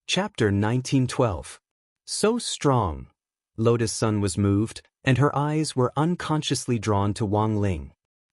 Chapter 1912. So strong. Lotus Sun was moved, and her eyes were unconsciously drawn to Wang Ling.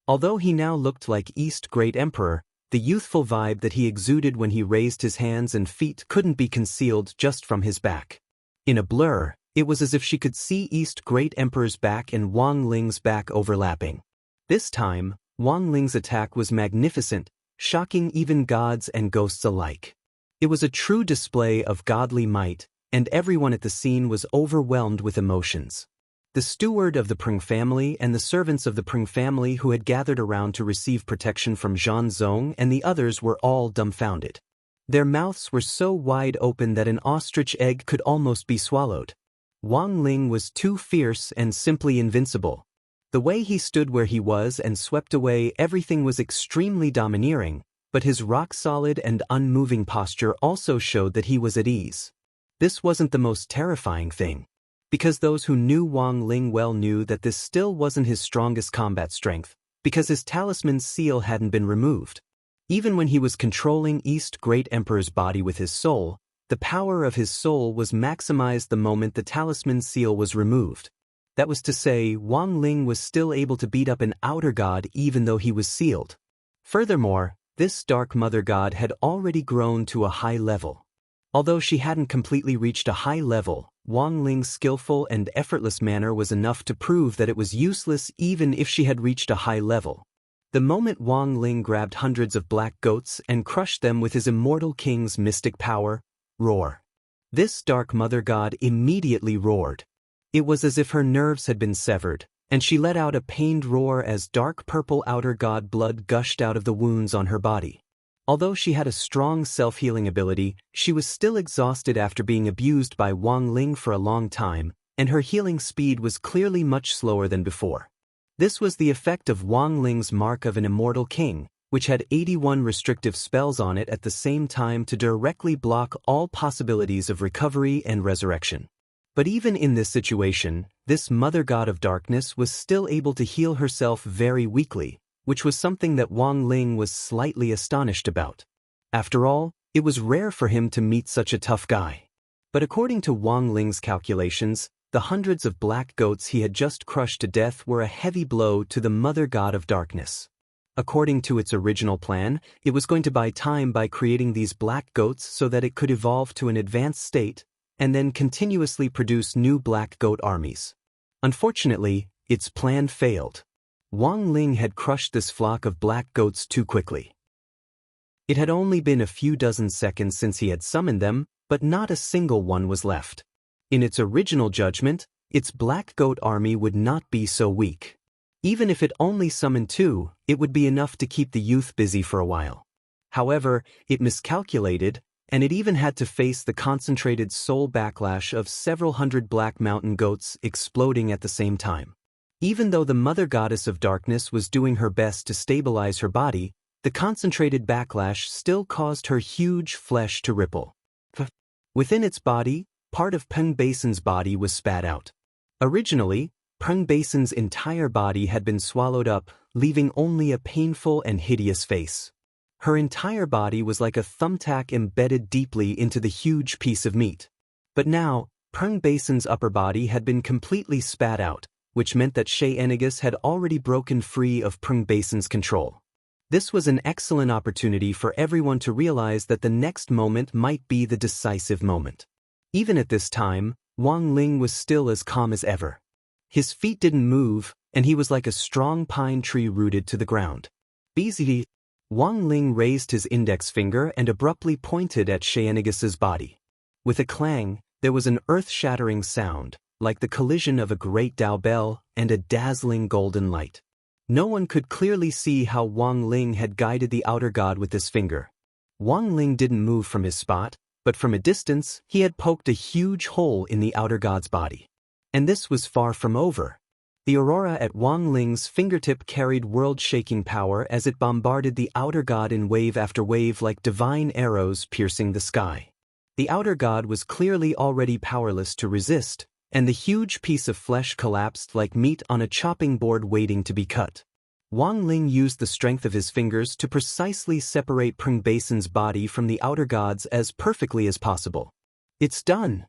Although he now looked like East Great Emperor, the youthful vibe that he exuded when he raised his hands and feet couldn't be concealed just from his back. In a blur, it was as if she could see East Great Emperor's back and Wang Ling's back overlapping. This time, Wang Ling's attack was magnificent, shocking even gods and ghosts alike. It was a true display of godly might, and everyone at the scene was overwhelmed with emotions. The steward of the Pring family and the servants of the Pring family who had gathered around to receive protection from Zhan Zong and the others were all dumbfounded. Their mouths were so wide open that an ostrich egg could almost be swallowed. Wang Ling was too fierce and simply invincible. The way he stood where he was and swept away everything was extremely domineering, but his rock-solid and unmoving posture also showed that he was at ease. This wasn't the most terrifying thing, because those who knew Wang Ling well knew that this still wasn't his strongest combat strength, because his talisman's seal hadn't been removed. Even when he was controlling East Great Emperor's body with his soul, the power of his soul was maximized the moment the talisman's seal was removed. That was to say, Wang Ling was still able to beat up an outer god even though he was sealed. Furthermore, this Dark Mother God had already grown to a high level. Although she hadn't completely reached a high level, Wang Ling's skillful and effortless manner was enough to prove that it was useless even if she had reached a high level. The moment Wang Ling grabbed hundreds of black goats and crushed them with his immortal king's mystic power, roar. This Dark Mother God immediately roared. It was as if her nerves had been severed, and she let out a pained roar as dark purple outer god blood gushed out of the wounds on her body. Although she had a strong self-healing ability, she was still exhausted after being abused by Wang Ling for a long time, and her healing speed was clearly much slower than before. This was the effect of Wang Ling's Mark of an Immortal King, which had 81 restrictive spells on it at the same time to directly block all possibilities of recovery and resurrection. But even in this situation, this Mother God of Darkness was still able to heal herself very weakly, which was something that Wang Ling was slightly astonished about. After all, it was rare for him to meet such a tough guy. But according to Wang Ling's calculations, the hundreds of black goats he had just crushed to death were a heavy blow to the Mother God of Darkness. According to its original plan, it was going to buy time by creating these black goats so that it could evolve to an advanced state, and then continuously produce new black goat armies. Unfortunately, its plan failed. Wang Ling had crushed this flock of black goats too quickly. It had only been a few dozen seconds since he had summoned them, but not a single one was left. In its original judgment, its black goat army would not be so weak. Even if it only summoned 2, it would be enough to keep the youth busy for a while. However, it miscalculated, and it even had to face the concentrated soul backlash of several hundred black mountain goats exploding at the same time. Even though the Mother Goddess of Darkness was doing her best to stabilize her body, the concentrated backlash still caused her huge flesh to ripple. Within its body, part of Peng Basin's body was spat out. Originally, Peng Basin's entire body had been swallowed up, leaving only a painful and hideous face. Her entire body was like a thumbtack embedded deeply into the huge piece of meat. But now, Peng Basin's upper body had been completely spat out, which meant that Shay Enigus had already broken free of Peng Basin's control. This was an excellent opportunity for everyone to realize that the next moment might be the decisive moment. Even at this time, Wang Ling was still as calm as ever. His feet didn't move, and he was like a strong pine tree rooted to the ground. Busy. Wang Ling raised his index finger and abruptly pointed at Shay Enigus's body. With a clang, there was an earth-shattering sound, like the collision of a great Dao bell and a dazzling golden light. No one could clearly see how Wang Ling had guided the outer god with his finger. Wang Ling didn't move from his spot, but from a distance, he had poked a huge hole in the outer god's body. And this was far from over. The aurora at Wang Ling's fingertip carried world-shaking power as it bombarded the outer god in wave after wave like divine arrows piercing the sky. The outer god was clearly already powerless to resist, and the huge piece of flesh collapsed like meat on a chopping board waiting to be cut. Wang Ling used the strength of his fingers to precisely separate Peng Basin's body from the outer gods as perfectly as possible. It's done!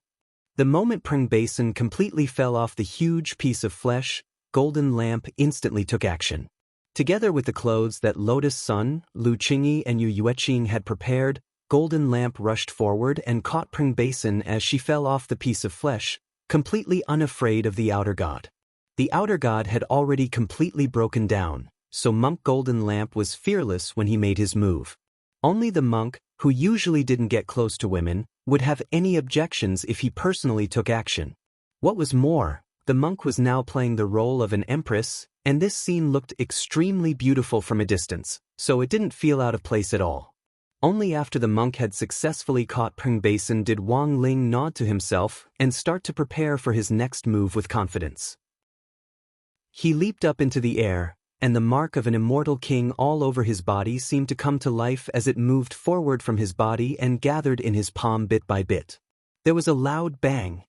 The moment Pring Basin completely fell off the huge piece of flesh, Golden Lamp instantly took action. Together with the clothes that Lotus Sun, Lu Qingyi and Yu Yueqing had prepared, Golden Lamp rushed forward and caught Pring Basin as she fell off the piece of flesh, completely unafraid of the outer god. The outer god had already completely broken down, so Monk Golden Lamp was fearless when he made his move. Only the monk, who usually didn't get close to women, would have any objections if he personally took action. What was more, the monk was now playing the role of an empress, and this scene looked extremely beautiful from a distance, so it didn't feel out of place at all. Only after the monk had successfully caught Pring Basin did Wang Ling nod to himself and start to prepare for his next move with confidence. He leaped up into the air, and the mark of an immortal king all over his body seemed to come to life as it moved forward from his body and gathered in his palm bit by bit. There was a loud bang.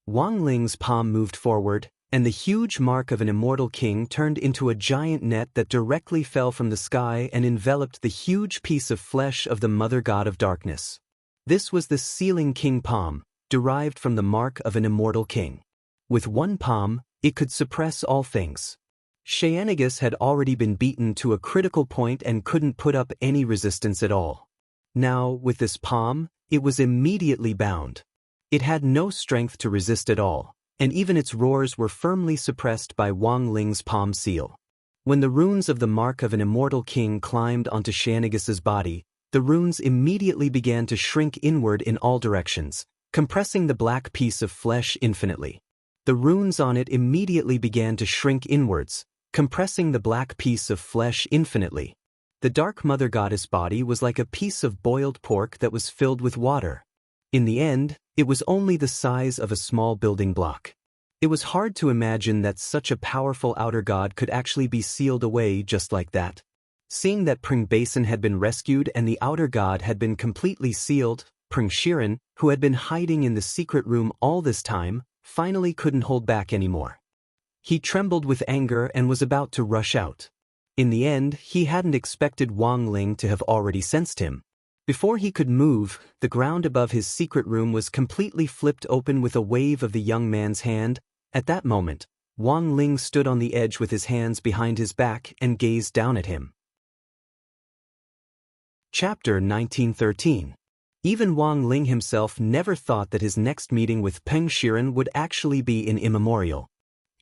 Wang Ling's palm moved forward, and the huge mark of an immortal king turned into a giant net that directly fell from the sky and enveloped the huge piece of flesh of the mother god of darkness. This was the Sealing King palm, derived from the mark of an immortal king. With one palm, it could suppress all things. Xeanagus had already been beaten to a critical point and couldn't put up any resistance at all. Now, with this palm, it was immediately bound. It had no strength to resist at all, and even its roars were firmly suppressed by Wang Ling's palm seal. When the runes of the mark of an immortal king climbed onto Xeanagus's body, the runes immediately began to shrink inward in all directions, compressing the black piece of flesh infinitely. The runes on it immediately began to shrink inwards, compressing the black piece of flesh infinitely. The dark mother goddess body was like a piece of boiled pork that was filled with water. In the end, it was only the size of a small building block. It was hard to imagine that such a powerful outer god could actually be sealed away just like that. Seeing that Pring Basin had been rescued and the outer god had been completely sealed, Pring Shiren, who had been hiding in the secret room all this time, finally couldn't hold back anymore. He trembled with anger and was about to rush out. In the end, he hadn't expected Wang Ling to have already sensed him. Before he could move, the ground above his secret room was completely flipped open with a wave of the young man's hand. At that moment, Wang Ling stood on the edge with his hands behind his back and gazed down at him. Chapter 1913. Even Wang Ling himself never thought that his next meeting with Peng Shiren would actually be in immemorial.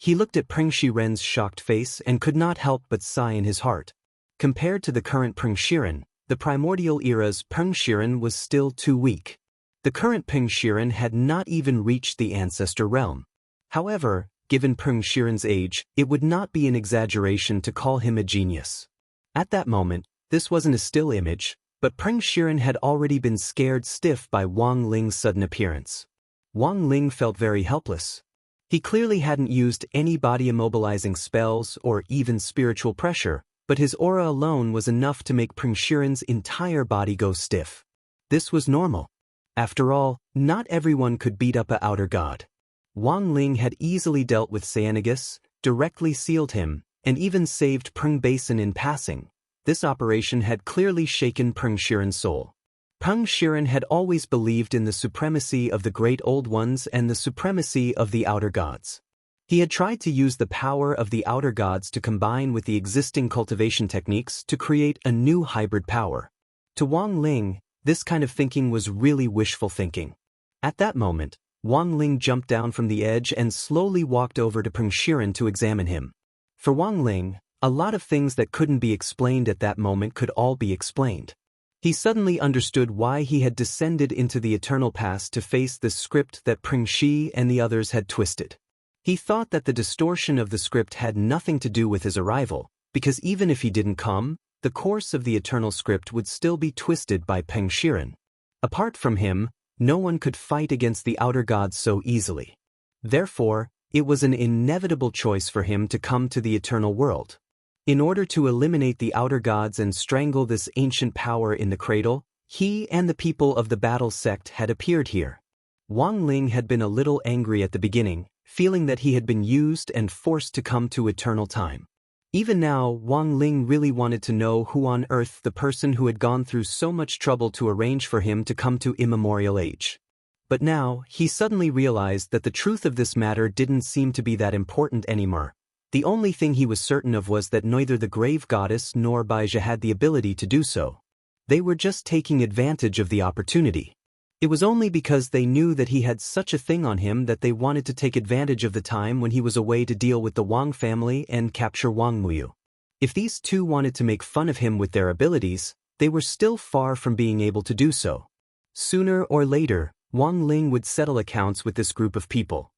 He looked at Peng Shiren's shocked face and could not help but sigh in his heart. Compared to the current Peng Shiren, the primordial era's Peng Shiren was still too weak. The current Peng Shiren had not even reached the ancestor realm. However, given Peng Shiren's age, it would not be an exaggeration to call him a genius. At that moment, this wasn't a still image, but Peng Shiren had already been scared stiff by Wang Ling's sudden appearance. Wang Ling felt very helpless. He clearly hadn't used any body-immobilizing spells or even spiritual pressure, but his aura alone was enough to make Peng Shiren's entire body go stiff. This was normal. After all, not everyone could beat up a outer god. Wang Ling had easily dealt with Xeanagus, directly sealed him, and even saved Pring Basin in passing. This operation had clearly shaken Peng Shiren's soul. Peng Shiren had always believed in the supremacy of the Great Old Ones and the supremacy of the outer gods. He had tried to use the power of the outer gods to combine with the existing cultivation techniques to create a new hybrid power. To Wang Ling, this kind of thinking was really wishful thinking. At that moment, Wang Ling jumped down from the edge and slowly walked over to Peng Shiren to examine him. For Wang Ling, a lot of things that couldn't be explained at that moment could all be explained. He suddenly understood why he had descended into the eternal past to face the script that Pring Shi and the others had twisted. He thought that the distortion of the script had nothing to do with his arrival, because even if he didn't come, the course of the eternal script would still be twisted by Peng Shiren. Apart from him, no one could fight against the outer gods so easily. Therefore, it was an inevitable choice for him to come to the eternal world. In order to eliminate the outer gods and strangle this ancient power in the cradle, he and the people of the battle sect had appeared here. Wang Ling had been a little angry at the beginning, feeling that he had been used and forced to come to eternal time. Even now, Wang Ling really wanted to know who on earth the person who had gone through so much trouble to arrange for him to come to immemorial age. But now, he suddenly realized that the truth of this matter didn't seem to be that important anymore. The only thing he was certain of was that neither the grave goddess nor Baija had the ability to do so. They were just taking advantage of the opportunity. It was only because they knew that he had such a thing on him that they wanted to take advantage of the time when he was away to deal with the Wang family and capture Wang Muyu. If these two wanted to make fun of him with their abilities, they were still far from being able to do so. Sooner or later, Wang Ling would settle accounts with this group of people.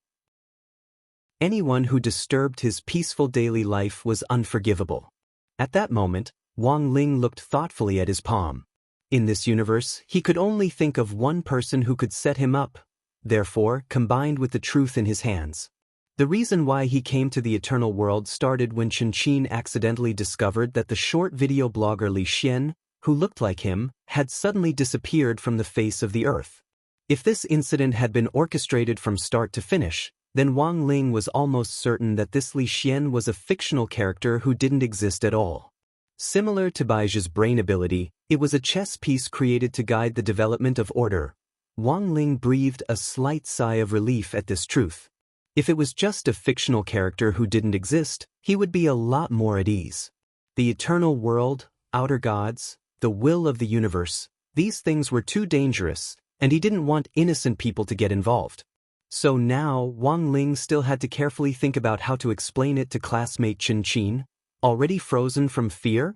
Anyone who disturbed his peaceful daily life was unforgivable. At that moment, Wang Ling looked thoughtfully at his palm. In this universe, he could only think of one person who could set him up, therefore, combined with the truth in his hands. The reason why he came to the Eternal World started when Chen accidentally discovered that the short video blogger Li Xian, who looked like him, had suddenly disappeared from the face of the earth. If this incident had been orchestrated from start to finish, then Wang Ling was almost certain that this Li Xian was a fictional character who didn't exist at all. Similar to Baijia's brain ability, it was a chess piece created to guide the development of order. Wang Ling breathed a slight sigh of relief at this truth. If it was just a fictional character who didn't exist, he would be a lot more at ease. The eternal world, outer gods, the will of the universe, these things were too dangerous, and he didn't want innocent people to get involved. So now, Wang Ling still had to carefully think about how to explain it to classmate Chen, already frozen from fear.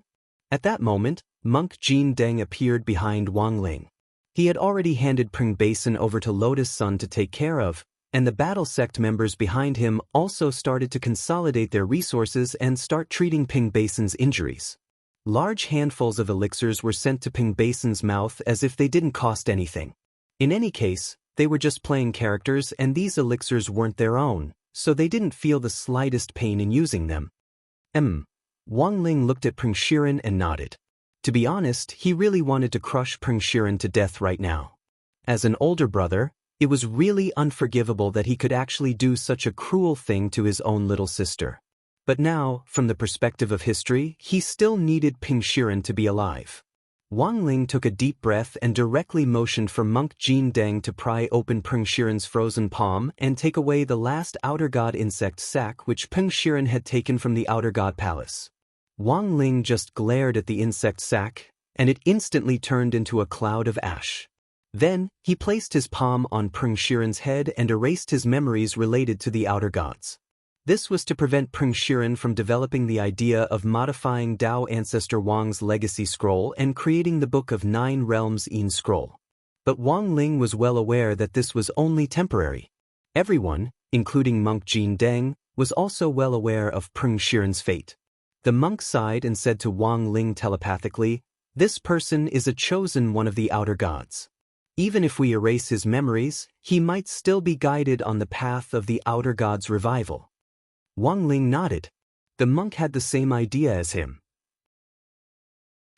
At that moment, monk Jin Deng appeared behind Wang Ling. He had already handed Peng Basin over to Lotus Sun to take care of, and the battle sect members behind him also started to consolidate their resources and start treating Peng Basin's injuries. Large handfuls of elixirs were sent to Peng Basin's mouth as if they didn't cost anything. In any case, they were just playing characters and these elixirs weren't their own, so they didn't feel the slightest pain in using them. Wang Ling looked at Peng Shiren and nodded. To be honest, he really wanted to crush Peng Shiren to death right now. As an older brother, it was really unforgivable that he could actually do such a cruel thing to his own little sister. But now, from the perspective of history, he still needed Peng Shiren to be alive. Wang Ling took a deep breath and directly motioned for monk Jin Deng to pry open Peng Shiren's frozen palm and take away the last outer god insect sac which Peng Shiren had taken from the outer god palace. Wang Ling just glared at the insect sac, and it instantly turned into a cloud of ash. Then, he placed his palm on Peng Shiren's head and erased his memories related to the outer gods. This was to prevent Peng Shiren from developing the idea of modifying Dao Ancestor Wang's legacy scroll and creating the Book of 9 Realms scroll. But Wang Ling was well aware that this was only temporary. Everyone, including monk Jin Deng, was also well aware of Peng Shiren's fate. The monk sighed and said to Wang Ling telepathically, "This person is a chosen one of the outer gods. Even if we erase his memories, he might still be guided on the path of the outer gods' revival." Wang Ling nodded. The monk had the same idea as him.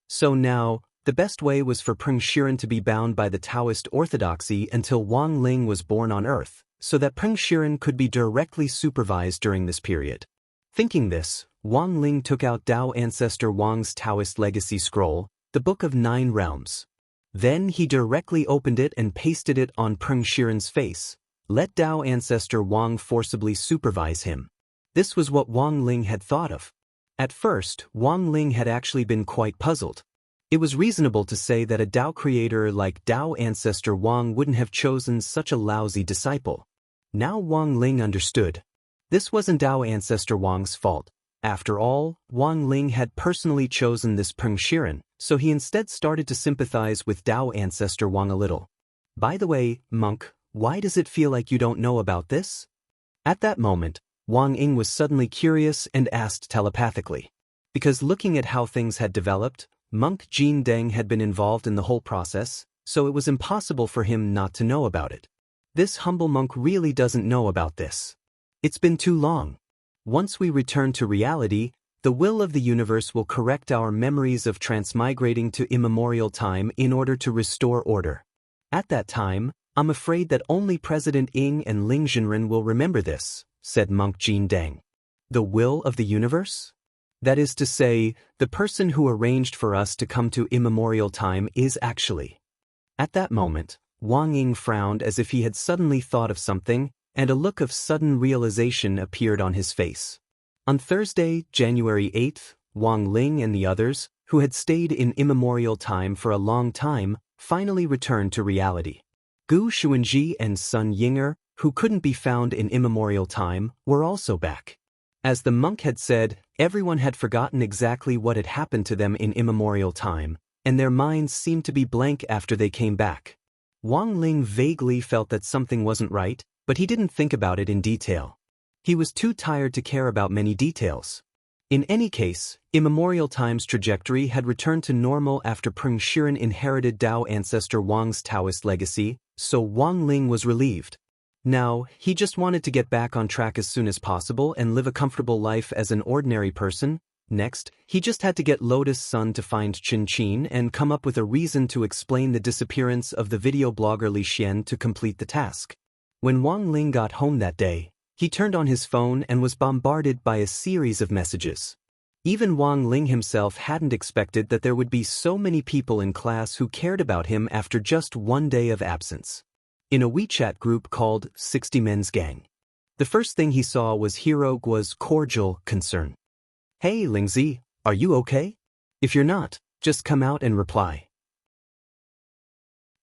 So now, the best way was for Peng Shiren to be bound by the Taoist orthodoxy until Wang Ling was born on Earth, so that Peng Shiren could be directly supervised during this period. Thinking this, Wang Ling took out Dao Ancestor Wang's Taoist legacy scroll, the Book of 9 Realms. Then he directly opened it and pasted it on Peng Shiren's face. Let Dao Ancestor Wang forcibly supervise him. This was what Wang Ling had thought of. At first, Wang Ling had actually been quite puzzled. It was reasonable to say that a Dao creator like Dao Ancestor Wang wouldn't have chosen such a lousy disciple. Now Wang Ling understood. This wasn't Dao Ancestor Wang's fault. After all, Wang Ling had personally chosen this Peng Shiren, so he instead started to sympathize with Dao Ancestor Wang a little. By the way, monk, why does it feel like you don't know about this? At that moment, Wang Ying was suddenly curious and asked telepathically. Because looking at how things had developed, monk Jin Deng had been involved in the whole process, so it was impossible for him not to know about it. This humble monk really doesn't know about this. It's been too long. Once we return to reality, the will of the universe will correct our memories of transmigrating to immemorial time in order to restore order. At that time, I'm afraid that only President Ying and Ling Jinren will remember this, said monk Jin Deng. The will of the universe? That is to say, the person who arranged for us to come to immemorial time is actually. At that moment, Wang Ying frowned as if he had suddenly thought of something, and a look of sudden realization appeared on his face. On Thursday, January 8th, Wang Ling and the others, who had stayed in immemorial time for a long time, finally returned to reality. Gu Xuanji and Sun Yinger, who couldn't be found in immemorial time, were also back. As the monk had said, everyone had forgotten exactly what had happened to them in immemorial time, and their minds seemed to be blank after they came back. Wang Ling vaguely felt that something wasn't right, but he didn't think about it in detail. He was too tired to care about many details. In any case, immemorial time's trajectory had returned to normal after Peng Shiren inherited Dao ancestor Wang's Taoist legacy, so Wang Ling was relieved. Now, he just wanted to get back on track as soon as possible and live a comfortable life as an ordinary person. Next, he just had to get Lotus Sun to find Qin Qin and come up with a reason to explain the disappearance of the video blogger Li Xian to complete the task. When Wang Ling got home that day, he turned on his phone and was bombarded by a series of messages. Even Wang Ling himself hadn't expected that there would be so many people in class who cared about him after just one day of absence. In a WeChat group called 60 Men's Gang, the first thing he saw was Hero Gua's cordial concern. "Hey Lingzi, are you okay? If you're not, just come out and reply.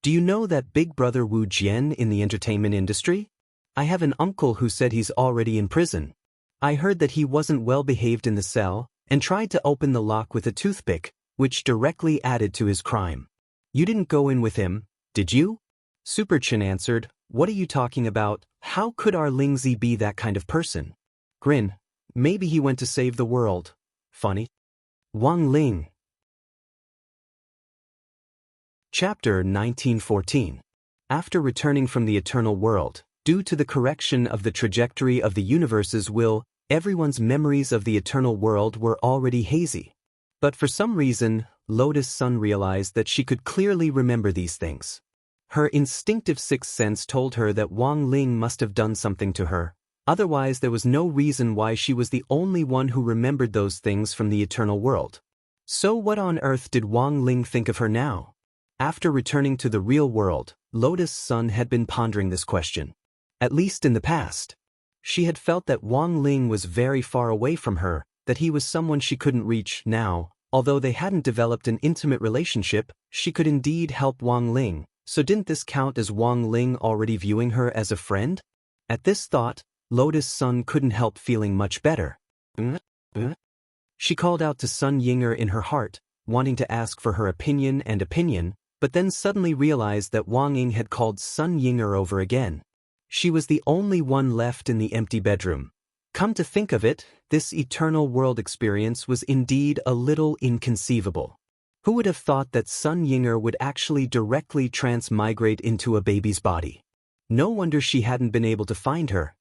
Do you know that big brother Wu Jian in the entertainment industry? I have an uncle who said he's already in prison. I heard that he wasn't well behaved in the cell and tried to open the lock with a toothpick, which directly added to his crime. You didn't go in with him, did you?" Super Chin answered, "What are you talking about? How could our Lingzi be that kind of person?" Grin, "Maybe he went to save the world. Funny." Wang Ling. Chapter 1914. After returning from the eternal world, due to the correction of the trajectory of the universe's will, everyone's memories of the eternal world were already hazy. But for some reason, Lotus Sun realized that she could clearly remember these things. Her instinctive sixth sense told her that Wang Ling must have done something to her. Otherwise, there was no reason why she was the only one who remembered those things from the eternal world. So what on earth did Wang Ling think of her now? After returning to the real world, Lotus Sun had been pondering this question. At least in the past. She had felt that Wang Ling was very far away from her, that he was someone she couldn't reach now. Although they hadn't developed an intimate relationship, she could indeed help Wang Ling. So didn't this count as Wang Ling already viewing her as a friend? At this thought, Lotus Sun couldn't help feeling much better. She called out to Sun Yinger in her heart, wanting to ask for her opinion, but then suddenly realized that Wang Ying had called Sun Yinger over again. She was the only one left in the empty bedroom. Come to think of it, this eternal world experience was indeed a little inconceivable. Who would have thought that Sun Yinger would actually directly transmigrate into a baby's body? No wonder she hadn't been able to find her.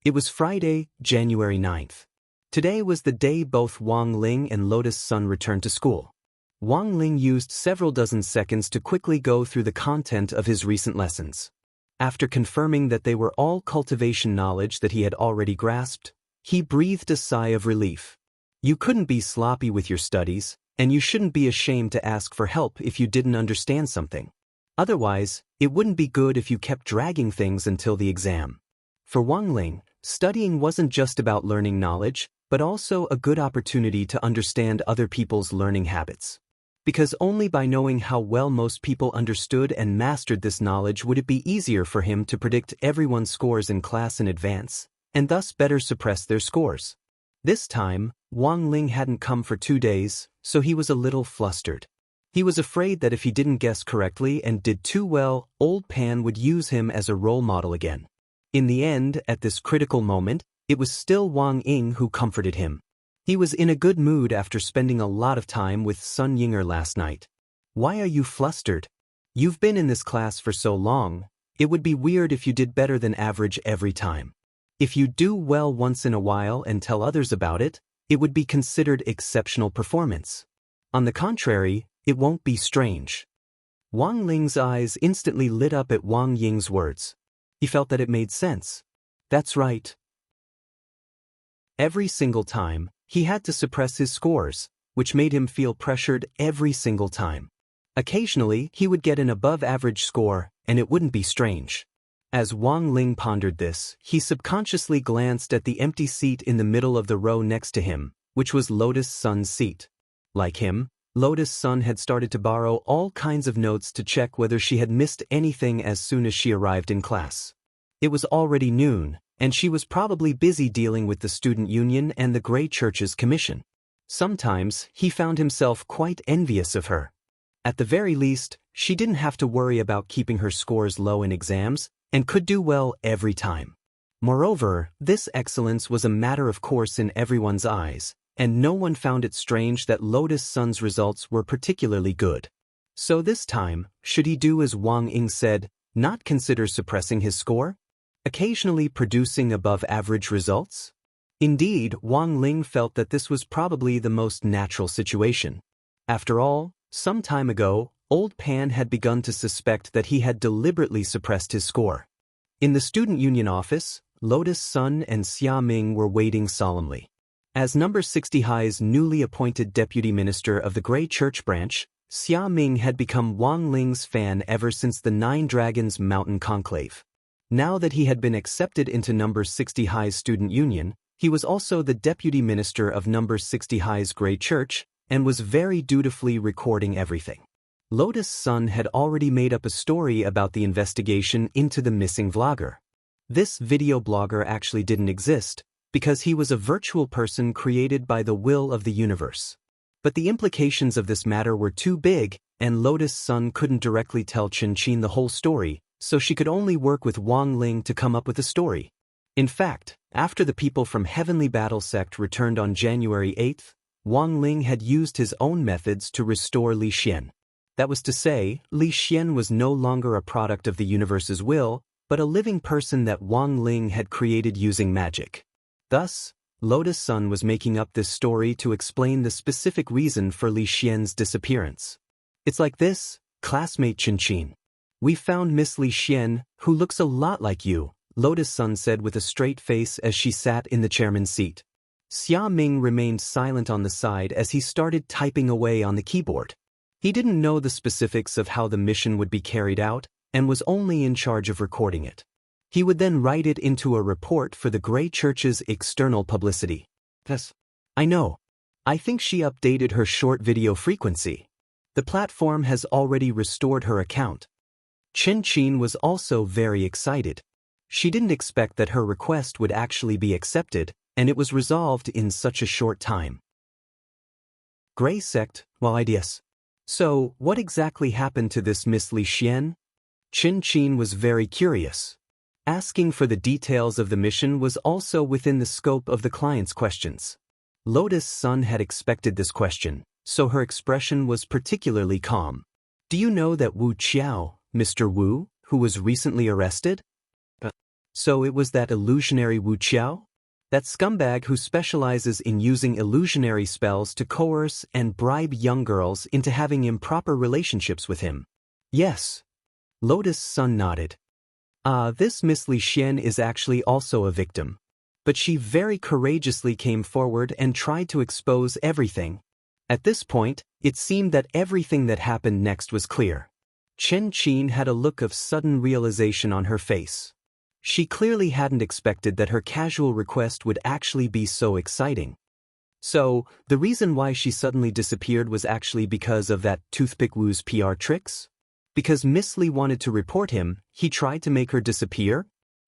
It was Friday, January 9th. Today was the day both Wang Ling and Lotus Sun returned to school. Wang Ling used several dozen seconds to quickly go through the content of his recent lessons. After confirming that they were all cultivation knowledge that he had already grasped, he breathed a sigh of relief. You couldn't be sloppy with your studies, and you shouldn't be ashamed to ask for help if you didn't understand something. Otherwise, it wouldn't be good if you kept dragging things until the exam. For Wang Ling, studying wasn't just about learning knowledge, but also a good opportunity to understand other people's learning habits. Because only by knowing how well most people understood and mastered this knowledge would it be easier for him to predict everyone's scores in class in advance, and thus better suppress their scores. This time, Wang Ling hadn't come for 2 days, so he was a little flustered. He was afraid that if he didn't guess correctly and did too well, Old Pan would use him as a role model again. In the end, at this critical moment, it was still Wang Ying who comforted him. He was in a good mood after spending a lot of time with Sun Yinger last night. "Why are you flustered? You've been in this class for so long, it would be weird if you did better than average every time. If you do well once in a while and tell others about it, it would be considered exceptional performance. On the contrary, it won't be strange." Wang Ling's eyes instantly lit up at Wang Ying's words. He felt that it made sense. That's right. Every single time, he had to suppress his scores, which made him feel pressured every single time. Occasionally, he would get an above-average score, and it wouldn't be strange. As Wang Ling pondered this, he subconsciously glanced at the empty seat in the middle of the row next to him, which was Lotus Sun's seat. Like him, Lotus Sun had started to borrow all kinds of notes to check whether she had missed anything as soon as she arrived in class. It was already noon, and she was probably busy dealing with the student union and the Grey Church's commission. Sometimes, he found himself quite envious of her. At the very least, she didn't have to worry about keeping her scores low in exams, and could do well every time. Moreover, this excellence was a matter of course in everyone's eyes, and no one found it strange that Lotus Sun's results were particularly good. So this time, should he do as Wang Ying said, not consider suppressing his score? Occasionally producing above-average results? Indeed, Wang Ling felt that this was probably the most natural situation. After all, some time ago, Old Pan had begun to suspect that he had deliberately suppressed his score. In the student union office, Lotus Sun and Xia Ming were waiting solemnly. As number 60 High's newly appointed deputy minister of the Grey Church branch, Xia Ming had become Wang Ling's fan ever since the Nine Dragons Mountain Conclave. Now that he had been accepted into number 60 High's student union, he was also the deputy minister of number 60 High's Grey Church, and was very dutifully recording everything. Lotus Sun had already made up a story about the investigation into the missing vlogger. This video blogger actually didn't exist, because he was a virtual person created by the will of the universe. But the implications of this matter were too big, and Lotus Sun couldn't directly tell Qin the whole story, so she could only work with Wang Ling to come up with a story. In fact, after the people from Heavenly Battle Sect returned on January 8th, Wang Ling had used his own methods to restore Li Xian. That was to say, Li Xian was no longer a product of the universe's will, but a living person that Wang Ling had created using magic. Thus, Lotus Sun was making up this story to explain the specific reason for Li Xian's disappearance. It's like this, classmate Qin. We found Miss Li Xian, who looks a lot like you, Lotus Sun said with a straight face as she sat in the chairman's seat. Xia Ming remained silent on the side as he started typing away on the keyboard. He didn't know the specifics of how the mission would be carried out, and was only in charge of recording it. He would then write it into a report for the Grey Church's external publicity. Yes, I know. I think she updated her short video frequency. The platform has already restored her account. Qin was also very excited. She didn't expect that her request would actually be accepted, and it was resolved in such a short time. Grey Sect, well ideas. So, what exactly happened to this Miss Li Xian? Qin was very curious. Asking for the details of the mission was also within the scope of the client's questions. Lotus Sun had expected this question, so her expression was particularly calm. Do you know that Wu Qiao, Mr. Wu, who was recently arrested? So it was that illusionary Wu Qiao? That scumbag who specializes in using illusionary spells to coerce and bribe young girls into having improper relationships with him. Yes. Lotus Sun nodded. This Miss Li Xian is actually also a victim. But she very courageously came forward and tried to expose everything. At this point, it seemed that everything that happened next was clear. Qin had a look of sudden realization on her face. She clearly hadn't expected that her casual request would actually be so exciting. So, the reason why she suddenly disappeared was actually because of that Toothpick Wu's PR tricks? Because Miss Li wanted to report him, he tried to make her disappear?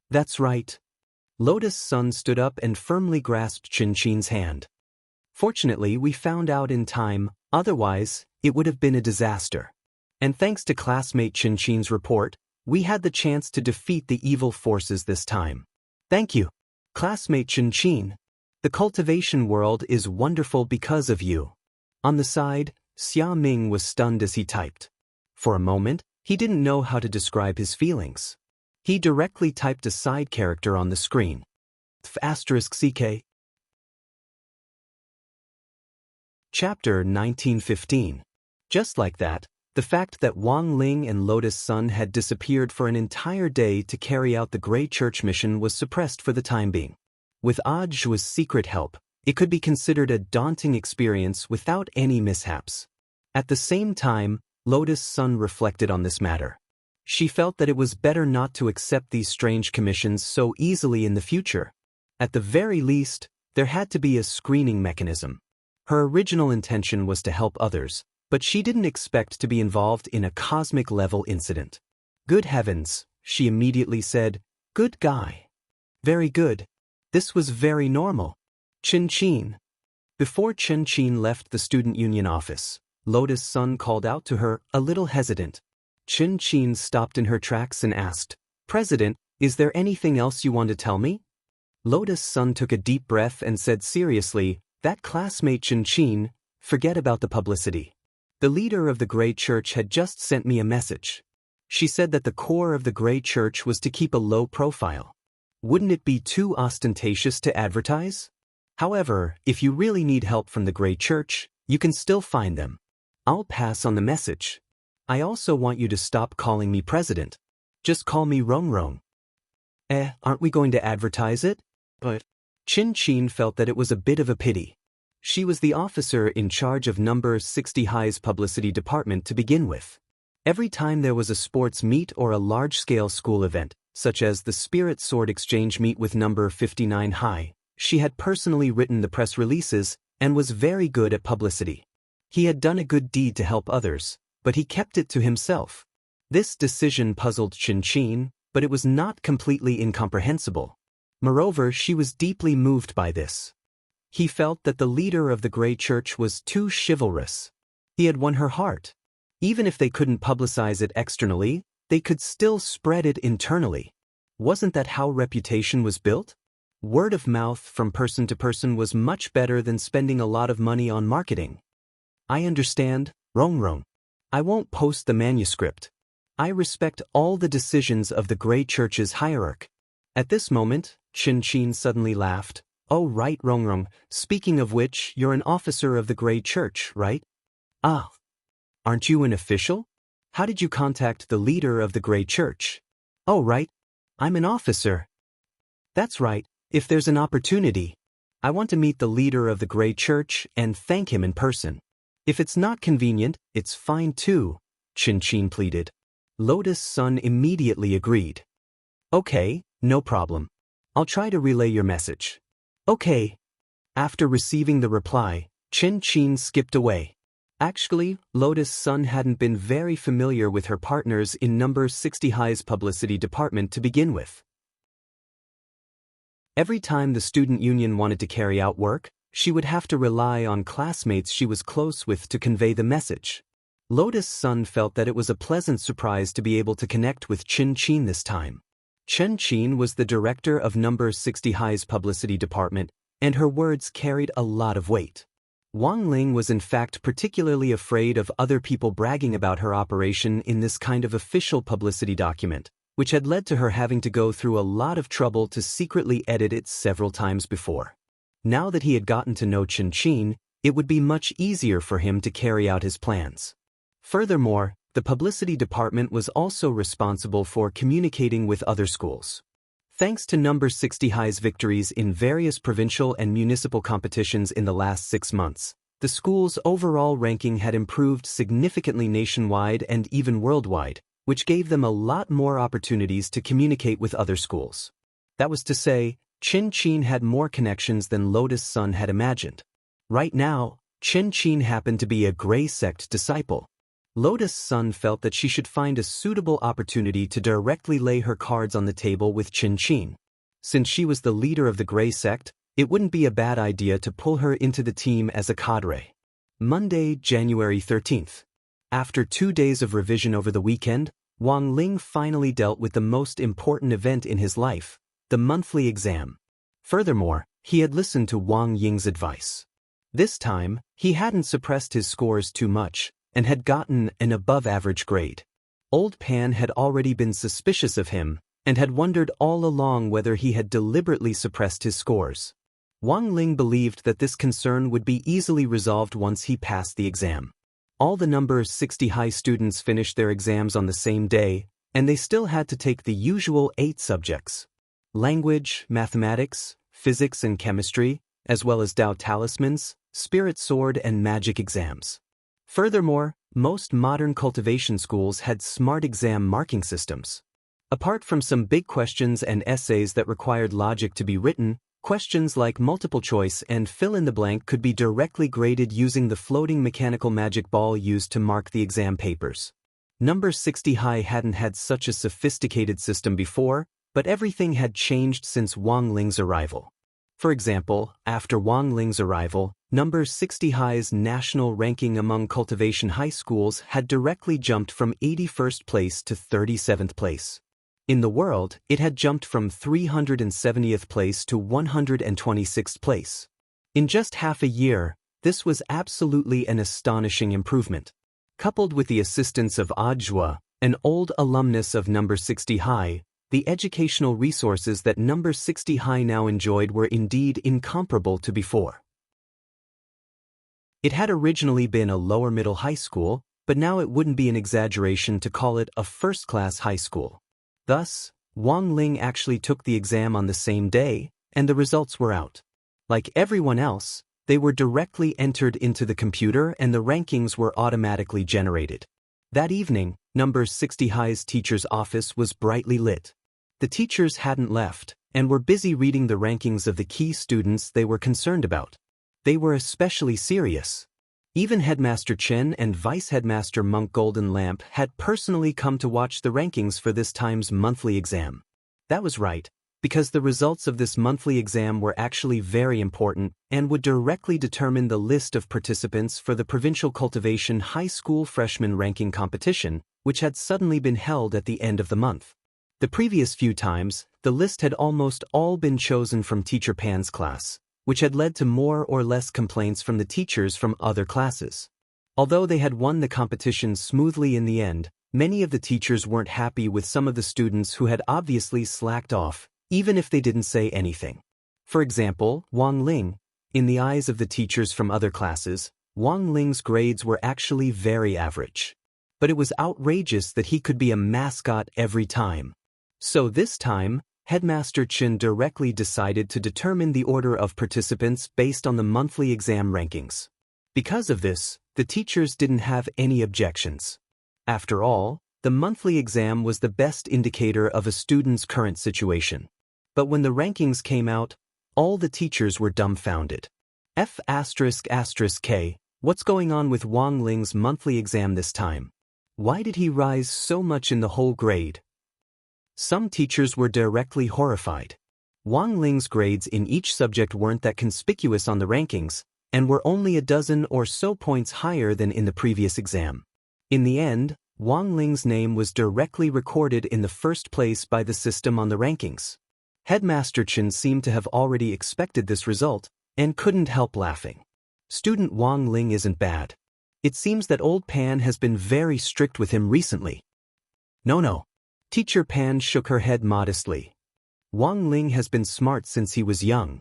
That's right. Lotus Sun stood up and firmly grasped Qin's hand. Fortunately, we found out in time, otherwise, it would have been a disaster. And thanks to classmate Qin's report, we had the chance to defeat the evil forces this time. Thank you, classmate Qin. The cultivation world is wonderful because of you. On the side, Xia Ming was stunned as he typed. For a moment, he didn't know how to describe his feelings. He directly typed a side character on the screen. *CK. Chapter 1915. Just like that, the fact that Wang Ling and Lotus Sun had disappeared for an entire day to carry out the Grey Church mission was suppressed for the time being. With Zhu's secret help, it could be considered a daunting experience without any mishaps. At the same time, Lotus Sun reflected on this matter. She felt that it was better not to accept these strange commissions so easily in the future. At the very least, there had to be a screening mechanism. Her original intention was to help others, but she didn't expect to be involved in a cosmic-level incident. Good heavens, she immediately said, good guy. Very good. This was very normal. Chin-chin. Before Chin-chin left the student union office, Lotus Sun called out to her, a little hesitant. Chin-chin stopped in her tracks and asked, President, is there anything else you want to tell me? Lotus Sun took a deep breath and said seriously, that classmate Chin-chin, forget about the publicity. The leader of the Grey Church had just sent me a message. She said that the core of the Grey Church was to keep a low profile. Wouldn't it be too ostentatious to advertise? However, if you really need help from the Grey Church, you can still find them. I'll pass on the message. I also want you to stop calling me president. Just call me Rong. Aren't we going to advertise it? But Chin-chin felt that it was a bit of a pity. She was the officer in charge of number 60 High's publicity department to begin with. Every time there was a sports meet or a large-scale school event, such as the Spirit Sword Exchange meet with number 59 High, she had personally written the press releases and was very good at publicity. He had done a good deed to help others, but he kept it to himself. This decision puzzled Chin-chin, but it was not completely incomprehensible. Moreover, she was deeply moved by this. He felt that the leader of the Grey Church was too chivalrous. He had won her heart. Even if they couldn't publicize it externally, they could still spread it internally. Wasn't that how reputation was built? Word of mouth from person to person was much better than spending a lot of money on marketing. I understand, Rong. I won't post the manuscript. I respect all the decisions of the Grey Church's hierarchy. At this moment, Chin-chin suddenly laughed. Oh right, Rong. Speaking of which, you're an officer of the Grey Church, right? Ah. Aren't you an official? How did you contact the leader of the Grey Church? Oh right. I'm an officer. That's right. If there's an opportunity, I want to meet the leader of the Grey Church and thank him in person. If it's not convenient, it's fine too, Chin-chin pleaded. Lotus Sun immediately agreed. Okay, no problem. I'll try to relay your message. Okay. After receiving the reply, Chin-chin skipped away. Actually, Lotus Sun hadn't been very familiar with her partners in number 60 High's publicity department to begin with. Every time the student union wanted to carry out work, she would have to rely on classmates she was close with to convey the message. Lotus Sun felt that it was a pleasant surprise to be able to connect with Chin-chin this time. Chin-chin was the director of number 60 High's publicity department, and her words carried a lot of weight. Wang Ling was in fact particularly afraid of other people bragging about her operation in this kind of official publicity document, which had led to her having to go through a lot of trouble to secretly edit it several times before. Now that he had gotten to know Chin-chin, it would be much easier for him to carry out his plans. Furthermore, the publicity department was also responsible for communicating with other schools. Thanks to number 60 High's victories in various provincial and municipal competitions in the last 6 months, the school's overall ranking had improved significantly nationwide and even worldwide, which gave them a lot more opportunities to communicate with other schools. That was to say, Chin-chin had more connections than Lotus Sun had imagined. Right now, Chin-chin happened to be a Grey Sect disciple. Lotus Sun felt that she should find a suitable opportunity to directly lay her cards on the table with Chin-chin. Since she was the leader of the Grey Sect, it wouldn't be a bad idea to pull her into the team as a cadre. Monday, January 13th. After 2 days of revision over the weekend, Wang Ling finally dealt with the most important event in his life, the monthly exam. Furthermore, he had listened to Wang Ying's advice. This time, he hadn't suppressed his scores too much, and had gotten an above-average grade. Old Pan had already been suspicious of him, and had wondered all along whether he had deliberately suppressed his scores. Wang Ling believed that this concern would be easily resolved once he passed the exam. All the number 60 High students finished their exams on the same day, and they still had to take the usual 8 subjects: language, mathematics, physics and chemistry, as well as Tao Talismans, Spirit Sword and Magic exams. Furthermore, most modern cultivation schools had smart exam marking systems. Apart from some big questions and essays that required logic to be written, questions like multiple choice and fill-in-the-blank could be directly graded using the floating mechanical magic ball used to mark the exam papers. Number 60 High hadn't had such a sophisticated system before, but everything had changed since Wang Ling's arrival. For example, after Wang Ling's arrival, Number 60 High's national ranking among cultivation high schools had directly jumped from 81st place to 37th place. In the world, it had jumped from 370th place to 126th place. In just half a year, this was absolutely an astonishing improvement. Coupled with the assistance of Audiobook, an old alumnus of Number 60 High, the educational resources that Number 60 High now enjoyed were indeed incomparable to before. It had originally been a lower-middle high school, but now it wouldn't be an exaggeration to call it a first-class high school. Thus, Wang Ling actually took the exam on the same day, and the results were out. Like everyone else, they were directly entered into the computer and the rankings were automatically generated. That evening, Number 60 High's teacher's office was brightly lit. The teachers hadn't left, and were busy reading the rankings of the key students they were concerned about. They were especially serious. Even Headmaster Chen and Vice Headmaster Monk Golden Lamp had personally come to watch the rankings for this time's monthly exam. That was right, because the results of this monthly exam were actually very important and would directly determine the list of participants for the Provincial Cultivation High School Freshman Ranking Competition, which had suddenly been held at the end of the month. The previous few times, the list had almost all been chosen from Teacher Pan's class, which had led to more or less complaints from the teachers from other classes. Although they had won the competition smoothly in the end, many of the teachers weren't happy with some of the students who had obviously slacked off, even if they didn't say anything. For example, Wang Ling. In the eyes of the teachers from other classes, Wang Ling's grades were actually very average. But it was outrageous that he could be a mascot every time. So this time, Headmaster Chen directly decided to determine the order of participants based on the monthly exam rankings. Because of this, the teachers didn't have any objections. After all, the monthly exam was the best indicator of a student's current situation. But when the rankings came out, all the teachers were dumbfounded. F***K, what's going on with Wang Ling's monthly exam this time? Why did he rise so much in the whole grade? Some teachers were directly horrified. Wang Ling's grades in each subject weren't that conspicuous on the rankings, and were only a dozen or so points higher than in the previous exam. In the end, Wang Ling's name was directly recorded in the first place by the system on the rankings. Headmaster Chen seemed to have already expected this result, and couldn't help laughing. Student Wang Ling isn't bad. It seems that old Pan has been very strict with him recently. No. Teacher Pan shook her head modestly. Wang Ling has been smart since he was young.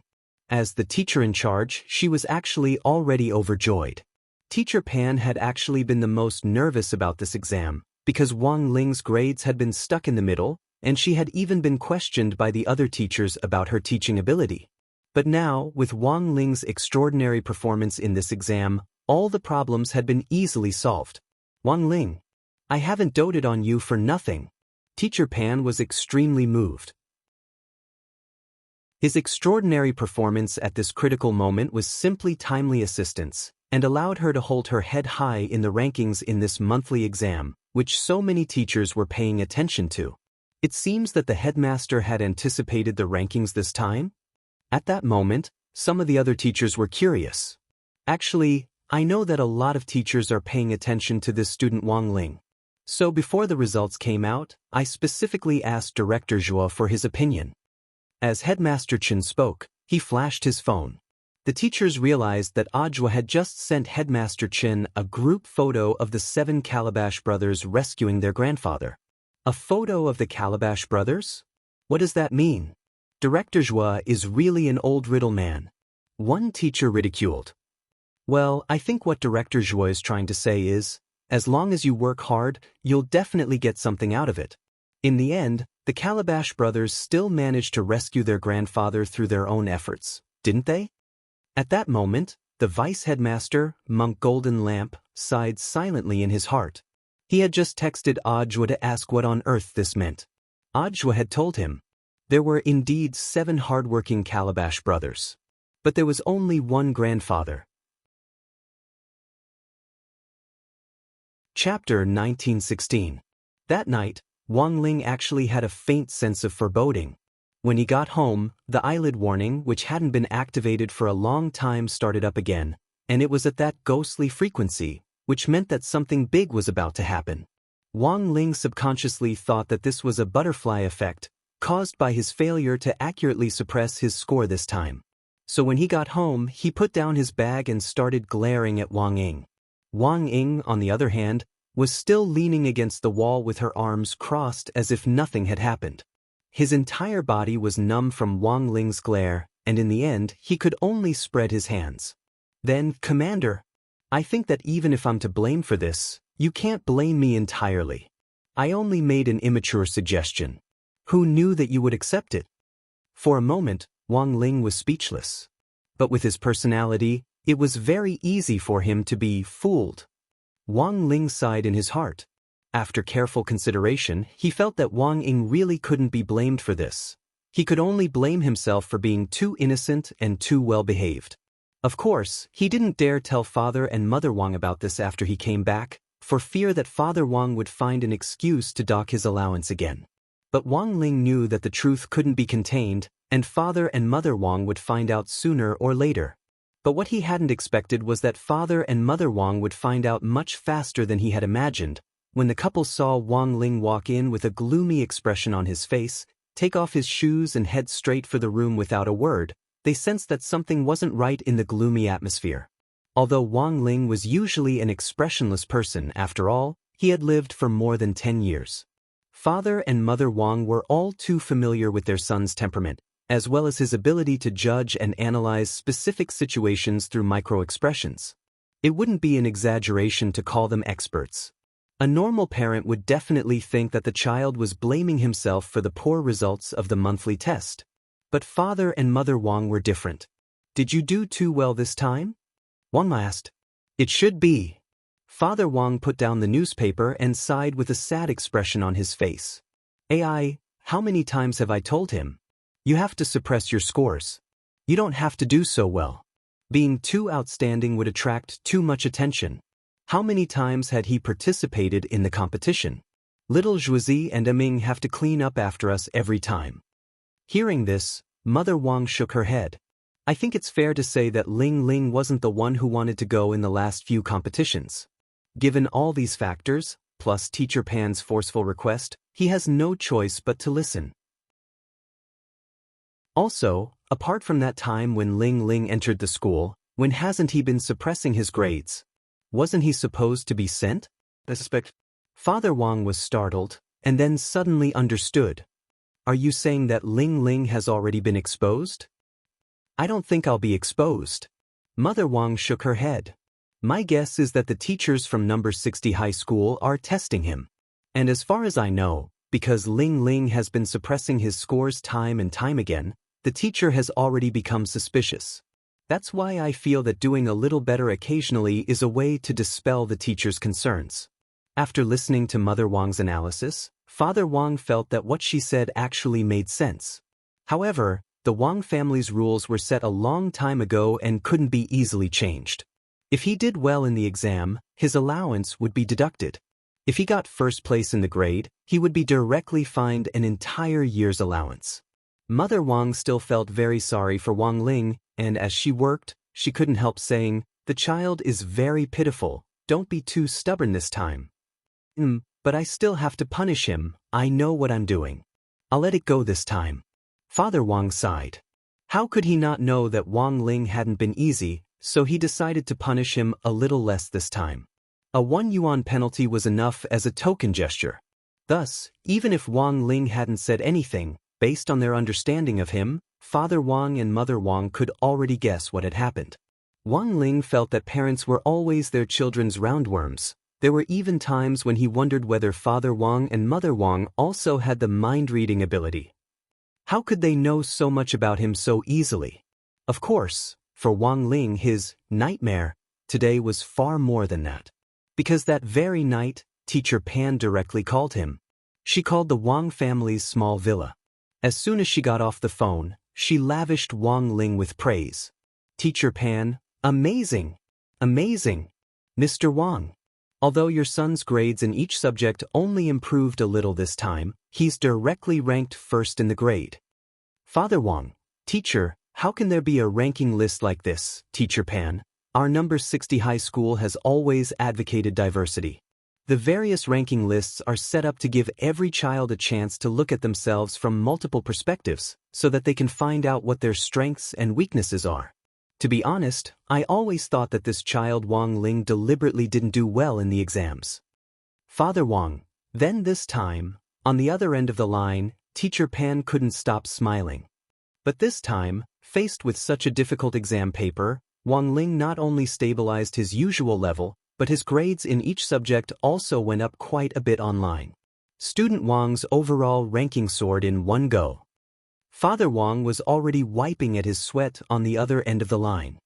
As the teacher in charge, she was actually already overjoyed. Teacher Pan had actually been the most nervous about this exam, because Wang Ling's grades had been stuck in the middle, and she had even been questioned by the other teachers about her teaching ability. But now, with Wang Ling's extraordinary performance in this exam, all the problems had been easily solved. Wang Ling, I haven't doted on you for nothing. Teacher Pan was extremely moved. His extraordinary performance at this critical moment was simply timely assistance, and allowed her to hold her head high in the rankings in this monthly exam, which so many teachers were paying attention to. It seems that the headmaster had anticipated the rankings this time. At that moment, some of the other teachers were curious. Actually, I know that a lot of teachers are paying attention to this student Wang Ling. So before the results came out, I specifically asked Director Zhuo for his opinion. As Headmaster Chen spoke, he flashed his phone. The teachers realized that Audiobook had just sent Headmaster Chen a group photo of the 7 Calabash brothers rescuing their grandfather. A photo of the Calabash brothers? What does that mean? Director Zhuo is really an old riddle man. One teacher ridiculed. Well, I think what Director Zhuo is trying to say is, as long as you work hard, you'll definitely get something out of it. In the end, the Calabash brothers still managed to rescue their grandfather through their own efforts, didn't they? At that moment, The vice headmaster, Monk Golden Lamp, sighed silently in his heart. He had just texted Audiobook to ask what on earth this meant. Audiobook had told him. There were indeed 7 hardworking Calabash brothers. But there was only one grandfather. Chapter 1916. That night, Wang Ling actually had a faint sense of foreboding. When he got home, the eyelid warning, which hadn't been activated for a long time, started up again, and it was at that ghostly frequency, which meant that something big was about to happen. Wang Ling subconsciously thought that this was a butterfly effect, caused by his failure to accurately suppress his score this time. So when he got home, he put down his bag and started glaring at Wang Ying. Wang Ying, on the other hand, was still leaning against the wall with her arms crossed as if nothing had happened. His entire body was numb from Wang Ling's glare, and in the end, he could only spread his hands. Then, Commander, I think that even if I'm to blame for this, you can't blame me entirely. I only made an immature suggestion. Who knew that you would accept it? For a moment, Wang Ling was speechless. But with his personality, it was very easy for him to be fooled. Wang Ling sighed in his heart. After careful consideration, he felt that Wang Ying really couldn't be blamed for this. He could only blame himself for being too innocent and too well-behaved. Of course, he didn't dare tell Father and Mother Wang about this after he came back, for fear that Father Wang would find an excuse to dock his allowance again. But Wang Ling knew that the truth couldn't be contained, and Father and Mother Wang would find out sooner or later. But what he hadn't expected was that Father and Mother Wang would find out much faster than he had imagined. When the couple saw Wang Ling walk in with a gloomy expression on his face, take off his shoes and head straight for the room without a word, they sensed that something wasn't right in the gloomy atmosphere. Although Wang Ling was usually an expressionless person, after all, he had lived for more than 10 years. Father and Mother Wang were all too familiar with their son's temperament, as well as his ability to judge and analyze specific situations through micro-expressions. It wouldn't be an exaggeration to call them experts. A normal parent would definitely think that the child was blaming himself for the poor results of the monthly test. But Father and Mother Wang were different. Did you do too well this time? Wang asked. It should be. Father Wang put down the newspaper and sighed with a sad expression on his face. AI, how many times have I told him? You have to suppress your scores. You don't have to do so well. Being too outstanding would attract too much attention. How many times had he participated in the competition? Little Zhuzi and Aming have to clean up after us every time. Hearing this, Mother Wang shook her head. I think it's fair to say that Ling Ling wasn't the one who wanted to go in the last few competitions. Given all these factors, plus Teacher Pan's forceful request, he has no choice but to listen. Also, apart from that time when Ling Ling entered the school, when hasn't he been suppressing his grades? Wasn't he supposed to be sent? I suspect. Father Wang was startled, and then suddenly understood. Are you saying that Ling Ling has already been exposed? I don't think I'll be exposed. Mother Wang shook her head. My guess is that the teachers from number 60 high school are testing him. And as far as I know, because Ling Ling has been suppressing his scores time and time again, the teacher has already become suspicious. That's why I feel that doing a little better occasionally is a way to dispel the teacher's concerns. After listening to Mother Wang's analysis, Father Wang felt that what she said actually made sense. However, the Wang family's rules were set a long time ago and couldn't be easily changed. If he did well in the exam, his allowance would be deducted. If he got first place in the grade, he would be directly fined an entire year's allowance. Mother Wang still felt very sorry for Wang Ling, and as she worked, she couldn't help saying, "The child is very pitiful, don't be too stubborn this time." But I still have to punish him, I know what I'm doing. I'll let it go this time. Father Wang sighed. How could he not know that Wang Ling hadn't been easy, so he decided to punish him a little less this time. A 1 yuan penalty was enough as a token gesture. Thus, even if Wang Ling hadn't said anything, based on their understanding of him, Father Wang and Mother Wang could already guess what had happened. Wang Ling felt that parents were always their children's roundworms. There were even times when he wondered whether Father Wang and Mother Wang also had the mind-reading ability. How could they know so much about him so easily? Of course, For Wang Ling, his nightmare today was far more than that. Because that very night, Teacher Pan directly called him. She called the Wang family's small villa. As soon as she got off the phone, she lavished Wang Ling with praise. Teacher Pan, amazing! Amazing! Mr. Wang. Although your son's grades in each subject only improved a little this time, he's directly ranked first in the grade. Father Wang, teacher, how can there be a ranking list like this, Teacher Pan? Our number 60 high school has always advocated diversity. The various ranking lists are set up to give every child a chance to look at themselves from multiple perspectives, so that they can find out what their strengths and weaknesses are. To be honest, I always thought that this child Wang Ling deliberately didn't do well in the exams. Father Wang. Then this time, on the other end of the line, Teacher Pan couldn't stop smiling. But this time, faced with such a difficult exam paper, Wang Ling not only stabilized his usual level, but his grades in each subject also went up quite a bit online. Student Wang's overall ranking soared in one go. Father Wang was already wiping at his sweat on the other end of the line.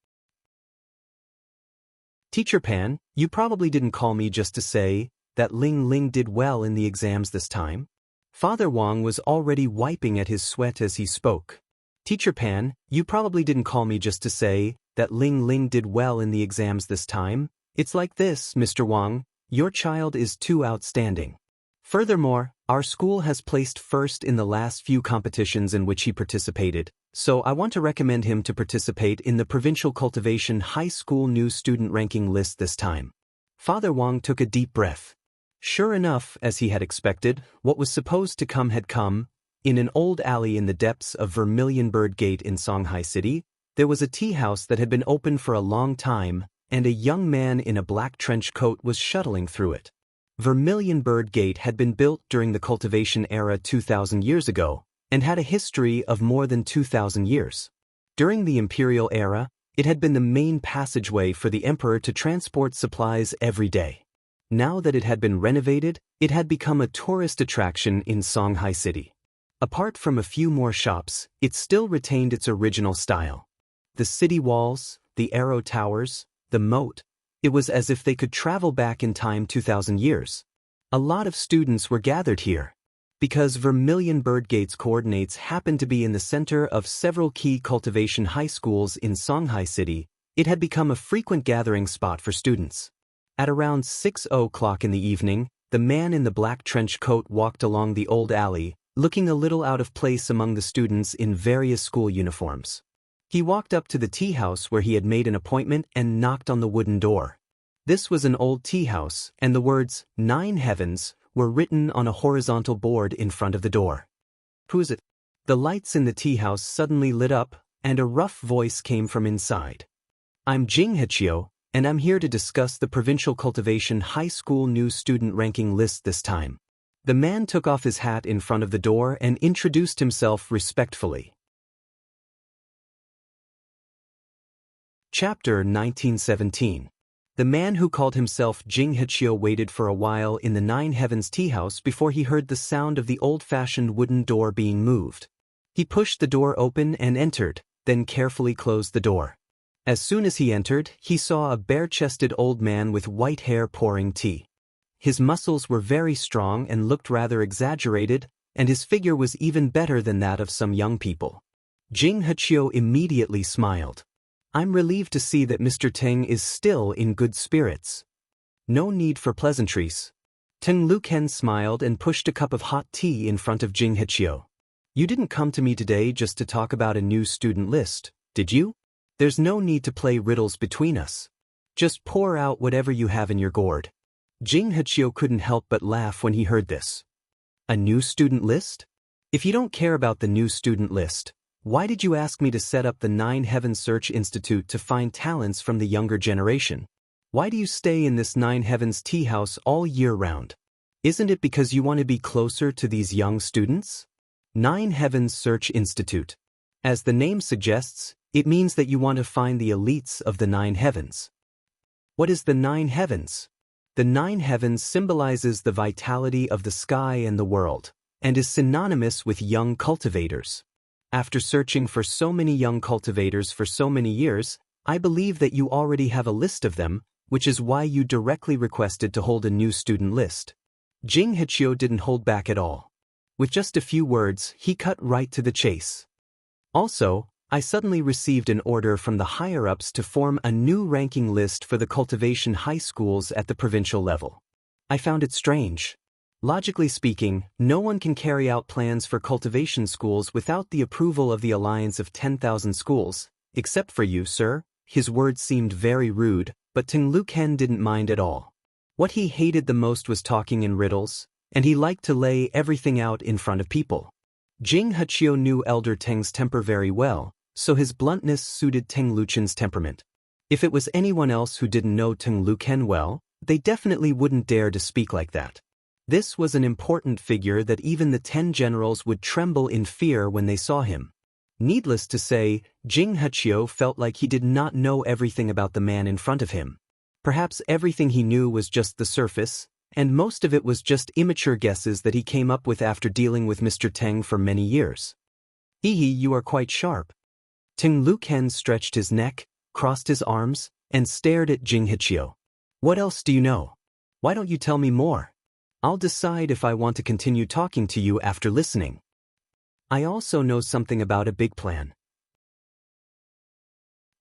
Teacher Pan, you probably didn't call me just to say that Ling Ling did well in the exams this time? Father Wang was already wiping at his sweat as he spoke. Teacher Pan, you probably didn't call me just to say that Ling Ling did well in the exams this time? It's like this, Mr. Wang, your child is too outstanding. Furthermore, our school has placed first in the last few competitions in which he participated, so I want to recommend him to participate in the Provincial Cultivation High School New Student Ranking List this time. Father Wang took a deep breath. Sure enough, as he had expected, what was supposed to come had come. In an old alley in the depths of Vermilion Bird Gate in Songhai City, there was a tea house that had been open for a long time, and a young man in a black trench coat was shuttling through it. Vermilion Bird Gate had been built during the cultivation era 2,000 years ago, and had a history of more than 2,000 years. During the imperial era, it had been the main passageway for the emperor to transport supplies every day. Now that it had been renovated, it had become a tourist attraction in Songhai City. Apart from a few more shops, it still retained its original style. The city walls, the arrow towers, the moat, it was as if they could travel back in time 2,000 years. A lot of students were gathered here. Because Vermilion Bird Gate's coordinates happened to be in the center of several key cultivation high schools in Songhai City, it had become a frequent gathering spot for students. At around 6:00 in the evening, the man in the black trench coat walked along the old alley, looking a little out of place among the students in various school uniforms. He walked up to the tea house where he had made an appointment and knocked on the wooden door. This was an old tea house, and the words, 9 Heavens, were written on a horizontal board in front of the door. Who is it? The lights in the tea house suddenly lit up, and a rough voice came from inside. I'm Jing Hechio, and I'm here to discuss the Provincial Cultivation High School New Student Ranking List this time. The man took off his hat in front of the door and introduced himself respectfully. Chapter 1917. The man who called himself Jing Hechio waited for a while in the 9 Heavens tea house before he heard the sound of the old-fashioned wooden door being moved. He pushed the door open and entered, then carefully closed the door. As soon as he entered, he saw a bare-chested old man with white hair pouring tea. His muscles were very strong and looked rather exaggerated, and his figure was even better than that of some young people. Jing Hechio immediately smiled. I'm relieved to see that Mr. Teng is still in good spirits. No need for pleasantries. Teng Luken smiled and pushed a cup of hot tea in front of Jing Hechio. You didn't come to me today just to talk about a new student list, did you? There's no need to play riddles between us. Just pour out whatever you have in your gourd. Jing Hechio couldn't help but laugh when he heard this. A new student list? If you don't care about the new student list, why did you ask me to set up the 9 Heavens Search Institute to find talents from the younger generation? Why do you stay in this 9 Heavens tea house all year round? Isn't it because you want to be closer to these young students? 9 Heavens Search Institute. As the name suggests, it means that you want to find the elites of the 9 Heavens. What is the 9 Heavens? The 9 Heavens symbolizes the vitality of the sky and the world, and is synonymous with young cultivators. After searching for so many young cultivators for so many years, I believe that you already have a list of them, which is why you directly requested to hold a new student list. Jing Hechio didn't hold back at all. With just a few words, he cut right to the chase. Also, I suddenly received an order from the higher-ups to form a new ranking list for the cultivation high schools at the provincial level. I found it strange. Logically speaking, no one can carry out plans for cultivation schools without the approval of the Alliance of 10,000 Schools, except for you, sir. His words seemed very rude, but Ting Luken didn't mind at all. What he hated the most was talking in riddles, and he liked to lay everything out in front of people. Jing Hechio knew Elder Teng's temper very well, so his bluntness suited Ting Luchen's temperament. If it was anyone else who didn't know Ting Luken well, they definitely wouldn't dare to speak like that. This was an important figure that even the 10 generals would tremble in fear when they saw him. Needless to say, Jing Hechio felt like he did not know everything about the man in front of him. Perhaps everything he knew was just the surface, and most of it was just immature guesses that he came up with after dealing with Mr. Teng for many years. Hehe, you are quite sharp. Ting Luken stretched his neck, crossed his arms, and stared at Jing Hechio. What else do you know? Why don't you tell me more? I'll decide if I want to continue talking to you after listening. I also know something about a big plan.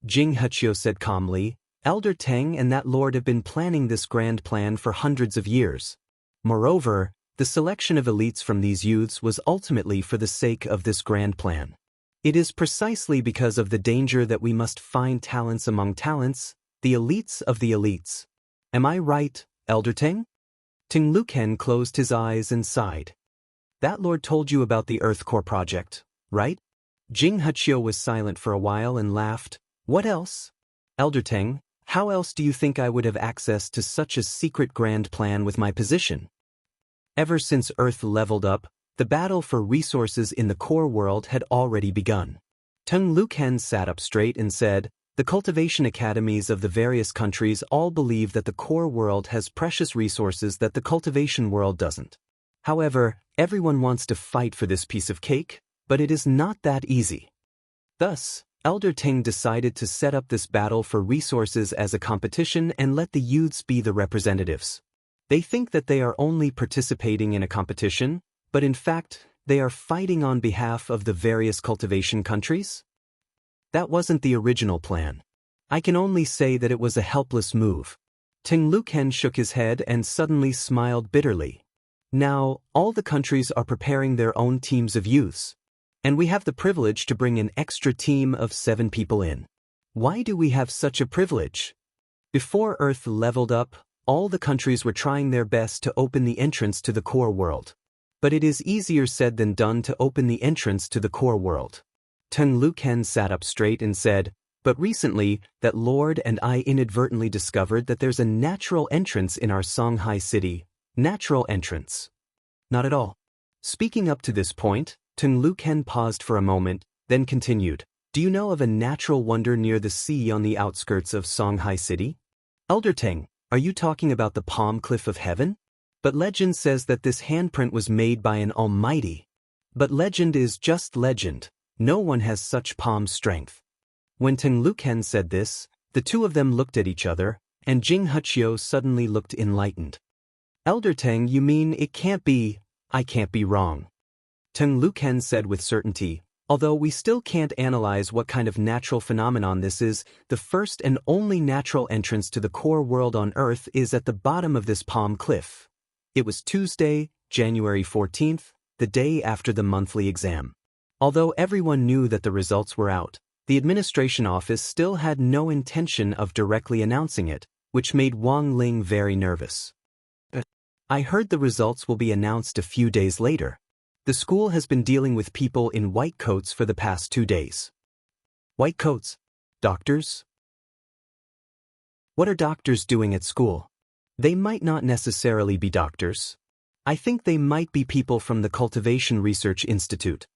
Jing Hechio said calmly, Elder Teng and that lord have been planning this grand plan for hundreds of years. Moreover, the selection of elites from these youths was ultimately for the sake of this grand plan. It is precisely because of the danger that we must find talents among talents, the elites of the elites. Am I right, Elder Teng? Ting Luken closed his eyes and sighed. That lord told you about the Earth Core project, right? Jing Hechio was silent for a while and laughed. What else? Elder Teng, how else do you think I would have access to such a secret grand plan with my position? Ever since Earth leveled up, the battle for resources in the core world had already begun. Ting Luken sat up straight and said, the cultivation academies of the various countries all believe that the core world has precious resources that the cultivation world doesn't. However, everyone wants to fight for this piece of cake, but it is not that easy. Thus, Elder Teng decided to set up this battle for resources as a competition and let the youths be the representatives. They think that they are only participating in a competition, but in fact, they are fighting on behalf of the various cultivation countries. That wasn't the original plan. I can only say that it was a helpless move. Ting Luken shook his head and suddenly smiled bitterly. Now, all the countries are preparing their own teams of youths. And we have the privilege to bring an extra team of 7 people in. Why do we have such a privilege? Before Earth leveled up, all the countries were trying their best to open the entrance to the core world. But it is easier said than done to open the entrance to the core world. Ting Luken sat up straight and said, but recently, that lord and I inadvertently discovered that there's a natural entrance in our Songhai city. Natural entrance. Not at all. Speaking up to this point, Ting Luken paused for a moment, then continued, do you know of a natural wonder near the sea on the outskirts of Songhai city? Elder Teng, are you talking about the Palm Cliff of Heaven? But legend says that this handprint was made by an almighty. But legend is just legend. No one has such palm strength. When Ting Luken said this, the two of them looked at each other, and Jing Hechio suddenly looked enlightened. Elder Teng, you mean it can't be, I can't be wrong. Ting Luken said with certainty, although we still can't analyze what kind of natural phenomenon this is, the first and only natural entrance to the core world on Earth is at the bottom of this palm cliff. It was Tuesday, January 14th, the day after the monthly exam. Although everyone knew that the results were out, the administration office still had no intention of directly announcing it, which made Wang Ling very nervous. I heard the results will be announced a few days later. The school has been dealing with people in white coats for the past 2 days. White coats? Doctors? What are doctors doing at school? They might not necessarily be doctors. I think they might be people from the Cultivation Research Institute.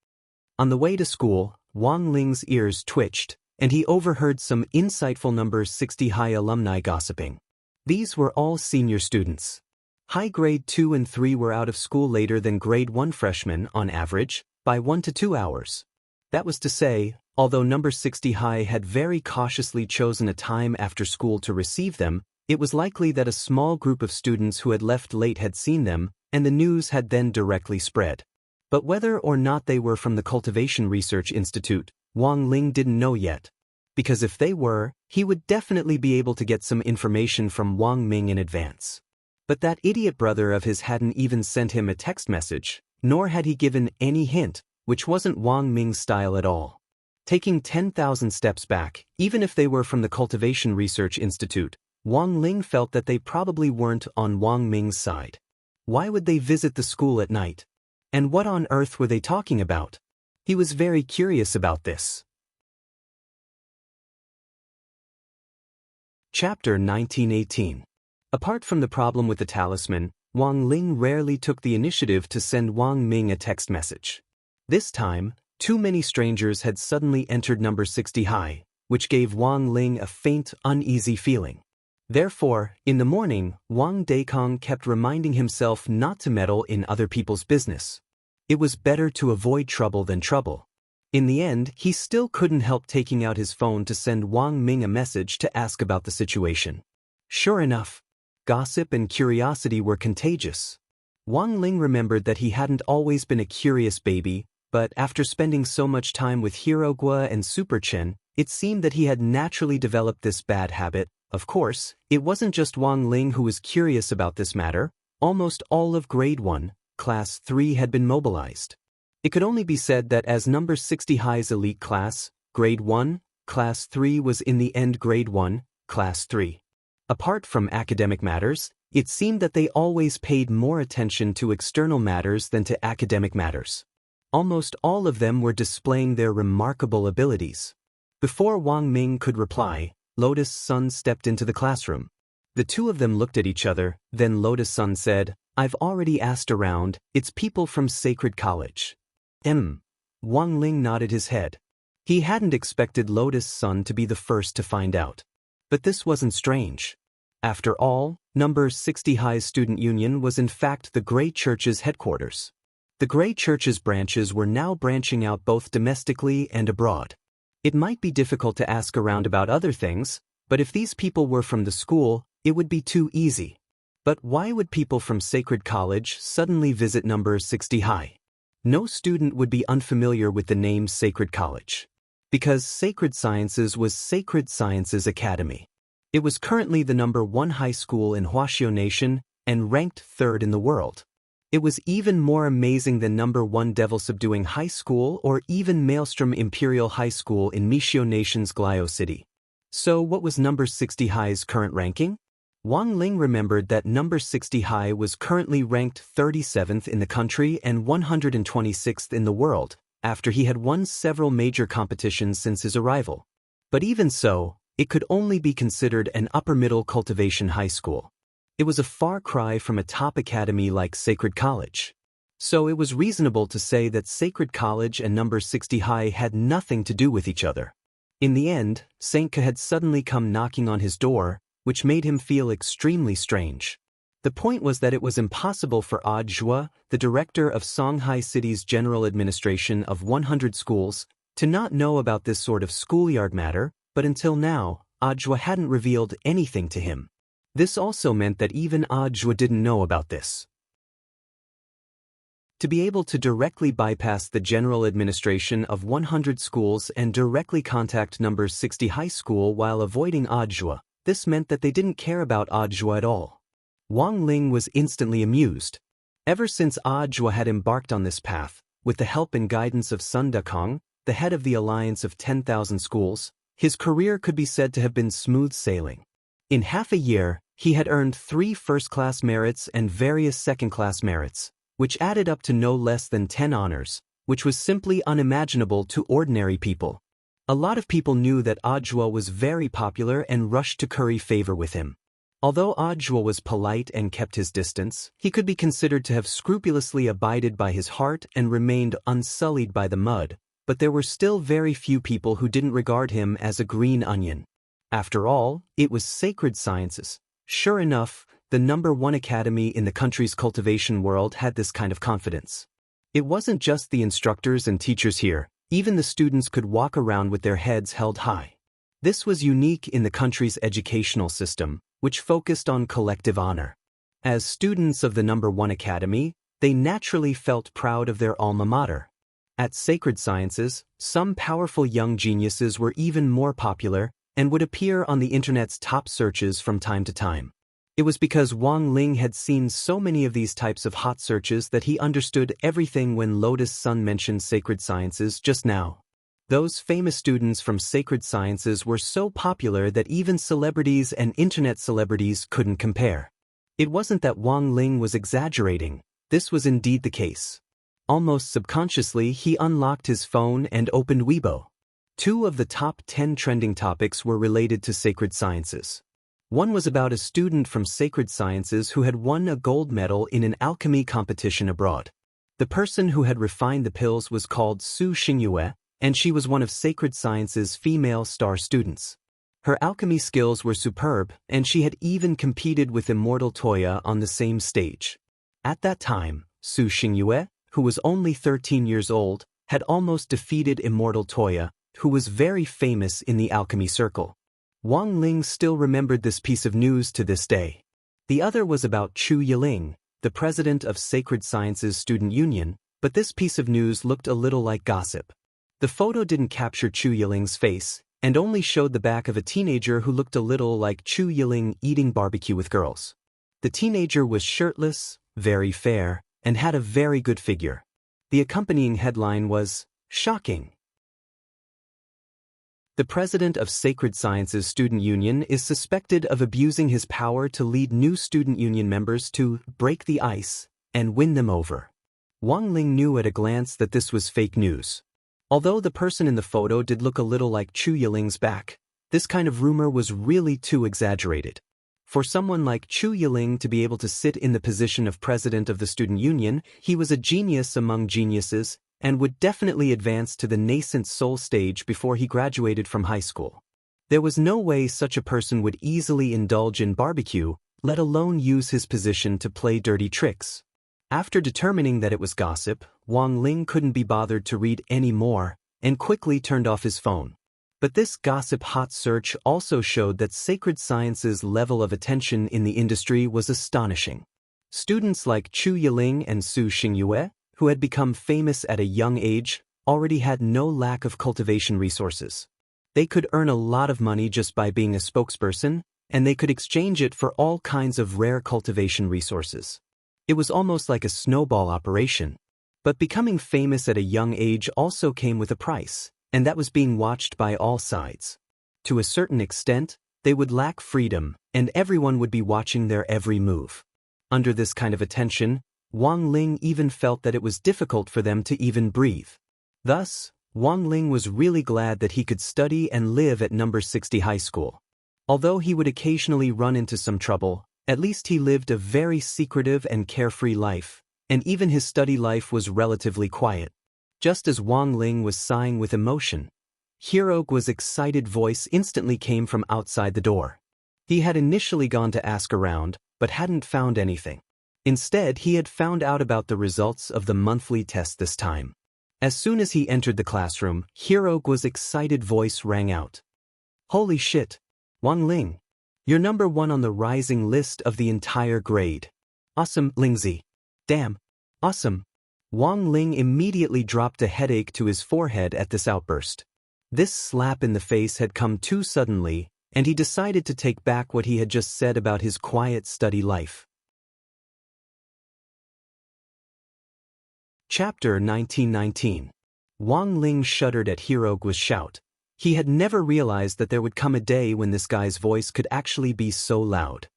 On the way to school, Wang Ling's ears twitched, and he overheard some insightful number 60 high alumni gossiping. These were all senior students. High grade 2 and 3 were out of school later than grade 1 freshmen, on average, by 1 to 2 hours. That was to say, Although number 60 High had very cautiously chosen a time after school to receive them, it was likely that a small group of students who had left late had seen them, and the news had then directly spread. But whether or not they were from the Cultivation Research Institute, Wang Ling didn't know yet. Because if they were, he would definitely be able to get some information from Wang Ming in advance. But that idiot brother of his hadn't even sent him a text message, nor had he given any hint, which wasn't Wang Ming's style at all. Taking 10,000 steps back, even if they were from the Cultivation Research Institute, Wang Ling felt that they probably weren't on Wang Ming's side. Why would they visit the school at night? And what on earth were they talking about? He was very curious about this. Chapter 1918. Apart from the problem with the talisman, Wang Ling rarely took the initiative to send Wang Ming a text message. This time, too many strangers had suddenly entered number 60 High, which gave Wang Ling a faint, uneasy feeling. Therefore, in the morning, Wang Dekong kept reminding himself not to meddle in other people's business. It was better to avoid trouble than trouble. In the end, he still couldn't help taking out his phone to send Wang Ming a message to ask about the situation. Sure enough, gossip and curiosity were contagious. Wang Ling remembered that he hadn't always been a curious baby, but after spending so much time with Hirogua and Super Chen, it seemed that he had naturally developed this bad habit. Of course, it wasn't just Wang Ling who was curious about this matter. Almost all of Grade 1, Class 3 had been mobilized. It could only be said that as number 60 High's elite class, Grade 1, Class 3 was in the end Grade 1, Class 3. Apart from academic matters, it seemed that they always paid more attention to external matters than to academic matters. Almost all of them were displaying their remarkable abilities. Before Wang Ming could reply, Lotus Sun stepped into the classroom. The two of them looked at each other, then Lotus Sun said, "I've already asked around, it's people from Sacred College." Wang Ling nodded his head. He hadn't expected Lotus Sun to be the first to find out. But this wasn't strange. After all, number 60 High's student union was in fact the Grey Church's headquarters. The Grey Church's branches were now branching out both domestically and abroad. It might be difficult to ask around about other things, but if these people were from the school, it would be too easy. But why would people from Sacred College suddenly visit number 60 High? No student would be unfamiliar with the name Sacred College. Because Sacred Sciences was Sacred Sciences Academy. It was currently the number 1 high school in Huaxiao Nation and ranked 3rd in the world. It was even more amazing than number 1 Devil Subduing High School or even Maelstrom Imperial High School in Mixiao Nation's Glio City. So what was number 60 High's current ranking? Wang Ling remembered that number 60 High was currently ranked 37th in the country and 126th in the world, after he had won several major competitions since his arrival. But even so, it could only be considered an upper-middle cultivation high school. It was a far cry from a top academy like Sacred College. So it was reasonable to say that Sacred College and number 60 High had nothing to do with each other. In the end, Saint Ke had suddenly come knocking on his door, which made him feel extremely strange. The point was that it was impossible for Jua, the director of Songhai City's General Administration of 100 schools, to not know about this sort of schoolyard matter, but until now, Jua hadn't revealed anything to him. This also meant that even Jua didn't know about this. To be able to directly bypass the general administration of 100 schools and directly contact number 60 high school while avoiding Jua, this meant that they didn't care about Jua at all. Wang Ling was instantly amused. Ever since Jua had embarked on this path, with the help and guidance of Sun Dekong, the head of the Alliance of 10,000 Schools, his career could be said to have been smooth sailing. In half a year, he had earned 3 first-class merits and various second-class merits, which added up to no less than 10 honors, which was simply unimaginable to ordinary people. A lot of people knew that Jua was very popular and rushed to curry favor with him. Although Jua was polite and kept his distance, he could be considered to have scrupulously abided by his heart and remained unsullied by the mud, but there were still very few people who didn't regard him as a green onion. After all, it was Sacred Sciences. Sure enough, the number 1 academy in the country's cultivation world had this kind of confidence. It wasn't just the instructors and teachers here, Even the students could walk around with their heads held high. This was unique in the country's educational system, which focused on collective honor. As students of the #1 academy, they naturally felt proud of their alma mater. At Sacred Sciences, some powerful young geniuses were even more popular and would appear on the internet's top searches from time to time. It was because Wang Ling had seen so many of these types of hot searches that he understood everything when Lotus Sun mentioned Sacred Sciences just now. Those famous students from Sacred Sciences were so popular that even celebrities and internet celebrities couldn't compare. It wasn't that Wang Ling was exaggerating, this was indeed the case. Almost subconsciously, he unlocked his phone and opened Weibo. 2 of the top 10 trending topics were related to Sacred Sciences. One was about a student from Sacred Sciences who had won a gold medal in an alchemy competition abroad. The person who had refined the pills was called Su Xingyue, and she was one of Sacred Sciences' female star students. Her alchemy skills were superb, and she had even competed with Immortal Toya on the same stage. At that time, Su Xingyue, who was only 13 years old, had almost defeated Immortal Toya, who was very famous in the alchemy circle. Wang Ling still remembered this piece of news to this day. The other was about Chu Yiling, the president of Sacred Sciences Student Union, but this piece of news looked a little like gossip. The photo didn't capture Chu Yiling's face, and only showed the back of a teenager who looked a little like Chu Yiling eating barbecue with girls. The teenager was shirtless, very fair, and had a very good figure. The accompanying headline was, "Shocking." The president of Sacred Sciences Student Union is suspected of abusing his power to lead new student union members to break the ice and win them over. Wang Ling knew at a glance that this was fake news. Although the person in the photo did look a little like Chu Yiling's back, this kind of rumor was really too exaggerated. For someone like Chu Yiling to be able to sit in the position of president of the student union, he was a genius among geniuses, and would definitely advance to the nascent soul stage before he graduated from high school. There was no way such a person would easily indulge in barbecue, let alone use his position to play dirty tricks. After determining that it was gossip, Wang Ling couldn't be bothered to read any more, and quickly turned off his phone. But this gossip hot search also showed that Sacred Sciences' level of attention in the industry was astonishing. Students like Chu Yiling and Su Xingyue, who had become famous at a young age, already had no lack of cultivation resources. They could earn a lot of money just by being a spokesperson, and they could exchange it for all kinds of rare cultivation resources. It was almost like a snowball operation. But becoming famous at a young age also came with a price, and that was being watched by all sides. To a certain extent, they would lack freedom, and everyone would be watching their every move. Under this kind of attention, Wang Ling even felt that it was difficult for them to even breathe. Thus, Wang Ling was really glad that he could study and live at number 60 high school. Although he would occasionally run into some trouble, at least he lived a very secretive and carefree life, and even his study life was relatively quiet. Just as Wang Ling was sighing with emotion, Hirogu's excited voice instantly came from outside the door. He had initially gone to ask around, but hadn't found anything. Instead, he had found out about the results of the monthly test this time. As soon as he entered the classroom, Hirogu's excited voice rang out. "Holy shit! Wang Ling! You're #1 on the rising list of the entire grade. Awesome, Lingzi. Damn. Awesome." Wang Ling immediately dropped a headache to his forehead at this outburst. This slap in the face had come too suddenly, and he decided to take back what he had just said about his quiet study life. Chapter 1919. Wang Ling shuddered at Hirogu's shout. He had never realized that there would come a day when this guy's voice could actually be so loud.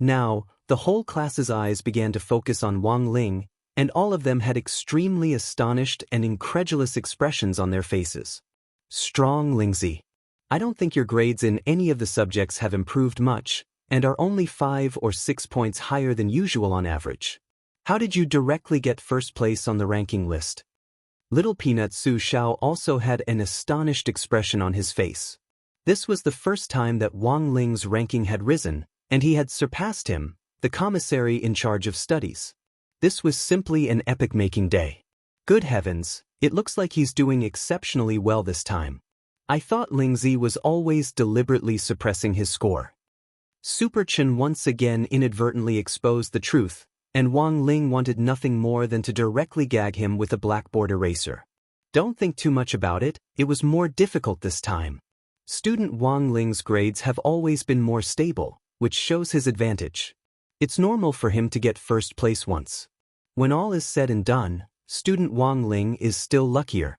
Now, the whole class's eyes began to focus on Wang Ling, and all of them had extremely astonished and incredulous expressions on their faces. "Strong, Lingzi. I don't think your grades in any of the subjects have improved much, and are only 5 or 6 points higher than usual on average. How did you directly get first place on the ranking list?" Little Peanut Su Xiao also had an astonished expression on his face. This was the first time that Wang Ling's ranking had risen, and he had surpassed him, the commissary in charge of studies. This was simply an epic-making day. Good heavens, It looks like he's doing exceptionally well this time. I thought Lingzi was always deliberately suppressing his score. Super Chen once again inadvertently exposed the truth, and Wang Ling wanted nothing more than to directly gag him with a blackboard eraser. Don't think too much about it, it was more difficult this time. Student Wang Ling's grades have always been more stable, which shows his advantage. It's normal for him to get first place once. When all is said and done, student Wang Ling is still luckier.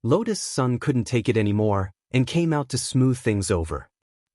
Lotus Sun couldn't take it anymore, and came out to smooth things over.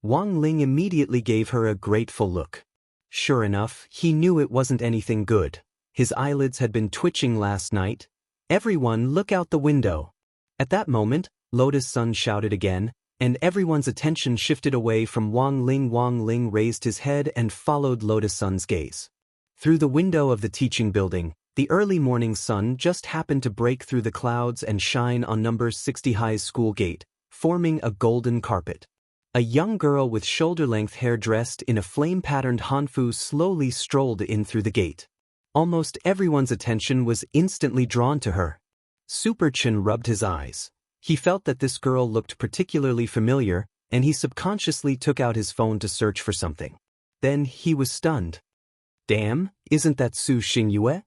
Wang Ling immediately gave her a grateful look. Sure enough, he knew it wasn't anything good. His eyelids had been twitching last night. Everyone look out the window. At that moment, Lotus Sun shouted again, and everyone's attention shifted away from Wang Ling. Wang Ling raised his head and followed Lotus Sun's gaze. Through the window of the teaching building, the early morning sun just happened to break through the clouds and shine on number 60 High's school gate, forming a golden carpet. A young girl with shoulder-length hair dressed in a flame-patterned hanfu slowly strolled in through the gate. Almost everyone's attention was instantly drawn to her. Super Chen rubbed his eyes. He felt that this girl looked particularly familiar, and he subconsciously took out his phone to search for something. Then he was stunned. Damn, isn't that Su Xingyue?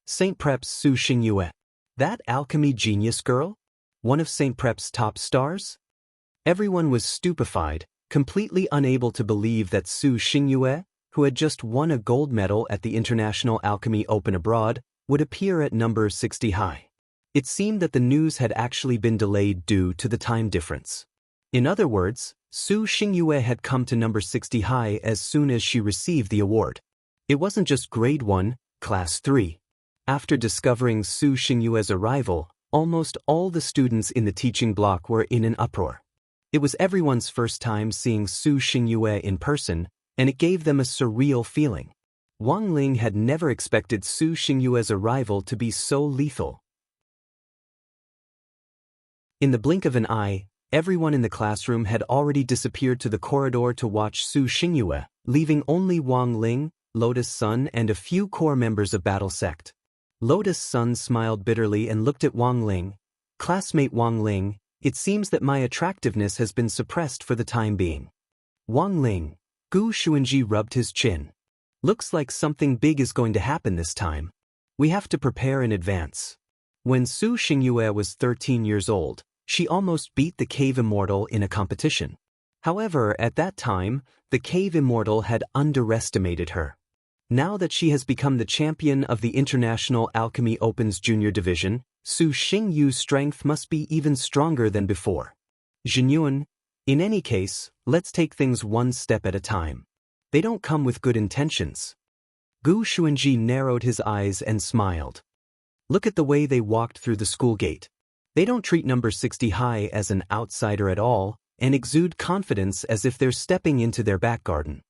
St. Prep's Su Xingyue. That alchemy genius girl? One of St. Prep's top stars? Everyone was stupefied, completely unable to believe that Su Xingyue, who had just won a gold medal at the International Alchemy Open Abroad, would appear at number 60 High. It seemed that the news had actually been delayed due to the time difference. In other words, Su Xingyue had come to number 60 High as soon as she received the award. It wasn't just grade 1, class 3. After discovering Su Xingyue's arrival, almost all the students in the teaching block were in an uproar. It was everyone's first time seeing Su Xingyue in person, and it gave them a surreal feeling. Wang Ling had never expected Su Xingyue's arrival to be so lethal. In the blink of an eye, everyone in the classroom had already disappeared to the corridor to watch Su Xingyue, leaving only Wang Ling, Lotus Sun, and a few core members of Battle Sect. Lotus Sun smiled bitterly and looked at Wang Ling. Classmate Wang Ling, it seems that my attractiveness has been suppressed for the time being. Wang Ling. Gu Xuanji rubbed his chin. Looks like something big is going to happen this time. We have to prepare in advance. When Su Xingyue was 13 years old, she almost beat the Cave Immortal in a competition. However, at that time, the Cave Immortal had underestimated her. Now that she has become the champion of the International Alchemy Open's junior division, Su Xingyu's strength must be even stronger than before. Jinyun, in any case, let's take things one step at a time. They don't come with good intentions. Gu Xuanji narrowed his eyes and smiled. Look at the way they walked through the school gate. They don't treat number 60 High as an outsider at all, and exude confidence as if they're stepping into their back garden.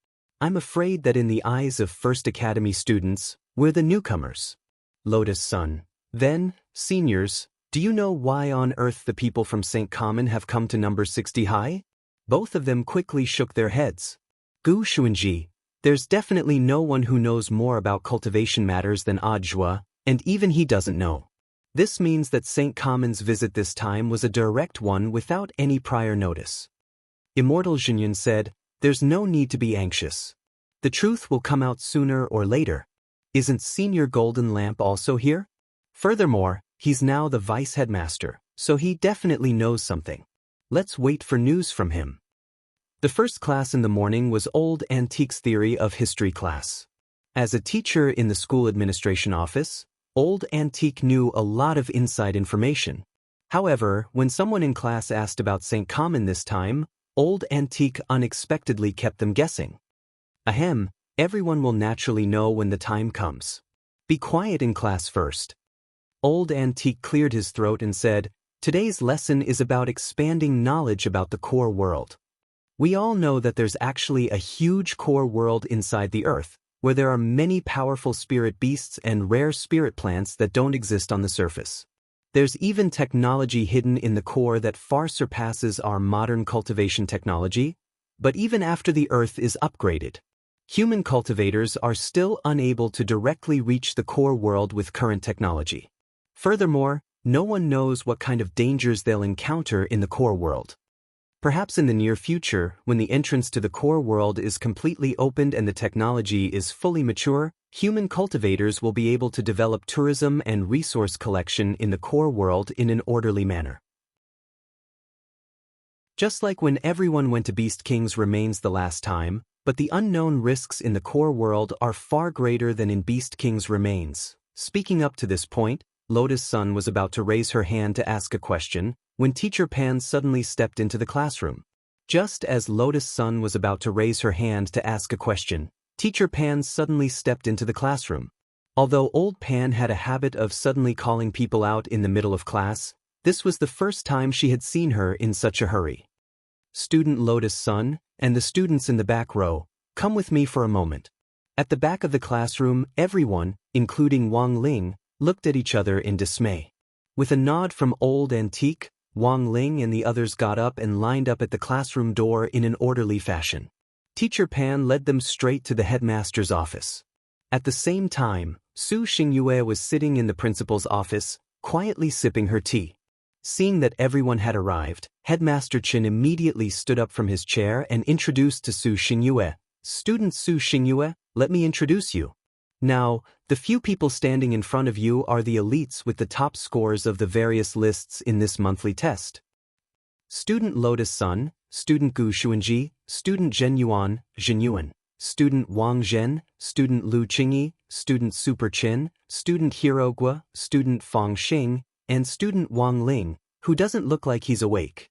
I'm afraid that in the eyes of First Academy students, we're the newcomers. Lotus Sun. Then, seniors, do you know why on earth the people from St. Common have come to number 60 High? Both of them quickly shook their heads. Gu Xuanji, there's definitely no one who knows more about cultivation matters than Ajua, and even he doesn't know. This means that St. Common's visit this time was a direct one without any prior notice. Immortal Jinyun said, there's no need to be anxious. The truth will come out sooner or later. Isn't Senior Golden Lamp also here? Furthermore, he's now the vice headmaster, so he definitely knows something. Let's wait for news from him. The first class in the morning was Old Antiques Theory of History class. As a teacher in the school administration office, Old Antique knew a lot of inside information. However, when someone in class asked about St. Common this time, Old Antique unexpectedly kept them guessing. Ahem, everyone will naturally know when the time comes. Be quiet in class first. Old Antique cleared his throat and said, today's lesson is about expanding knowledge about the core world. We all know that there's actually a huge core world inside the earth, where there are many powerful spirit beasts and rare spirit plants that don't exist on the surface. There's even technology hidden in the core that far surpasses our modern cultivation technology, but even after the earth is upgraded, human cultivators are still unable to directly reach the core world with current technology. Furthermore, No one knows what kind of dangers they'll encounter in the core world. Perhaps in the near future, when the entrance to the core world is completely opened and the technology is fully mature, human cultivators will be able to develop tourism and resource collection in the core world in an orderly manner. Just like when everyone went to Beast King's remains the last time, but the unknown risks in the core world are far greater than in Beast King's remains. Speaking up to this point, Lotus Sun was about to raise her hand to ask a question, when Teacher Pan suddenly stepped into the classroom. Just as Lotus Sun was about to raise her hand to ask a question, Teacher Pan suddenly stepped into the classroom. Although Old Pan had a habit of suddenly calling people out in the middle of class, this was the first time she had seen her in such a hurry. Student Lotus Sun, and the students in the back row, come with me for a moment. At the back of the classroom, everyone, including Wang Ling, looked at each other in dismay. With a nod from Old Antique, Wang Ling and the others got up and lined up at the classroom door in an orderly fashion. Teacher Pan led them straight to the headmaster's office. At the same time, Su Xingyue was sitting in the principal's office, quietly sipping her tea. Seeing that everyone had arrived, Headmaster Chen immediately stood up from his chair and introduced to Su Xingyue. "Student Su Xingyue, let me introduce you. Now, the few people standing in front of you are the elites with the top scores of the various lists in this monthly test. Student Lotus Sun, Student Gu Xuanji, Student Zhen Yuan, Zhen Yuan, Student Wang Zhen, Student Lu Qingyi, Student Super Chen, Student Hirogua, Student Fang Xing, and Student Wang Ling, who doesn't look like he's awake."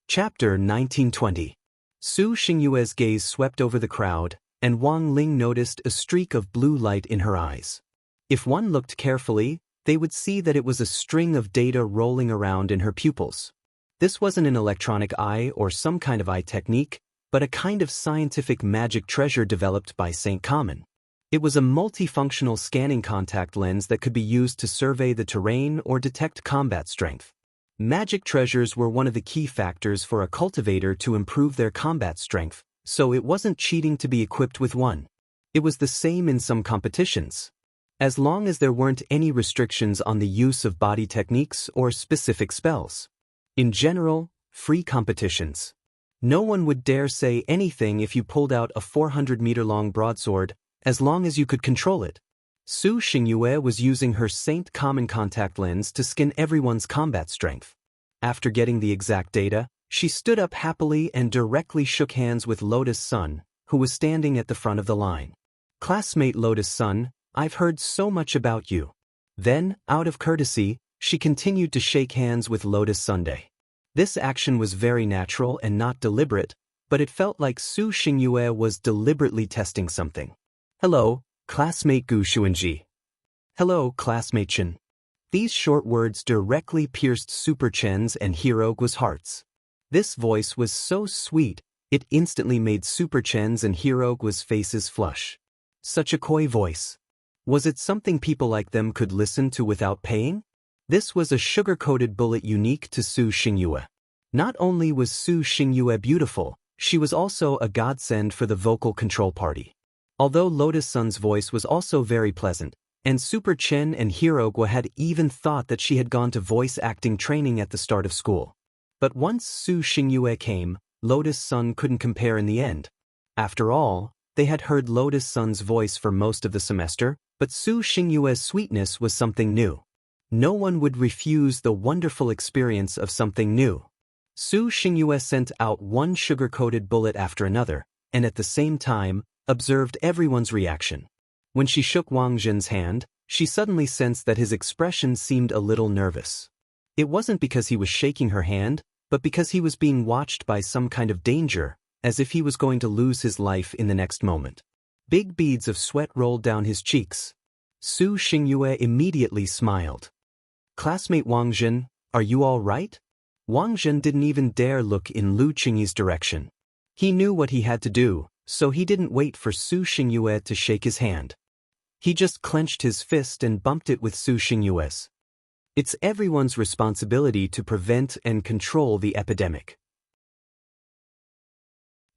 Chapter 1920. Su Xingyue's gaze swept over the crowd, and Wang Ling noticed a streak of blue light in her eyes. If one looked carefully, they would see that it was a string of data rolling around in her pupils. This wasn't an electronic eye or some kind of eye technique, but a kind of scientific magic treasure developed by Saint Common. It was a multifunctional scanning contact lens that could be used to survey the terrain or detect combat strength. Magic treasures were one of the key factors for a cultivator to improve their combat strength, so it wasn't cheating to be equipped with one. It was the same in some competitions. As long as there weren't any restrictions on the use of body techniques or specific spells. In general, free competitions. No one would dare say anything if you pulled out a 400-meter-long broadsword, as long as you could control it. Su Xingyue was using her Saint Common contact lens to scan everyone's combat strength. After getting the exact data, she stood up happily and directly shook hands with Lotus Sun, who was standing at the front of the line. "Classmate Lotus Sun, I've heard so much about you." Then, out of courtesy, she continued to shake hands with Lotus Sunday. This action was very natural and not deliberate, but it felt like Su Xingyue was deliberately testing something. "Hello, Classmate Gu Xuanji." "Hello, Classmate Chen." These short words directly pierced Super Chen's and Hirogua's hearts. This voice was so sweet, it instantly made Super Chen's and Hirogua's faces flush. Such a coy voice. Was it something people like them could listen to without paying? This was a sugar-coated bullet unique to Su Xingyue. Not only was Su Xingyue beautiful, she was also a godsend for the vocal control party. Although Lotus Sun's voice was also very pleasant, and Super Chen and Hirogua had even thought that she had gone to voice acting training at the start of school. But once Su Xingyue came, Lotus Sun couldn't compare in the end. After all, they had heard Lotus Sun's voice for most of the semester, but Su Xingyue's sweetness was something new. No one would refuse the wonderful experience of something new. Su Xingyue sent out one sugar-coated bullet after another, and at the same time, observed everyone's reaction. When she shook Wang Zhen's hand, she suddenly sensed that his expression seemed a little nervous. It wasn't because he was shaking her hand, but because he was being watched by some kind of danger, as if he was going to lose his life in the next moment. Big beads of sweat rolled down his cheeks. Su Xingyue immediately smiled. "Classmate Wang Zhen, are you all right?" Wang Zhen didn't even dare look in Lu Qingyi's direction. He knew what he had to do, so he didn't wait for Su Xingyue to shake his hand. He just clenched his fist and bumped it with Su Xingyue's. It's everyone's responsibility to prevent and control the epidemic.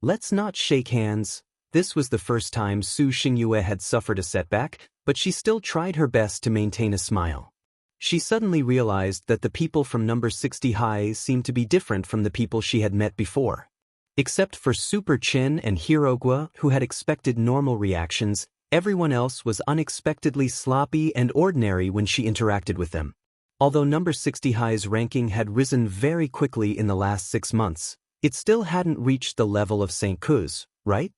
Let's not shake hands, This was the first time Su Xingyue had suffered a setback, but she still tried her best to maintain a smile. She suddenly realized that the people from number 60 high seemed to be different from the people she had met before. Except for Super Chin and Hirogwa, who had expected normal reactions, everyone else was unexpectedly sloppy and ordinary when she interacted with them. Although number 60 high's ranking had risen very quickly in the last 6 months, it still hadn't reached the level of St. Ku's, right?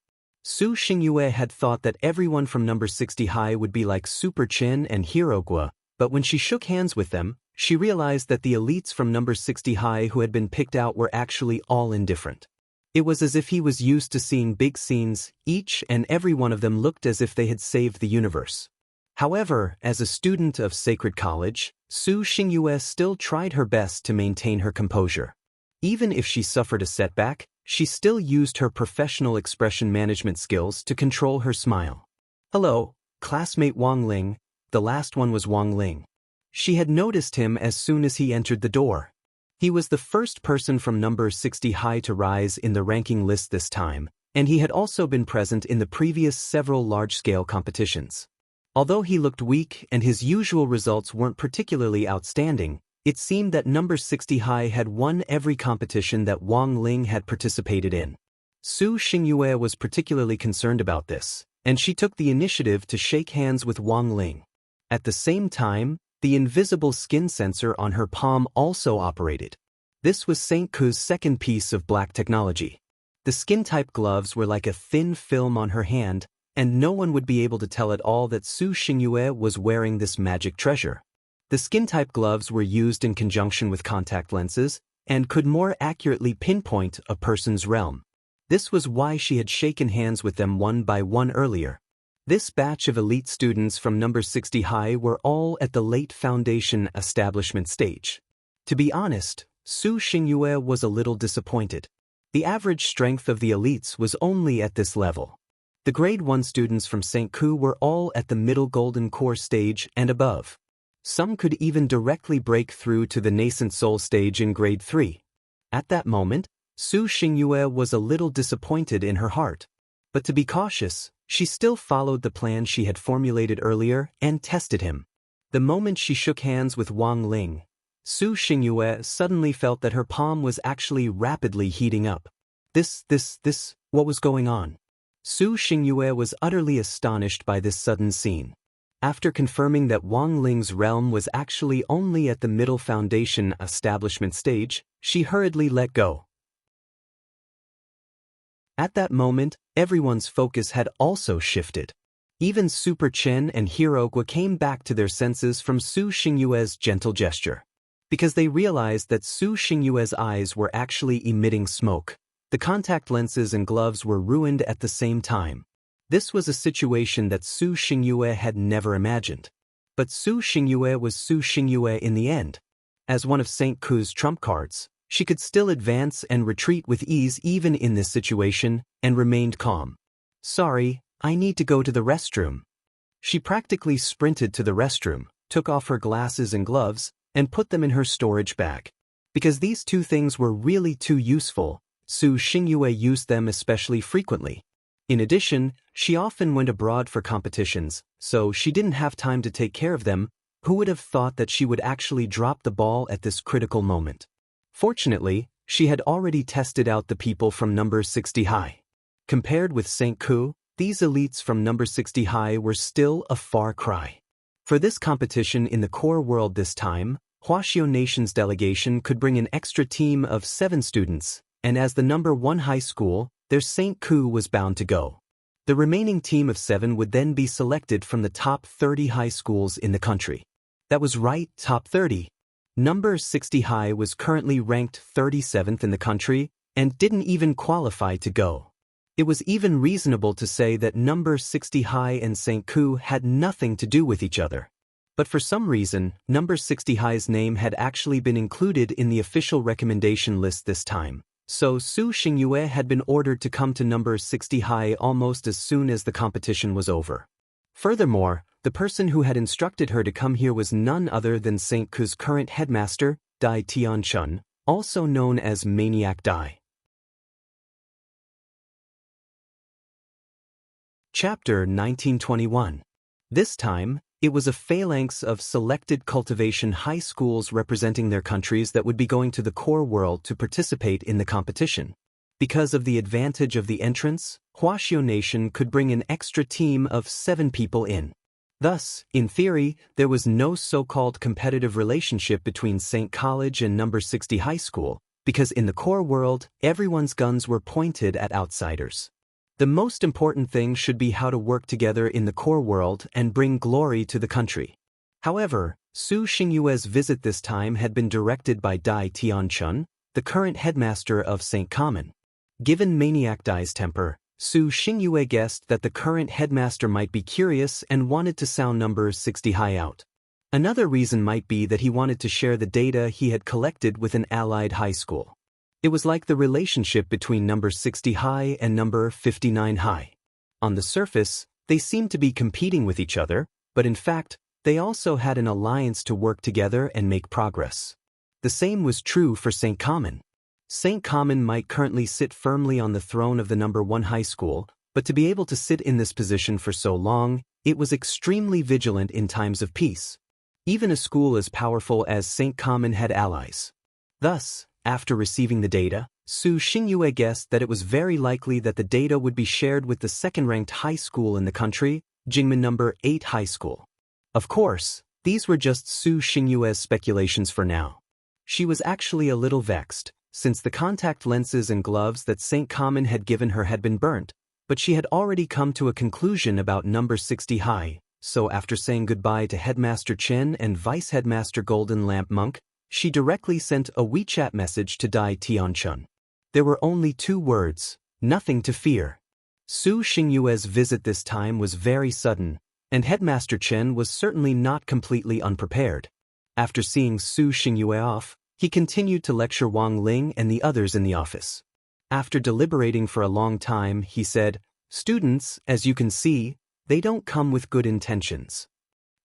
Su Xingyue had thought that everyone from number 60 high would be like Super Chin and Hirogwa, but when she shook hands with them, she realized that the elites from number 60 high who had been picked out were actually all indifferent. It was as if he was used to seeing big scenes. Each and every one of them looked as if they had saved the universe. However, as a student of Sacred College, Su Xingyue still tried her best to maintain her composure. Even if she suffered a setback, she still used her professional expression management skills to control her smile. "Hello, classmate Wang Ling." The last one was Wang Ling. She had noticed him as soon as he entered the door. He was the first person from number 60 high to rise in the ranking list this time, and he had also been present in the previous several large-scale competitions. Although he looked weak and his usual results weren't particularly outstanding, it seemed that number 60 high had won every competition that Wang Ling had participated in. Su Xingyue was particularly concerned about this, and she took the initiative to shake hands with Wang Ling. At the same time, the invisible skin sensor on her palm also operated. This was St. Ku's second piece of black technology. The skin-type gloves were like a thin film on her hand, and no one would be able to tell at all that Su Xingyue was wearing this magic treasure. The skin-type gloves were used in conjunction with contact lenses, and could more accurately pinpoint a person's realm. This was why she had shaken hands with them one by one earlier. This batch of elite students from number 60 high were all at the late foundation establishment stage. To be honest, Su Xingyue was a little disappointed. The average strength of the elites was only at this level. The grade 1 students from St. Ku were all at the middle golden core stage and above. Some could even directly break through to the nascent soul stage in grade 3. At that moment, Su Xingyue was a little disappointed in her heart. But to be cautious, she still followed the plan she had formulated earlier and tested him. The moment she shook hands with Wang Ling, Su Xingyue suddenly felt that her palm was actually rapidly heating up. What was going on? Su Xingyue was utterly astonished by this sudden scene. After confirming that Wang Ling's realm was actually only at the middle foundation establishment stage, she hurriedly let go. At that moment, everyone's focus had also shifted. Even Super Chen and Hirogwa came back to their senses from Su Xingyue's gentle gesture. Because they realized that Su Xingyue's eyes were actually emitting smoke. The contact lenses and gloves were ruined at the same time. This was a situation that Su Xingyue had never imagined. But Su Xingyue was Su Xingyue in the end. As one of St. Ku's trump cards, she could still advance and retreat with ease even in this situation, and remained calm. "Sorry, I need to go to the restroom." She practically sprinted to the restroom, took off her glasses and gloves, and put them in her storage bag. Because these two things were really too useful, Su Xingyue used them especially frequently. In addition, she often went abroad for competitions, so she didn't have time to take care of them. Who would have thought that she would actually drop the ball at this critical moment? Fortunately, she had already tested out the people from number 60 high. Compared with St. Ku, these elites from number 60 high were still a far cry. For this competition in the core world this time, Huaxiao Nation's delegation could bring an extra team of 7 students, and as the number 1 high school, their St. Ku was bound to go. The remaining team of 7 would then be selected from the top 30 high schools in the country. That was right, top 30. Number 60 high was currently ranked 37th in the country, and didn't even qualify to go. It was even reasonable to say that number 60 high and St. Ku had nothing to do with each other. But for some reason, number 60 high's name had actually been included in the official recommendation list this time. So Su Xingyue had been ordered to come to number 60 high almost as soon as the competition was over. Furthermore, the person who had instructed her to come here was none other than St. Ku's current headmaster, Dai Tianchun, also known as Maniac Dai. Chapter 1921. This time, it was a phalanx of selected cultivation high schools representing their countries that would be going to the core world to participate in the competition. Because of the advantage of the entrance, Huaxiao Nation could bring an extra team of 7 people in. Thus, in theory, there was no so-called competitive relationship between St. College and number 60 High School, because in the core world, everyone's guns were pointed at outsiders. The most important thing should be how to work together in the core world and bring glory to the country. However, Su Xingyue's visit this time had been directed by Dai Tianchun, the current headmaster of St. Common. Given Maniac Dai's temper, Su Xingyue guessed that the current headmaster might be curious and wanted to sound number 60 High out. Another reason might be that he wanted to share the data he had collected with an allied high school. It was like the relationship between number 60 High and number 59 High. On the surface, they seemed to be competing with each other, but in fact, they also had an alliance to work together and make progress. The same was true for St. Common. St. Common might currently sit firmly on the throne of the number 1 high school, but to be able to sit in this position for so long, it was extremely vigilant in times of peace. Even a school as powerful as St. Common had allies. Thus, after receiving the data, Su Xingyue guessed that it was very likely that the data would be shared with the second-ranked high school in the country, Jingmen number 8 High School. Of course, these were just Su Xingyue's speculations for now. She was actually a little vexed, since the contact lenses and gloves that St. Common had given her had been burnt, but she had already come to a conclusion about number 60 High, so after saying goodbye to Headmaster Chen and Vice Headmaster Golden Lamp Monk, she directly sent a WeChat message to Dai Tianchun. There were only 2 words, nothing to fear. Su Xingyue's visit this time was very sudden, and Headmaster Chen was certainly not completely unprepared. After seeing Su Xingyue off, he continued to lecture Wang Ling and the others in the office. After deliberating for a long time, he said, "Students, as you can see, they don't come with good intentions.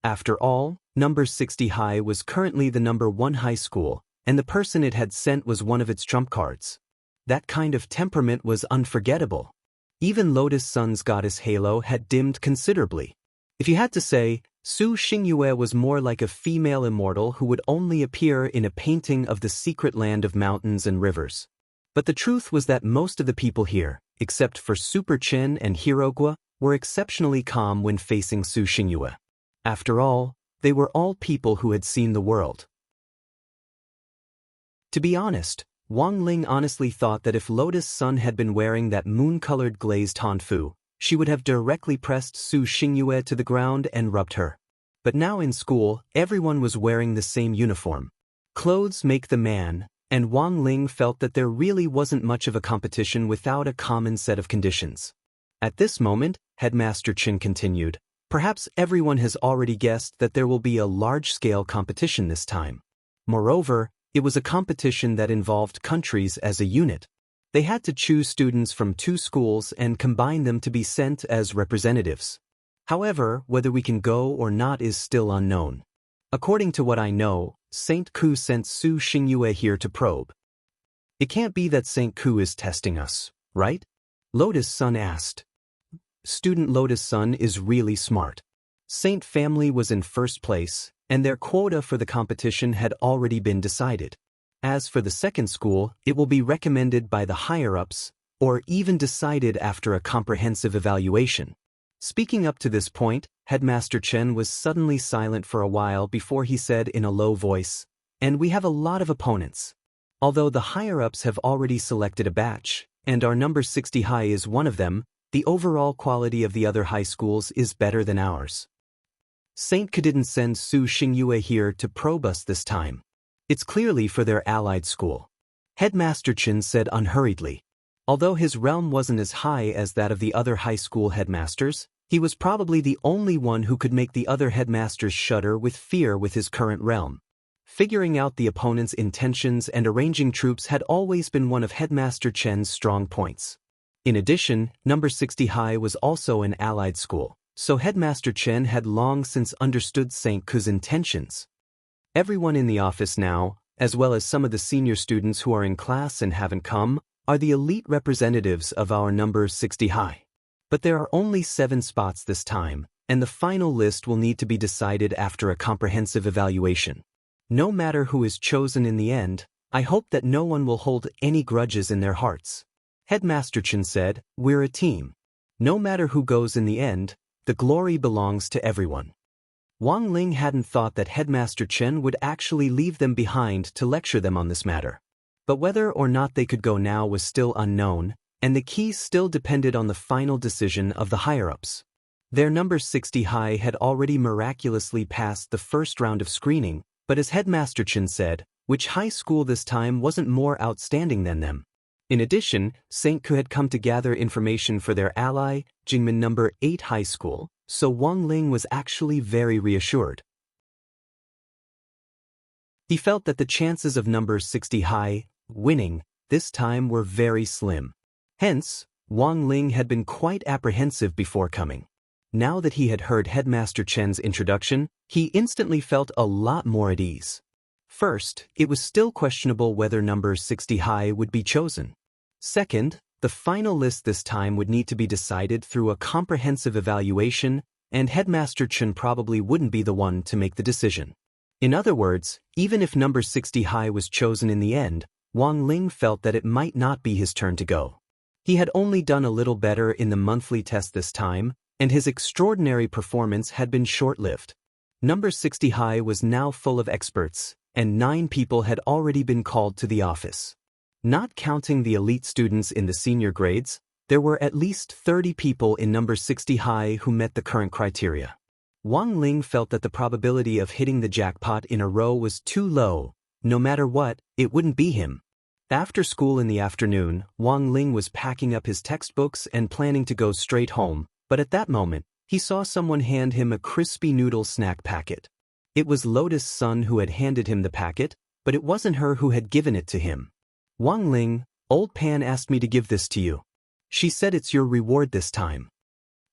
After all, number 60 High was currently the number 1 high school, and the person it had sent was one of its trump cards. That kind of temperament was unforgettable. Even Lotus Sun's goddess halo had dimmed considerably. If you had to say, Su Xingyue was more like a female immortal who would only appear in a painting of the secret land of mountains and rivers. But the truth was that most of the people here, except for Super Chen and Hirogua, were exceptionally calm when facing Su Xingyue. After all, they were all people who had seen the world. To be honest, Wang Ling honestly thought that if Lotus Sun had been wearing that moon-colored glazed hanfu, she would have directly pressed Su Xingyue to the ground and rubbed her. But now in school, everyone was wearing the same uniform. Clothes make the man, and Wang Ling felt that there really wasn't much of a competition without a common set of conditions. At this moment, Headmaster Chen continued, perhaps everyone has already guessed that there will be a large-scale competition this time. Moreover, it was a competition that involved countries as a unit. They had to choose students from 2 schools and combine them to be sent as representatives. However, whether we can go or not is still unknown. According to what I know, St. Ku sent Su Xingyue here to probe. It can't be that St. Ku is testing us, right? Lotus Sun asked. Student Lotus Sun is really smart. Saint family was in first place, and their quota for the competition had already been decided. As for the second school, it will be recommended by the higher-ups, or even decided after a comprehensive evaluation. Speaking up to this point, Headmaster Chen was suddenly silent for a while before he said in a low voice, "And we have a lot of opponents. Although the higher-ups have already selected a batch, and our number 60 High is one of them, the overall quality of the other high schools is better than ours. St. Ke didn't send Su Xingyue here to probe us this time. It's clearly for their allied school." Headmaster Chen said unhurriedly. Although his realm wasn't as high as that of the other high school headmasters, he was probably the only one who could make the other headmasters shudder with fear with his current realm. Figuring out the opponent's intentions and arranging troops had always been one of Headmaster Chen's strong points. In addition, number 60 High was also an allied school, so Headmaster Chen had long since understood St. Ku's intentions. Everyone in the office now, as well as some of the senior students who are in class and haven't come, are the elite representatives of our number 60 High. But there are only 7 spots this time, and the final list will need to be decided after a comprehensive evaluation. No matter who is chosen in the end, I hope that no one will hold any grudges in their hearts. Headmaster Chen said, "We're a team. No matter who goes in the end, the glory belongs to everyone." Wang Ling hadn't thought that Headmaster Chen would actually leave them behind to lecture them on this matter. But whether or not they could go now was still unknown, and the key still depended on the final decision of the higher-ups. Their number 60 high had already miraculously passed the first round of screening, but as Headmaster Chen said, which high school this time wasn't more outstanding than them. In addition, St. Ku had come to gather information for their ally, Jingmen number 8 high school, so Wang Ling was actually very reassured. He felt that the chances of number 60 high winning this time were very slim. Hence, Wang Ling had been quite apprehensive before coming. Now that he had heard Headmaster Chen's introduction, he instantly felt a lot more at ease. First, it was still questionable whether number 60 high would be chosen. Second, the final list this time would need to be decided through a comprehensive evaluation, and Headmaster Chen probably wouldn't be the one to make the decision. In other words, even if number 60 high was chosen in the end, Wang Ling felt that it might not be his turn to go. He had only done a little better in the monthly test this time, and his extraordinary performance had been short-lived. Number 60 high was now full of experts, and 9 people had already been called to the office. Not counting the elite students in the senior grades, there were at least 30 people in number 60 high who met the current criteria. Wang Ling felt that the probability of hitting the jackpot in a row was too low. No matter what, it wouldn't be him. After school in the afternoon, Wang Ling was packing up his textbooks and planning to go straight home, but at that moment, he saw someone hand him a crispy noodle snack packet. It was Lotus Sun who had handed him the packet, but it wasn't her who had given it to him. "Wang Ling, old Pan asked me to give this to you. She said it's your reward this time."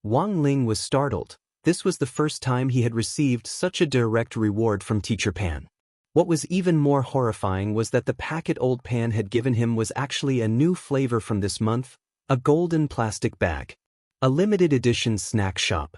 Wang Ling was startled. This was the first time he had received such a direct reward from Teacher Pan. What was even more horrifying was that the packet old Pan had given him was actually a new flavor from this month, a golden plastic bag. A limited edition snack shop.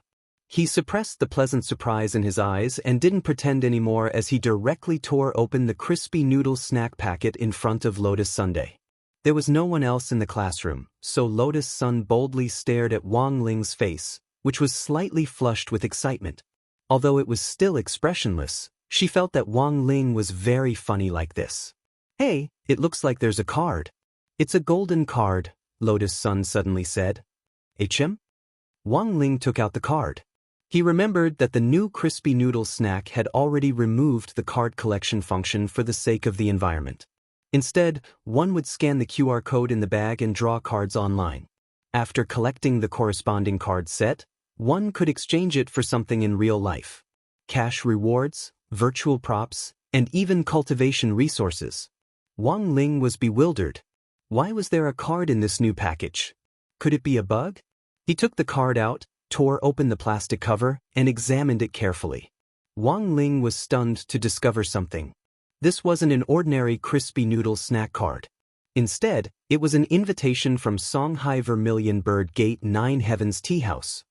He suppressed the pleasant surprise in his eyes and didn't pretend anymore as he directly tore open the crispy noodle snack packet in front of Lotus Sunday. There was no one else in the classroom, so Lotus Sun boldly stared at Wang Ling's face, which was slightly flushed with excitement. Although it was still expressionless, she felt that Wang Ling was very funny like this. "Hey, it looks like there's a card." "It's a golden card," Lotus Sun suddenly said. "HM?" Wang Ling took out the card. He remembered that the new crispy noodle snack had already removed the card collection function for the sake of the environment. Instead, one would scan the QR code in the bag and draw cards online. After collecting the corresponding card set, one could exchange it for something in real life. Cash rewards, virtual props, and even cultivation resources. Wang Ling was bewildered. Why was there a card in this new package? Could it be a bug? He took the card out, tore open the plastic cover, and examined it carefully. Wang Ling was stunned to discover something. This wasn't an ordinary crispy noodle snack card. Instead, it was an invitation from Songhai Vermilion Bird Gate 9 Heavens Tea House.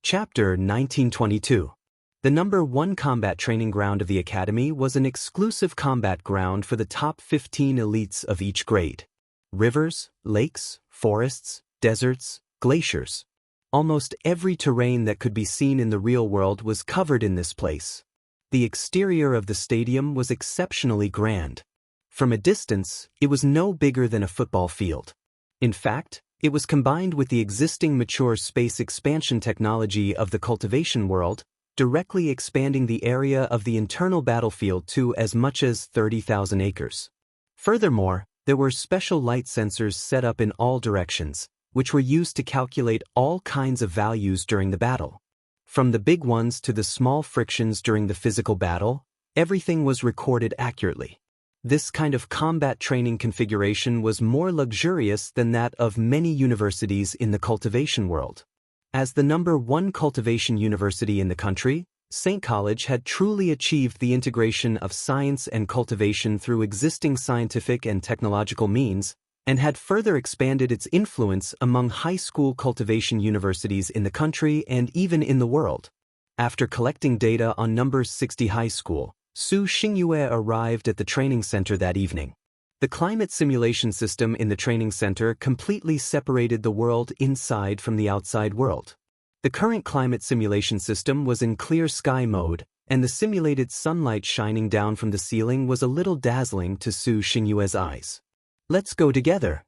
Chapter 1922. The number 1 combat training ground of the Academy was an exclusive combat ground for the top 15 elites of each grade. Rivers, lakes, forests, deserts, glaciers. Almost every terrain that could be seen in the real world was covered in this place. The exterior of the stadium was exceptionally grand. From a distance, it was no bigger than a football field. In fact, it was combined with the existing mature space expansion technology of the cultivation world, directly expanding the area of the internal battlefield to as much as 30,000 acres. Furthermore, there were special light sensors set up in all directions, which were used to calculate all kinds of values during the battle. From the big ones to the small frictions during the physical battle, everything was recorded accurately. This kind of combat training configuration was more luxurious than that of many universities in the cultivation world. As the number 1 cultivation university in the country, St. College had truly achieved the integration of science and cultivation through existing scientific and technological means, and had further expanded its influence among high school cultivation universities in the country and even in the world. After collecting data on number 60 high school, Su Xingyue arrived at the training center that evening. The climate simulation system in the training center completely separated the world inside from the outside world. The current climate simulation system was in clear sky mode, and the simulated sunlight shining down from the ceiling was a little dazzling to Su Xingyue's eyes. "Let's go together."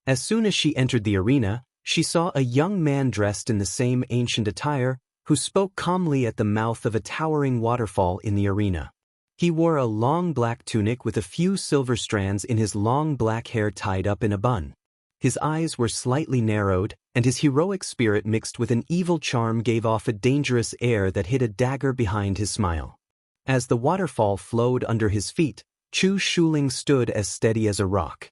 As soon as she entered the arena, she saw a young man dressed in the same ancient attire, who spoke calmly at the mouth of a towering waterfall in the arena. He wore a long black tunic with a few silver strands in his long black hair tied up in a bun. His eyes were slightly narrowed, and his heroic spirit mixed with an evil charm gave off a dangerous air that hid a dagger behind his smile. As the waterfall flowed under his feet, Chu Shuling stood as steady as a rock.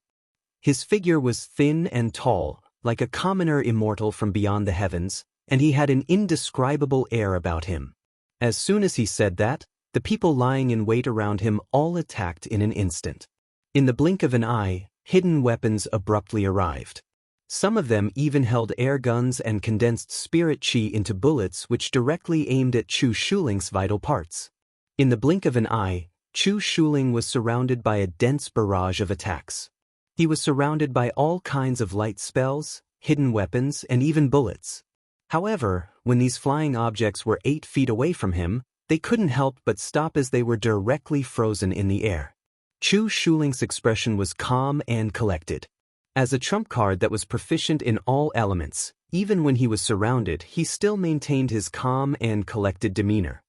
His figure was thin and tall, like a commoner immortal from beyond the heavens, and he had an indescribable air about him. As soon as he said that, the people lying in wait around him all attacked in an instant. In the blink of an eye, hidden weapons abruptly arrived. Some of them even held air guns and condensed spirit chi into bullets which directly aimed at Chu Shuling's vital parts. In the blink of an eye, Chu Shuling was surrounded by a dense barrage of attacks. He was surrounded by all kinds of light spells, hidden weapons, and even bullets. However, when these flying objects were 8 feet away from him, they couldn't help but stop as they were directly frozen in the air. Chu Shuling's expression was calm and collected. As a trump card that was proficient in all elements, even when he was surrounded, he still maintained his calm and collected demeanor.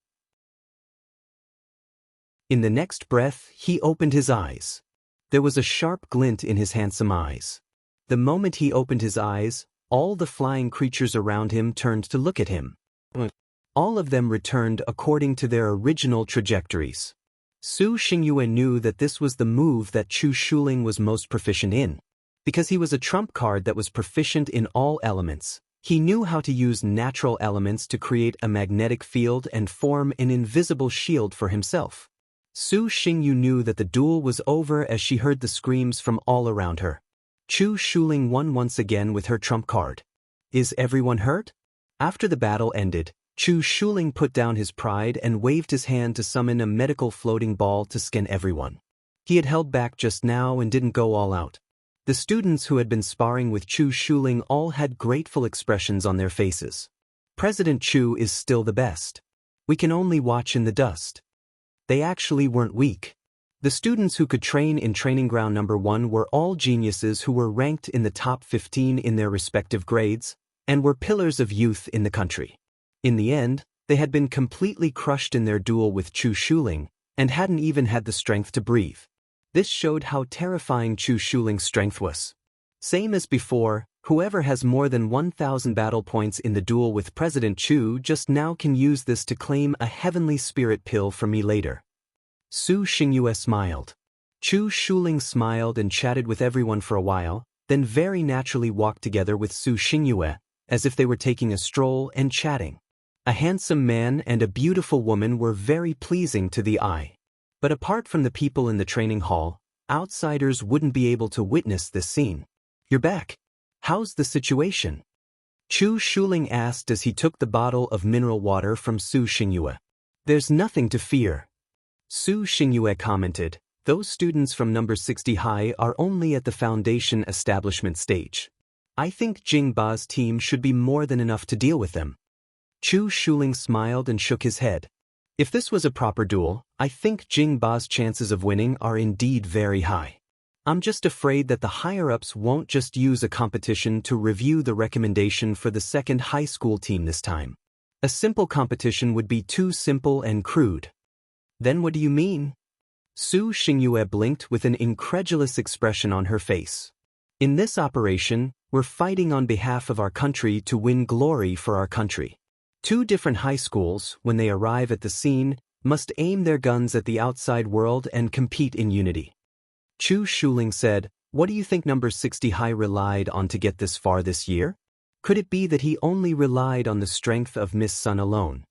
In the next breath, he opened his eyes. There was a sharp glint in his handsome eyes. The moment he opened his eyes, all the flying creatures around him turned to look at him. All of them returned according to their original trajectories. Su Xingyue knew that this was the move that Chu Shuling was most proficient in. Because he was a trump card that was proficient in all elements, he knew how to use natural elements to create a magnetic field and form an invisible shield for himself. Su Xingyu knew that the duel was over as she heard the screams from all around her. Chu Shuling won once again with her trump card. Is everyone hurt? After the battle ended, Chu Shuling put down his pride and waved his hand to summon a medical floating ball to scan everyone. He had held back just now and didn't go all out. The students who had been sparring with Chu Shuling all had grateful expressions on their faces. President Chu is still the best. We can only watch in the dust. They actually weren't weak. The students who could train in training ground number 1 were all geniuses who were ranked in the top 15 in their respective grades, and were pillars of youth in the country. In the end, they had been completely crushed in their duel with Chu Shuling, and hadn't even had the strength to breathe. This showed how terrifying Chu Shuling's strength was. Same as before, whoever has more than 1,000 battle points in the duel with President Chu just now can use this to claim a heavenly spirit pill from me later. Su Xingyue smiled. Chu Shuling smiled and chatted with everyone for a while, then very naturally walked together with Su Xingyue, as if they were taking a stroll and chatting. A handsome man and a beautiful woman were very pleasing to the eye. But apart from the people in the training hall, outsiders wouldn't be able to witness this scene. You're back. How's the situation? Chu Shuling asked as he took the bottle of mineral water from Su Xingyue. There's nothing to fear. Su Xingyue commented, those students from number 60 high are only at the foundation establishment stage. I think Jing Ba's team should be more than enough to deal with them. Chu Shuling smiled and shook his head. If this was a proper duel, I think Jing Ba's chances of winning are indeed very high. I'm just afraid that the higher-ups won't just use a competition to review the recommendation for the second high school team this time. A simple competition would be too simple and crude. Then what do you mean? Su Xingyue blinked with an incredulous expression on her face. In this operation, we're fighting on behalf of our country to win glory for our country. 2 different high schools, when they arrive at the scene, must aim their guns at the outside world and compete in unity. Chu Shuling said, what do you think number 60 high relied on to get this far this year? Could it be that he only relied on the strength of Miss Sun alone?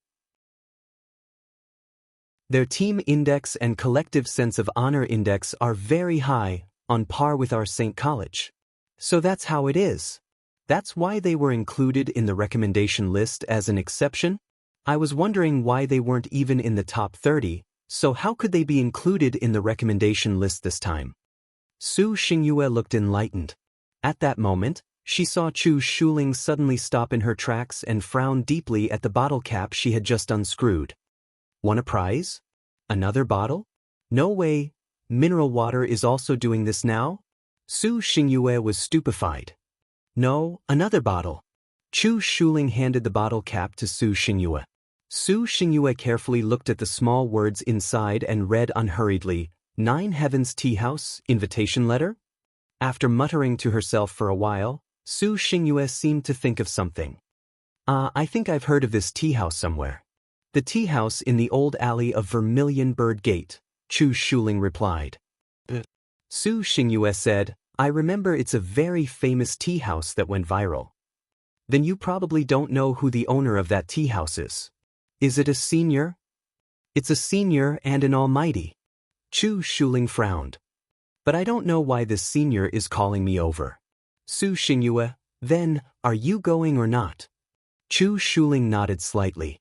Their team index and collective sense of honor index are very high, on par with our St. College. So that's how it is. That's why they were included in the recommendation list as an exception? I was wondering why they weren't even in the top 30, so how could they be included in the recommendation list this time? Su Xingyue looked enlightened. At that moment, she saw Chu Shuling suddenly stop in her tracks and frown deeply at the bottle cap she had just unscrewed. Won a prize? Another bottle? No way, mineral water is also doing this now? Su Xingyue was stupefied. No, another bottle. Chu Shuling handed the bottle cap to Su Xingyue. Su Xingyue carefully looked at the small words inside and read unhurriedly, 9 Heavens Tea House, invitation letter? After muttering to herself for a while, Su Xingyue seemed to think of something. I think I've heard of this tea house somewhere. The tea house in the old alley of Vermilion Bird Gate, Chu Shuling replied. Su Xingyue said, I remember it's a very famous tea house that went viral. Then you probably don't know who the owner of that tea house is. Is it a senior? It's a senior and an almighty. Chu Shuling frowned. But I don't know why this senior is calling me over. Su Xingyue, then, are you going or not? Chu Shuling nodded slightly.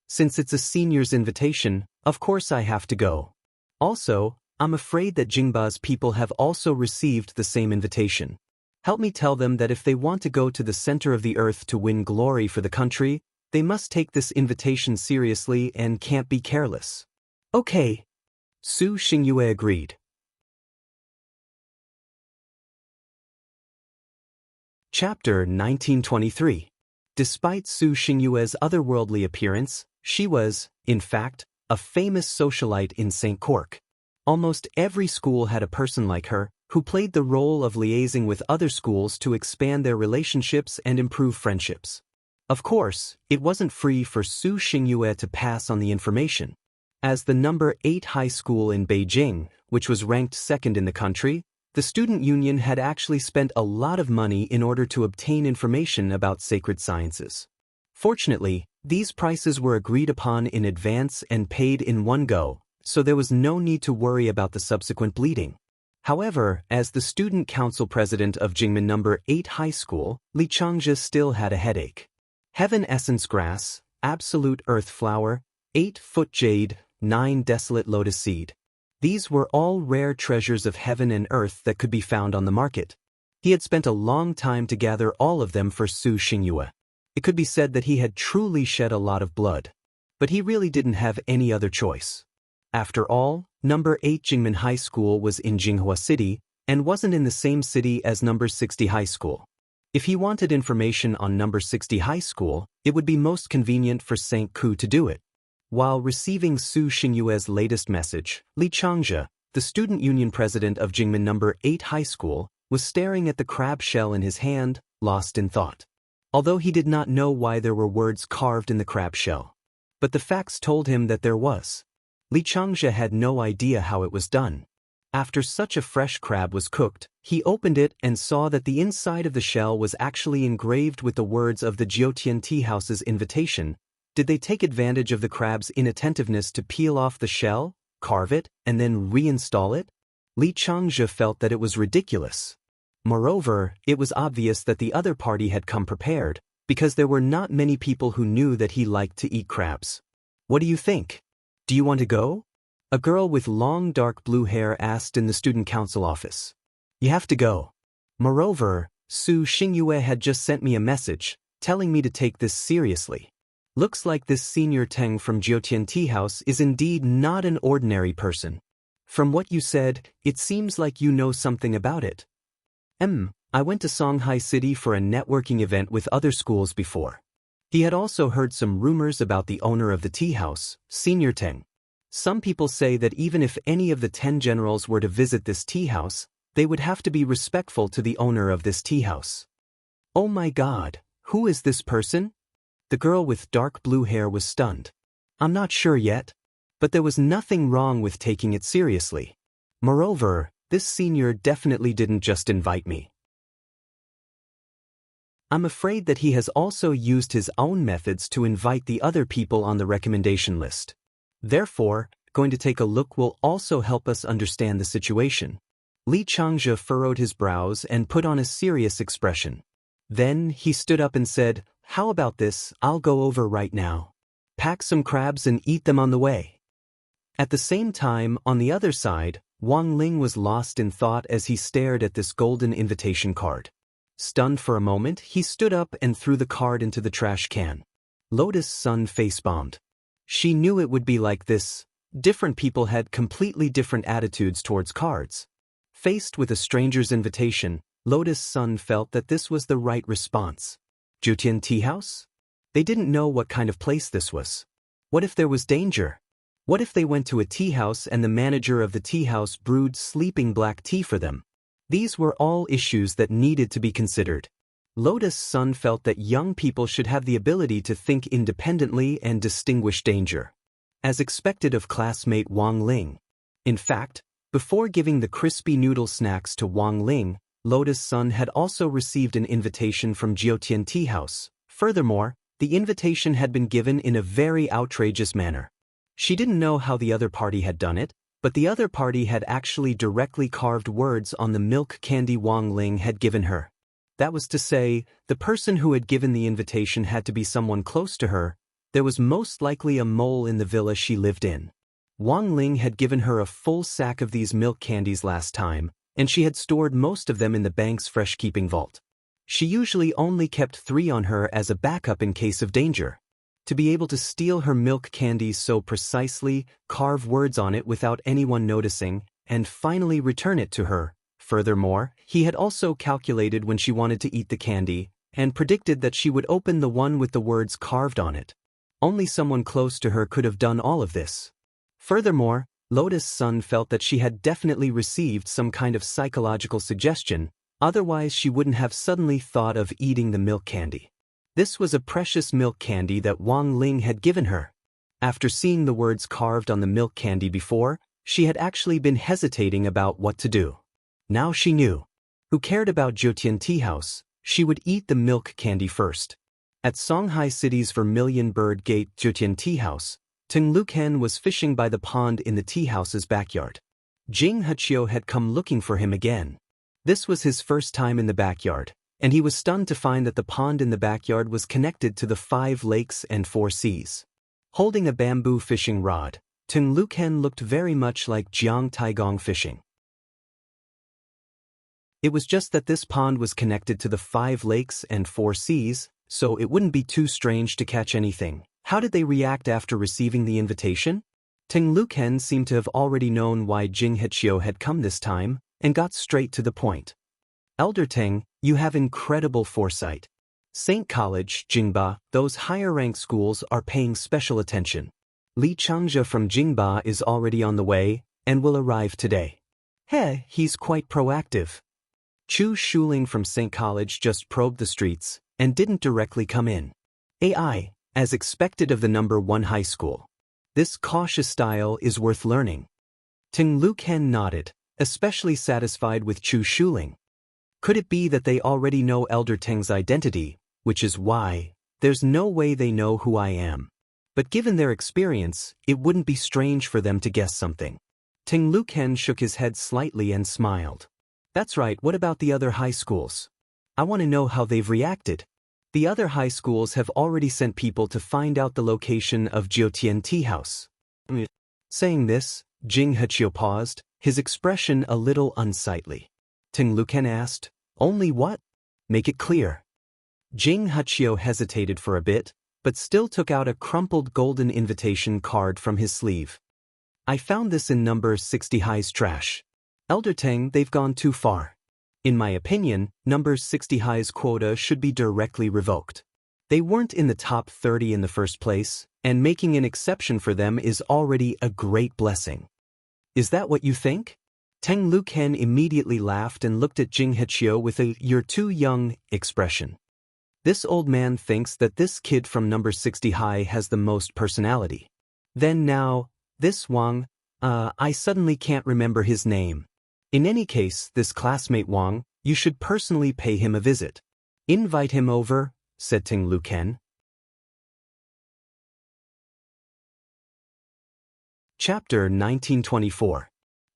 Since it's a senior's invitation, of course I have to go. Also, I'm afraid that Jingba's people have also received the same invitation. Help me tell them that if they want to go to the center of the earth to win glory for the country, they must take this invitation seriously and can't be careless. Okay. Su Xingyue agreed. Chapter 1923. Despite Su Xingyue's otherworldly appearance, she was, in fact, a famous socialite in St. Cork. Almost every school had a person like her, who played the role of liaising with other schools to expand their relationships and improve friendships. Of course, it wasn't free for Su Xingyue to pass on the information. As the number 8 high school in Beijing, which was ranked second in the country, the student union had actually spent a lot of money in order to obtain information about sacred sciences. Fortunately, these prices were agreed upon in advance and paid in one go, so there was no need to worry about the subsequent bleeding. However, as the student council president of Jingmen No. 8 High School, Li Changzhe still had a headache. Heaven Essence Grass, Absolute Earth Flower, 8-foot Jade, 9 Desolate Lotus Seed. These were all rare treasures of heaven and earth that could be found on the market. He had spent a long time to gather all of them for Su Xingyue. It could be said that he had truly shed a lot of blood. But he really didn't have any other choice. After all, No. 8 Jingmen High School was in Jinghua City and wasn't in the same city as No. 60 High School. If he wanted information on No. 60 High School, it would be most convenient for St. Ku to do it. While receiving Su Xingyue's latest message, Li Changzhe, the student union president of Jingmen No. 8 High School, was staring at the crab shell in his hand, lost in thought. Although he did not know why there were words carved in the crab shell. But the facts told him that there was. Li Changzhe had no idea how it was done. After such a fresh crab was cooked, he opened it and saw that the inside of the shell was actually engraved with the words of the Jiutian Tea House's invitation. Did they take advantage of the crab's inattentiveness to peel off the shell, carve it, and then reinstall it? Li Changzhe felt that it was ridiculous. Moreover, it was obvious that the other party had come prepared, because there were not many people who knew that he liked to eat crabs. What do you think? Do you want to go? A girl with long dark blue hair asked in the student council office. You have to go. Moreover, Su Xingyue had just sent me a message, telling me to take this seriously. Looks like this senior Teng from Jiutian Tea House is indeed not an ordinary person. From what you said, it seems like you know something about it. I went to Songhai City for a networking event with other schools before. He had also heard some rumors about the owner of the tea house, Senior Teng. Some people say that even if any of the 10 generals were to visit this tea house, they would have to be respectful to the owner of this tea house. Oh my God, who is this person? The girl with dark blue hair was stunned. I'm not sure yet, but there was nothing wrong with taking it seriously. Moreover, this senior definitely didn't just invite me. I'm afraid that he has also used his own methods to invite the other people on the recommendation list. Therefore, going to take a look will also help us understand the situation. Li Changzhe furrowed his brows and put on a serious expression. Then he stood up and said, "How about this? I'll go over right now. Pack some crabs and eat them on the way." At the same time, on the other side, Wang Ling was lost in thought as he stared at this golden invitation card. Stunned for a moment, he stood up and threw the card into the trash can. Lotus Sun face-bombed. She knew it would be like this. Different people had completely different attitudes towards cards. Faced with a stranger's invitation, Lotus Sun felt that this was the right response. Jutian Tea House? They didn't know what kind of place this was. What if there was danger? What if they went to a tea house and the manager of the tea house brewed sleeping black tea for them? These were all issues that needed to be considered. Lotus Sun felt that young people should have the ability to think independently and distinguish danger, as expected of classmate Wang Ling. In fact, before giving the crispy noodle snacks to Wang Ling, Lotus Sun had also received an invitation from Jiotian Tea House. Furthermore, the invitation had been given in a very outrageous manner. She didn't know how the other party had done it, but the other party had actually directly carved words on the milk candy Wang Ling had given her. That was to say, the person who had given the invitation had to be someone close to her. There was most likely a mole in the villa she lived in. Wang Ling had given her a full sack of these milk candies last time, and she had stored most of them in the bank's fresh-keeping vault. She usually only kept 3 on her as a backup in case of danger. To be able to steal her milk candies so precisely, carve words on it without anyone noticing, and finally return it to her. Furthermore, he had also calculated when she wanted to eat the candy, and predicted that she would open the one with the words carved on it. Only someone close to her could have done all of this. Furthermore, Lotus Sun felt that she had definitely received some kind of psychological suggestion, otherwise she wouldn't have suddenly thought of eating the milk candy. This was a precious milk candy that Wang Ling had given her. After seeing the words carved on the milk candy before, she had actually been hesitating about what to do. Now she knew. Who cared about Jiotian Tea House? She would eat the milk candy first. At Songhai City's Vermilion Bird Gate Jiotian Tea House, Teng Luken was fishing by the pond in the tea house's backyard. Jing Hechio had come looking for him again. This was his first time in the backyard, and he was stunned to find that the pond in the backyard was connected to the 5 lakes and 4 seas. Holding a bamboo fishing rod, Teng Luken looked very much like Jiang Taigong fishing. It was just that this pond was connected to the 5 lakes and 4 seas, so it wouldn't be too strange to catch anything. How did they react after receiving the invitation? Teng Luken seemed to have already known why Jing Hechio had come this time, and got straight to the point. "Elder Teng, you have incredible foresight. St. College, Jingba, those higher-ranked schools are paying special attention. Li Changzhe from Jingba is already on the way, and will arrive today. Hey, he's quite proactive." Chu Shuling from St. College just probed the streets, and didn't directly come in. AI, as expected of the number 1 high school. This cautious style is worth learning. Teng Luken nodded, especially satisfied with Chu Shuling. Could it be that they already know Elder Teng's identity, which is why, there's no way they know who I am. But given their experience, it wouldn't be strange for them to guess something. Teng Luken shook his head slightly and smiled. That's right, what about the other high schools? I want to know how they've reacted. The other high schools have already sent people to find out the location of Jiotian Tea House. Saying this, Jing Hechio paused, his expression a little unsightly. Teng Luken asked, "Only what? Make it clear." Jing Hechio hesitated for a bit, but still took out a crumpled golden invitation card from his sleeve. "I found this in number 60 high's trash. Elder Teng, they've gone too far. In my opinion, number 60 high's quota should be directly revoked. They weren't in the top 30 in the first place, and making an exception for them is already a great blessing." "Is that what you think?" Teng Luken immediately laughed and looked at Jing Hechio with a "you're too young" expression. This old man thinks that this kid from number 60 high has the most personality. Then now, this Wang, I suddenly can't remember his name. In any case, this classmate Wang, you should personally pay him a visit. "Invite him over," said Teng Luken. Chapter 1924.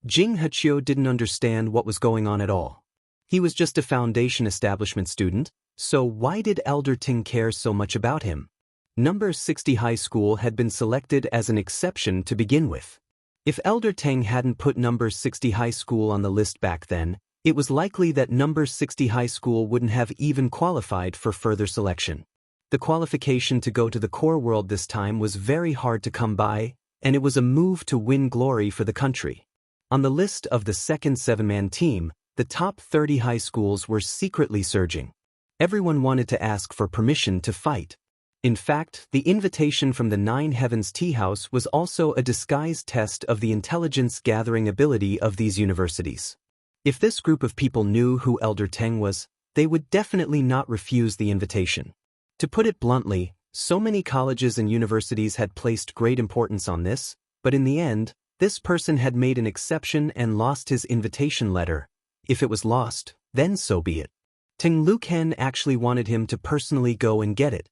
Jing Hechio didn't understand what was going on at all. He was just a foundation establishment student, so why did Elder Ting care so much about him? Number 60 High School had been selected as an exception to begin with. If Elder Tang hadn't put number 60 High School on the list back then, it was likely that number 60 High School wouldn't have even qualified for further selection. The qualification to go to the core world this time was very hard to come by, and it was a move to win glory for the country. On the list of the second 7-man team, the top 30 high schools were secretly surging. Everyone wanted to ask for permission to fight. In fact, the invitation from the Nine Heavens Tea House was also a disguised test of the intelligence-gathering ability of these universities. If this group of people knew who Elder Teng was, they would definitely not refuse the invitation. To put it bluntly, so many colleges and universities had placed great importance on this, but in the end, this person had made an exception and lost his invitation letter. If it was lost, then so be it. Ting Luken actually wanted him to personally go and get it.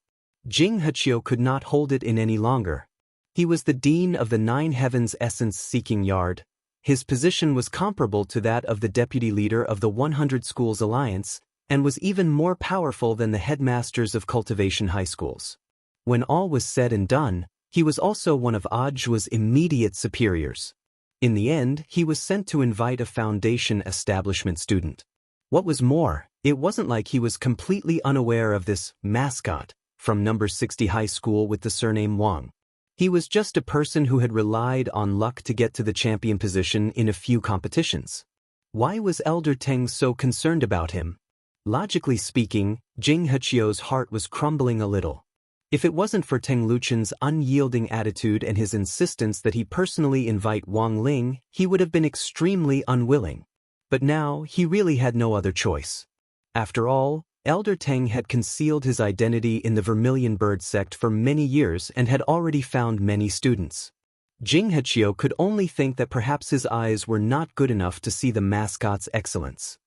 Jing Hechio could not hold it in any longer. He was the dean of the Nine Heavens Essence-Seeking Yard. His position was comparable to that of the deputy leader of the 100 Schools Alliance, and was even more powerful than the headmasters of cultivation high schools. When all was said and done, he was also one of Ajwa's immediate superiors. In the end, he was sent to invite a foundation establishment student. What was more, it wasn't like he was completely unaware of this mascot from number 60 high school with the surname Wang. He was just a person who had relied on luck to get to the champion position in a few competitions. Why was Elder Teng so concerned about him? Logically speaking, Jing Hechio's heart was crumbling a little. If it wasn't for Teng Luchen's unyielding attitude and his insistence that he personally invite Wang Ling, he would have been extremely unwilling. But now, he really had no other choice. After all, Elder Teng had concealed his identity in the Vermilion Bird sect for many years and had already found many students. Jing Hechio could only think that perhaps his eyes were not good enough to see the mascot's excellence.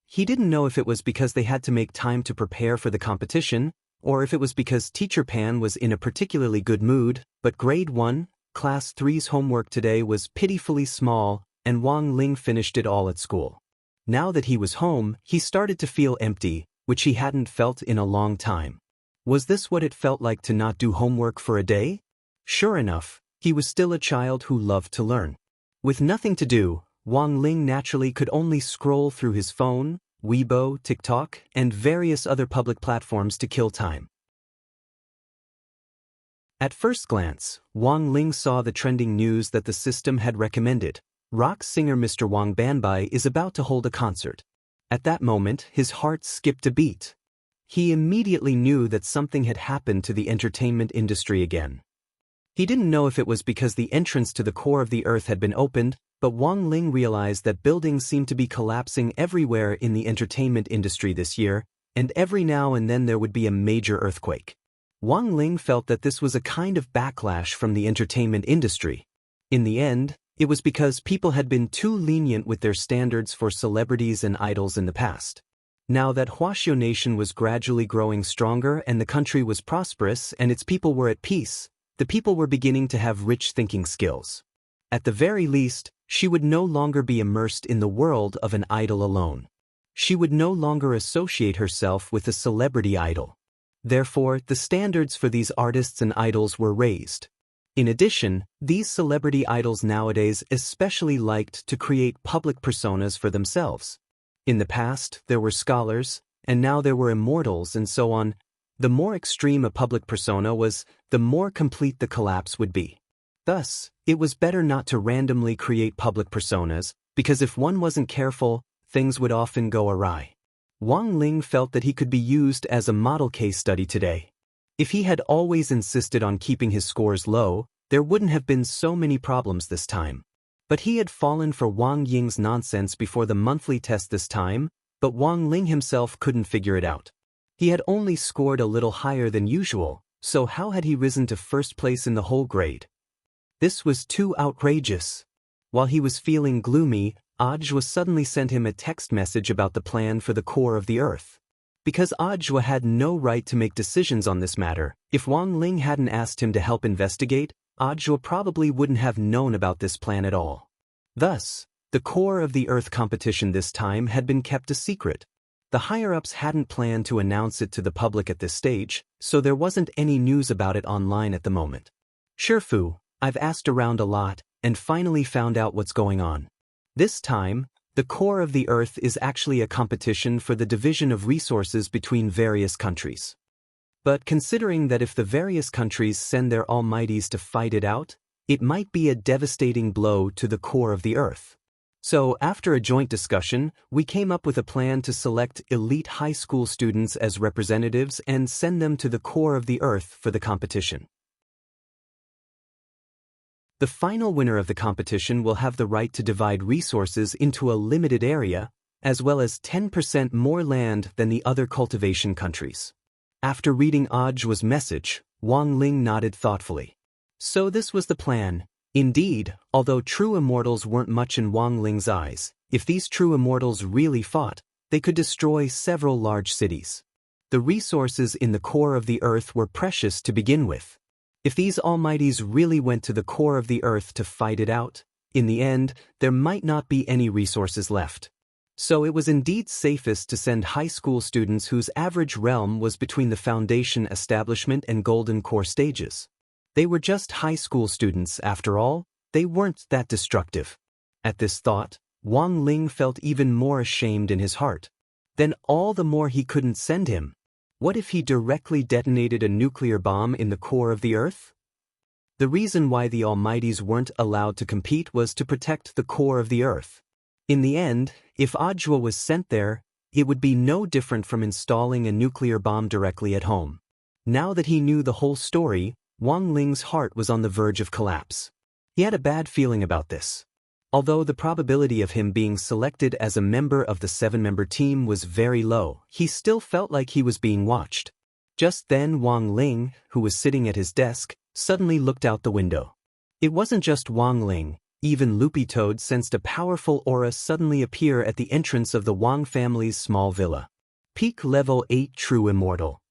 He didn't know if it was because they had to make time to prepare for the competition, or if it was because Teacher Pan was in a particularly good mood, but Grade 1, Class 3's homework today was pitifully small, and Wang Ling finished it all at school. Now that he was home, he started to feel empty, which he hadn't felt in a long time. Was this what it felt like to not do homework for a day? Sure enough, he was still a child who loved to learn. With nothing to do, Wang Ling naturally could only scroll through his phone, Weibo, TikTok, and various other public platforms to kill time. At first glance, Wang Ling saw the trending news that the system had recommended. Rock singer Mr. Wang Banbai is about to hold a concert. At that moment, his heart skipped a beat. He immediately knew that something had happened to the entertainment industry again. He didn't know if it was because the entrance to the core of the earth had been opened, but Wang Ling realized that buildings seemed to be collapsing everywhere in the entertainment industry this year, and every now and then there would be a major earthquake. Wang Ling felt that this was a kind of backlash from the entertainment industry. In the end, it was because people had been too lenient with their standards for celebrities and idols in the past. Now that Huaxiao Nation was gradually growing stronger and the country was prosperous and its people were at peace, the people were beginning to have rich thinking skills. At the very least, she would no longer be immersed in the world of an idol alone. She would no longer associate herself with a celebrity idol. Therefore, the standards for these artists and idols were raised. In addition, these celebrity idols nowadays especially liked to create public personas for themselves. In the past, there were scholars, and now there were immortals and so on. The more extreme a public persona was, the more complete the collapse would be. Thus, it was better not to randomly create public personas, because if one wasn't careful, things would often go awry. Wang Ling felt that he could be used as a model case study today. If he had always insisted on keeping his scores low, there wouldn't have been so many problems this time. But he had fallen for Wang Ying's nonsense before the monthly test this time, but Wang Ling himself couldn't figure it out. He had only scored a little higher than usual, so how had he risen to first place in the whole grade? This was too outrageous. While he was feeling gloomy, Ajwa suddenly sent him a text message about the plan for the core of the earth. Because Ajwa had no right to make decisions on this matter, if Wang Ling hadn't asked him to help investigate, Ajwa probably wouldn't have known about this plan at all. Thus, The core of the Earth competition this time had been kept a secret. The higher-ups hadn't planned to announce it to the public at this stage, so there wasn't any news about it online at the moment. Sure Fu, I've asked around a lot, and finally found out what's going on. This time, the core of the Earth is actually a competition for the division of resources between various countries. But considering that if the various countries send their almighties to fight it out, it might be a devastating blow to the core of the Earth. So, after a joint discussion, we came up with a plan to select elite high school students as representatives and send them to the core of the Earth for the competition. The final winner of the competition will have the right to divide resources into a limited area, as well as 10% more land than the other cultivation countries. After reading Ajwa's message, Wang Ling nodded thoughtfully. So this was the plan. Indeed, although true immortals weren't much in Wang Ling's eyes, if these true immortals really fought, they could destroy several large cities. The resources in the core of the Earth were precious to begin with. If these almighties really went to the core of the Earth to fight it out, in the end, there might not be any resources left. So it was indeed safest to send high school students whose average realm was between the Foundation Establishment and Golden Core stages. They were just high school students, after all, they weren't that destructive. At this thought, Wang Ling felt even more ashamed in his heart. Then all the more he couldn't send him. What if he directly detonated a nuclear bomb in the core of the Earth? The reason why the Almighties weren't allowed to compete was to protect the core of the Earth. In the end, if Ajwa was sent there, it would be no different from installing a nuclear bomb directly at home. Now that he knew the whole story, Wang Ling's heart was on the verge of collapse. He had a bad feeling about this. Although the probability of him being selected as a member of the 7-member team was very low, he still felt like he was being watched. Just then Wang Ling, who was sitting at his desk, suddenly looked out the window. It wasn't just Wang Ling, even Loopy Toad sensed a powerful aura suddenly appear at the entrance of the Wang family's small villa. Peak level 8 true immortal.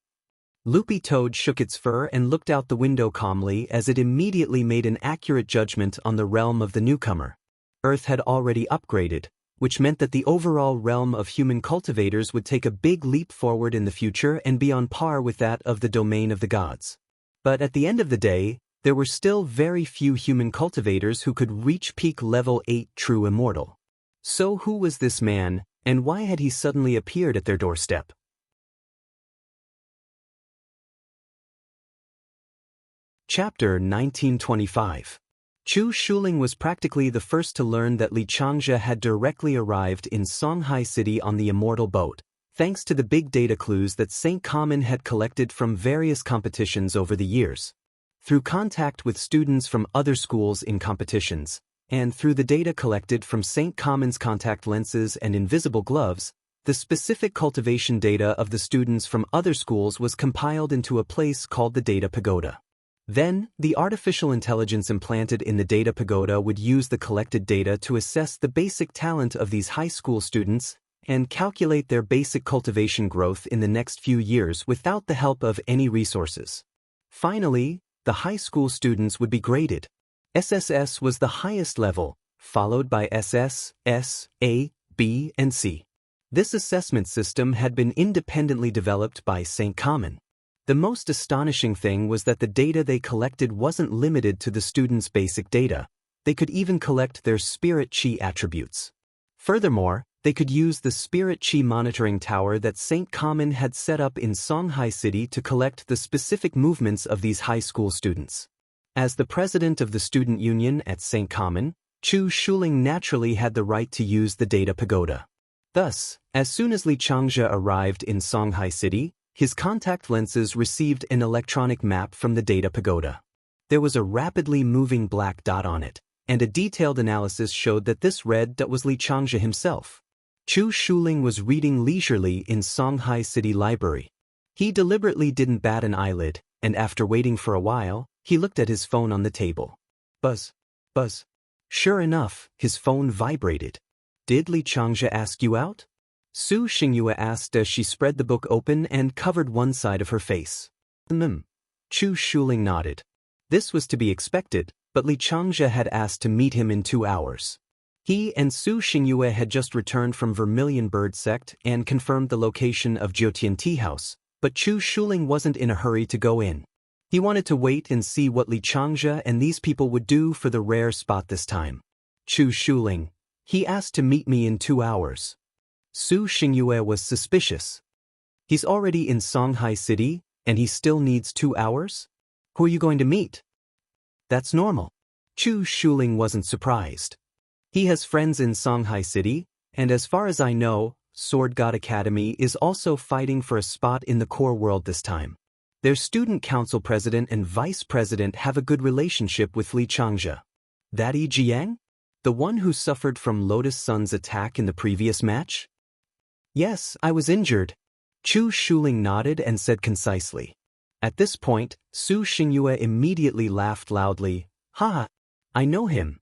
Loopy Toad shook its fur and looked out the window calmly as it immediately made an accurate judgment on the realm of the newcomer. Earth had already upgraded, which meant that the overall realm of human cultivators would take a big leap forward in the future and be on par with that of the domain of the gods. But at the end of the day, there were still very few human cultivators who could reach peak level 8 true immortal. So who was this man, and why had he suddenly appeared at their doorstep? Chapter 1925. Chu Shuling was practically the first to learn that Li Changzhe had directly arrived in Songhai City on the Immortal Boat, thanks to the big data clues that St. Common had collected from various competitions over the years. Through contact with students from other schools in competitions, and through the data collected from St. Common's contact lenses and invisible gloves, the specific cultivation data of the students from other schools was compiled into a place called the Data Pagoda. Then, the artificial intelligence implanted in the Data Pagoda would use the collected data to assess the basic talent of these high school students and calculate their basic cultivation growth in the next few years without the help of any resources. Finally, the high school students would be graded. SSS was the highest level, followed by SS, S, A, B, and C. This assessment system had been independently developed by St. Common. The most astonishing thing was that the data they collected wasn't limited to the students' basic data. They could even collect their spirit chi attributes. Furthermore, they could use the spirit chi monitoring tower that St. Common had set up in Songhai City to collect the specific movements of these high school students. As the president of the student union at St. Common, Chu Shuling naturally had the right to use the Data Pagoda. Thus, as soon as Li Changzhe arrived in Songhai City, his contact lenses received an electronic map from the Data Pagoda. There was a rapidly moving black dot on it, and a detailed analysis showed that this red dot was Li Changzhe himself. Chu Shuling was reading leisurely in Songhai City Library. He deliberately didn't bat an eyelid, and after waiting for a while, he looked at his phone on the table. Buzz. Buzz. Sure enough, his phone vibrated. Did Li Changzhe ask you out? Su Xingyue asked as she spread the book open and covered one side of her face. Chu Shuling nodded. This was to be expected, but Li Changzhe had asked to meet him in 2 hours. He and Su Xingyue had just returned from Vermilion Bird Sect and confirmed the location of Jiutian Tea House, but Chu Shuling wasn't in a hurry to go in. He wanted to wait and see what Li Changzhe and these people would do for the rare spot this time. Chu Shuling, he asked to meet me in 2 hours. Su Xingyue was suspicious. He's already in Songhai City, and he still needs 2 hours? Who are you going to meet? That's normal. Chu Shuling wasn't surprised. He has friends in Songhai City, and as far as I know, Sword God Academy is also fighting for a spot in the core world this time. Their student council president and vice president have a good relationship with Li Changzhe. That Yi Jiang? The one who suffered from Lotus Sun's attack in the previous match? Yes, I was injured. Chu Shuling nodded and said concisely. At this point, Su Xingyue immediately laughed loudly. Ha! I know him.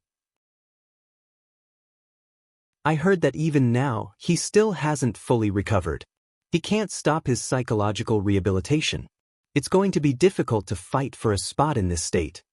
I heard that even now, he still hasn't fully recovered. He can't stop his psychological rehabilitation. It's going to be difficult to fight for a spot in this state.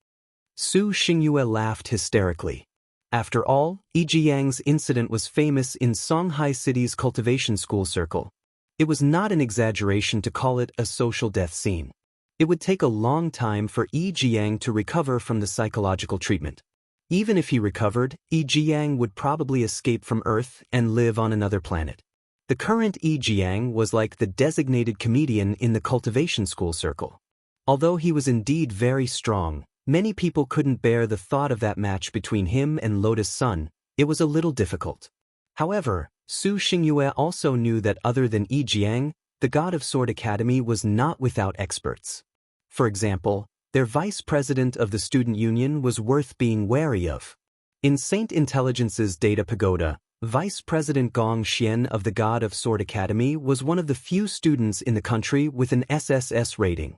Su Xingyue laughed hysterically. After all, Yi Jiang's incident was famous in Songhai City's cultivation school circle. It was not an exaggeration to call it a social death scene. It would take a long time for Yi Jiang to recover from the psychological treatment. Even if he recovered, Yi Jiang would probably escape from Earth and live on another planet. The current Yi Jiang was like the designated comedian in the cultivation school circle. Although he was indeed very strong, many people couldn't bear the thought of that match between him and Lotus Sun. It was a little difficult. However, Su Xingyue also knew that other than Yi Jiang, the God of Sword Academy was not without experts. For example, their vice president of the student union was worth being wary of. In Saint Intelligence's Data Pagoda, Vice President Gong Xian of the God of Sword Academy was one of the few students in the country with an SSS rating.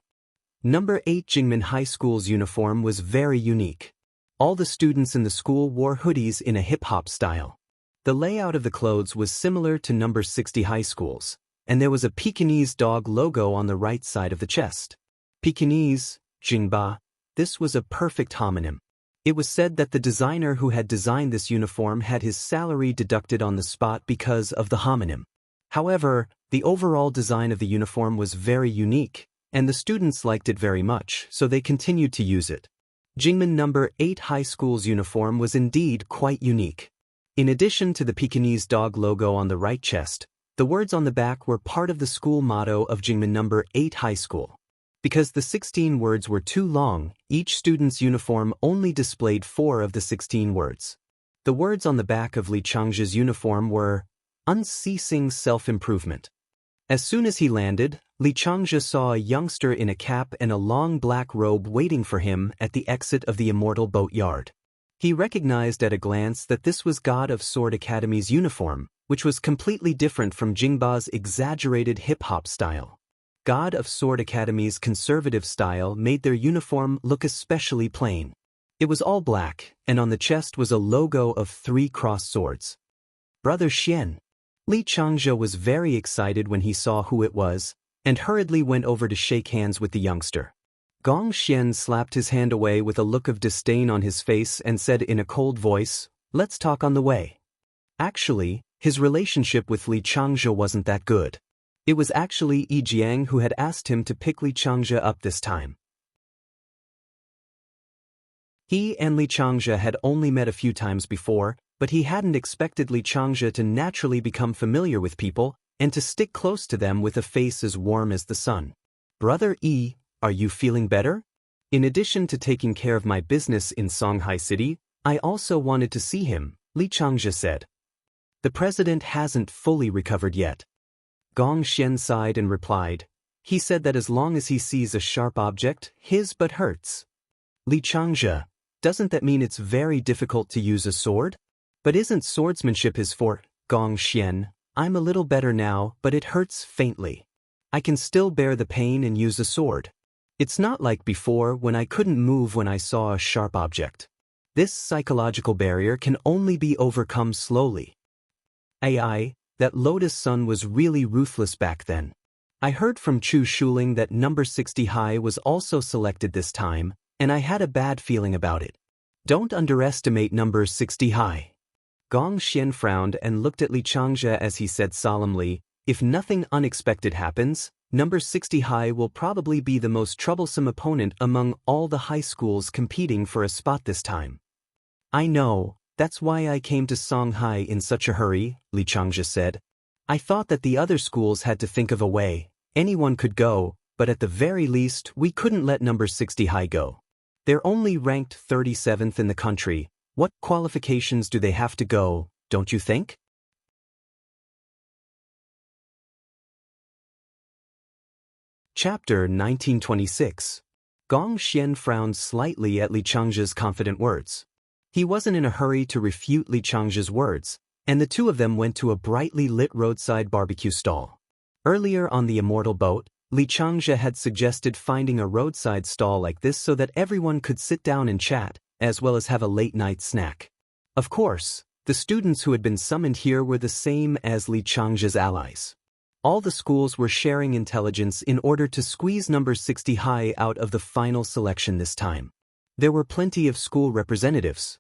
Number 8 Jingmen High School's uniform was very unique. All the students in the school wore hoodies in a hip-hop style. The layout of the clothes was similar to number 60 High School's, and there was a Pekingese dog logo on the right side of the chest. Pekingese, Jingba, this was a perfect homonym. It was said that the designer who had designed this uniform had his salary deducted on the spot because of the homonym. However, the overall design of the uniform was very unique, and the students liked it very much, so they continued to use it. Jingmen number 8 High School's uniform was indeed quite unique. In addition to the Pekingese dog logo on the right chest, the words on the back were part of the school motto of Jingmen number 8 High School. Because the 16 words were too long, each student's uniform only displayed 4 of the 16 words. The words on the back of Li Changzhe's uniform were, unceasing self-improvement. As soon as he landed, Li Changzhe saw a youngster in a cap and a long black robe waiting for him at the exit of the Immortal Boat Yard. He recognized at a glance that this was God of Sword Academy's uniform, which was completely different from Jingba's exaggerated hip-hop style. God of Sword Academy's conservative style made their uniform look especially plain. It was all black, and on the chest was a logo of 3 crossed swords. Brother Xian. Li Changzhe was very excited when he saw who it was, and hurriedly went over to shake hands with the youngster. Gong Xian slapped his hand away with a look of disdain on his face and said in a cold voice, "Let's talk on the way." Actually, his relationship with Li Changzhe wasn't that good. It was actually Yi Jiang who had asked him to pick Li Changzhe up this time. He and Li Changzhe had only met a few times before, but he hadn't expected Li Changzhe to naturally become familiar with people and to stick close to them with a face as warm as the sun. "Brother Yi, are you feeling better? In addition to taking care of my business in Songhai City, I also wanted to see him," Li Changzhe said. "The president hasn't fully recovered yet." Gong Xian sighed and replied, "He said that as long as he sees a sharp object, his butt hurts." Li Changzhe, doesn't that mean it's very difficult to use a sword? But isn't swordsmanship his forte? Gong Xian, I'm a little better now, but it hurts faintly. I can still bear the pain and use a sword. It's not like before when I couldn't move when I saw a sharp object. This psychological barrier can only be overcome slowly. AI, that Lotus Sun was really ruthless back then. I heard from Chu Shuling that number 60 High was also selected this time, and I had a bad feeling about it. Don't underestimate number 60 High. Gong Xian frowned and looked at Li Changzhe as he said solemnly, "If nothing unexpected happens, number 60 high will probably be the most troublesome opponent among all the high schools competing for a spot this time." "I know, that's why I came to Songhai in such a hurry," Li Changzhe said. "I thought that the other schools had to think of a way. Anyone could go, but at the very least we couldn't let number 60 high go. They're only ranked 37th in the country. What qualifications do they have to go, don't you think?" Chapter 1926. Gong Xian frowned slightly at Li Changzhe's confident words. He wasn't in a hurry to refute Li Changzhe's words, and the two of them went to a brightly lit roadside barbecue stall. Earlier on the Immortal Boat, Li Changzhe had suggested finding a roadside stall like this so that everyone could sit down and chat, as well as have a late-night snack. Of course, the students who had been summoned here were the same as Li Changzhe's allies. All the schools were sharing intelligence in order to squeeze number 60 high out of the final selection this time. There were plenty of school representatives.